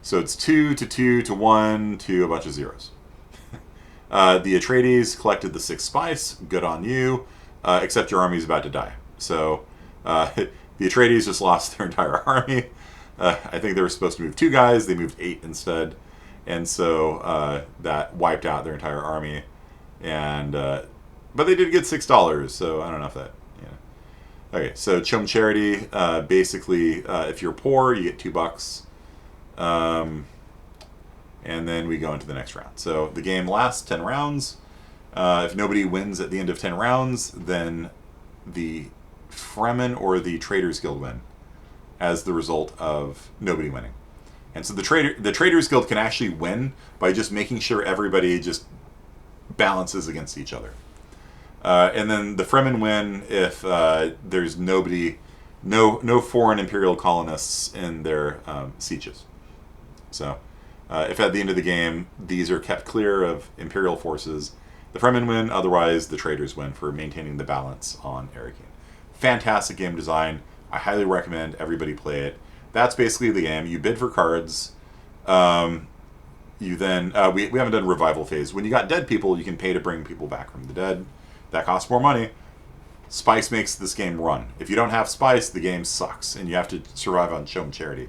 So it's 2 to 2 to 1 to a bunch of zeros. The Atreides collected the 6 spice. Good on you. Except your army's about to die. So the Atreides just lost their entire army. I think they were supposed to move 2 guys. They moved 8 instead. And so that wiped out their entire army. And but they did get $6. So I don't know if that... Okay, so Chum Charity, basically, if you're poor, you get $2. And then we go into the next round. So the game lasts 10 rounds. If nobody wins at the end of 10 rounds, then the Fremen or the Traders Guild win as the result of nobody winning. And so the Traders Guild can actually win by just making sure everybody just balances against each other. And then the Fremen win if there's no foreign imperial colonists in their sieges. So if at the end of the game these are kept clear of imperial forces, the Fremen win. Otherwise, the traders win for maintaining the balance on Arrakeen. Fantastic game design. I highly recommend everybody play it. That's basically the game. You bid for cards. You then we haven't done revival phase. When you got dead people, you can pay to bring people back from the dead. That costs more money. Spice makes this game run. If you don't have spice, the game sucks, and you have to survive on show 'em charity.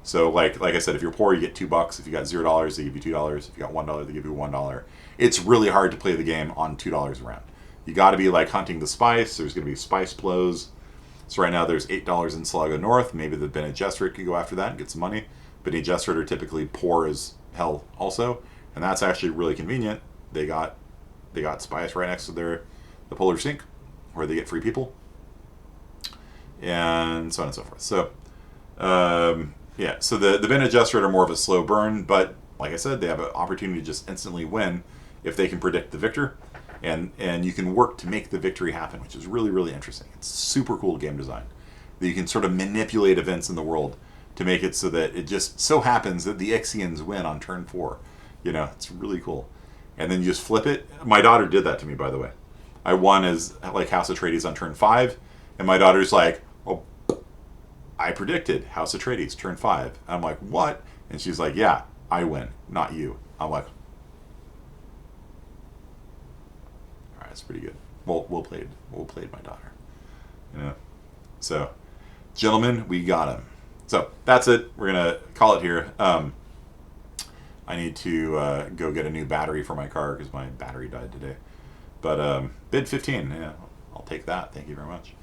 So, like I said, if you're poor, you get $2. If you got $0, they give you $2. If you got $1, they give you $1. It's really hard to play the game on $2 a round. You got to be like hunting the spice. There's going to be spice blows. So right now there's $8 in Sulaga North. Maybe the Bene Gesserit could go after that and get some money. Bene Gesserit are typically poor as hell also, and that's actually really convenient. They got spice right next to the polar sink, where they get free people, and so on and so forth. So, so the Bene Gesserit are more of a slow burn, but like I said, they have an opportunity to just instantly win if they can predict the victor, and you can work to make the victory happen, which is really, really interesting. It's super cool game design that you can sort of manipulate events in the world to make it so that it just so happens that the Ixians win on turn 4. It's really cool. And then you just flip it. My daughter did that to me, by the way. I won as like House Atreides on turn 5, and my daughter's like, "Oh, I predicted House Atreides turn 5." I'm like, "What?" And she's like, "Yeah, I win, not you." I'm like, "All right, that's pretty good." Well played, my daughter. So, gentlemen, we got him. So that's it. We're gonna call it here. I need to go get a new battery for my car because my battery died today. But bid 15, yeah, I'll take that. Thank you very much.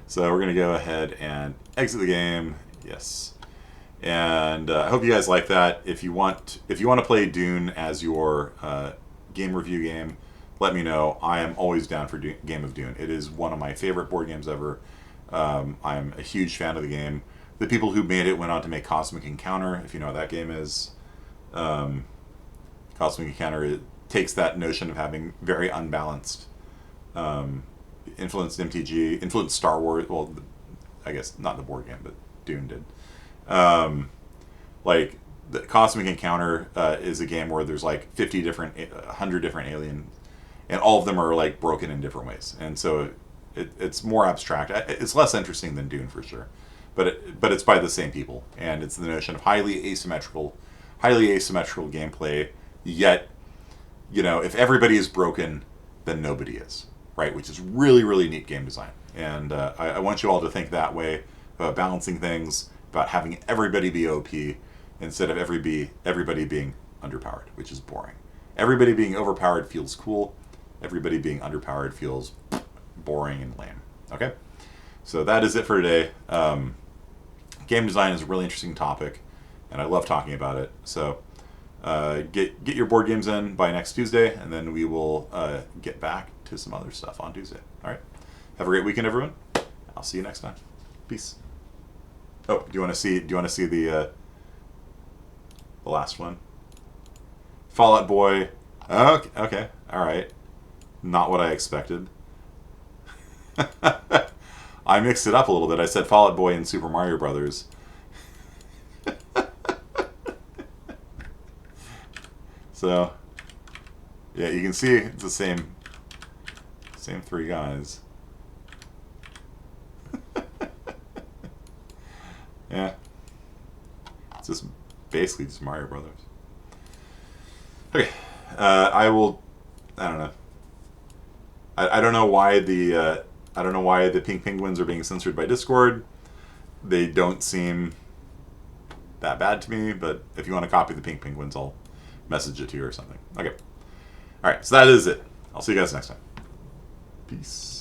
So we're gonna go ahead and exit the game. Yes, and I hope you guys like that. If you want to play Dune as your game review game, let me know. I am always down for Game of Dune. It is one of my favorite board games ever. I'm a huge fan of the game. The people who made it went on to make Cosmic Encounter, if you know what that game is. Cosmic Encounter takes that notion of having very unbalanced, influenced MTG, influenced Star Wars. Well, I guess not the board game, but Dune did. Like the Cosmic Encounter is a game where there's like 100 different aliens, and all of them are like broken in different ways, and so it's more abstract. It's less interesting than Dune for sure, but it's by the same people, and it's the notion of highly asymmetrical gameplay. Yet, if everybody is broken, then nobody is, right? Which is really, really neat game design. And I want you all to think that way about balancing things, about having everybody be OP instead of everybody being underpowered, which is boring. Everybody being overpowered feels cool. Everybody being underpowered feels boring and lame. Okay? So that is it for today. Game design is a really interesting topic, and I love talking about it. So get your board games in by next Tuesday, and then we will get back to some other stuff on Tuesday. All right. Have a great weekend, everyone. I'll see you next time. Peace. Oh, do you want to see the last one? Fallout Boy. Okay. All right. Not what I expected. I mixed it up a little bit. I said Fallout Boy and Super Mario Brothers. So, yeah, you can see it's the same three guys. Yeah. It's just basically just Mario Brothers. Okay. I don't know. I don't know why the pink penguins are being censored by Discord. They don't seem that bad to me, but if you want to copy the pink penguins, I'll message it to you or something. Okay. All right, so that is it. I'll see you guys next time. Peace.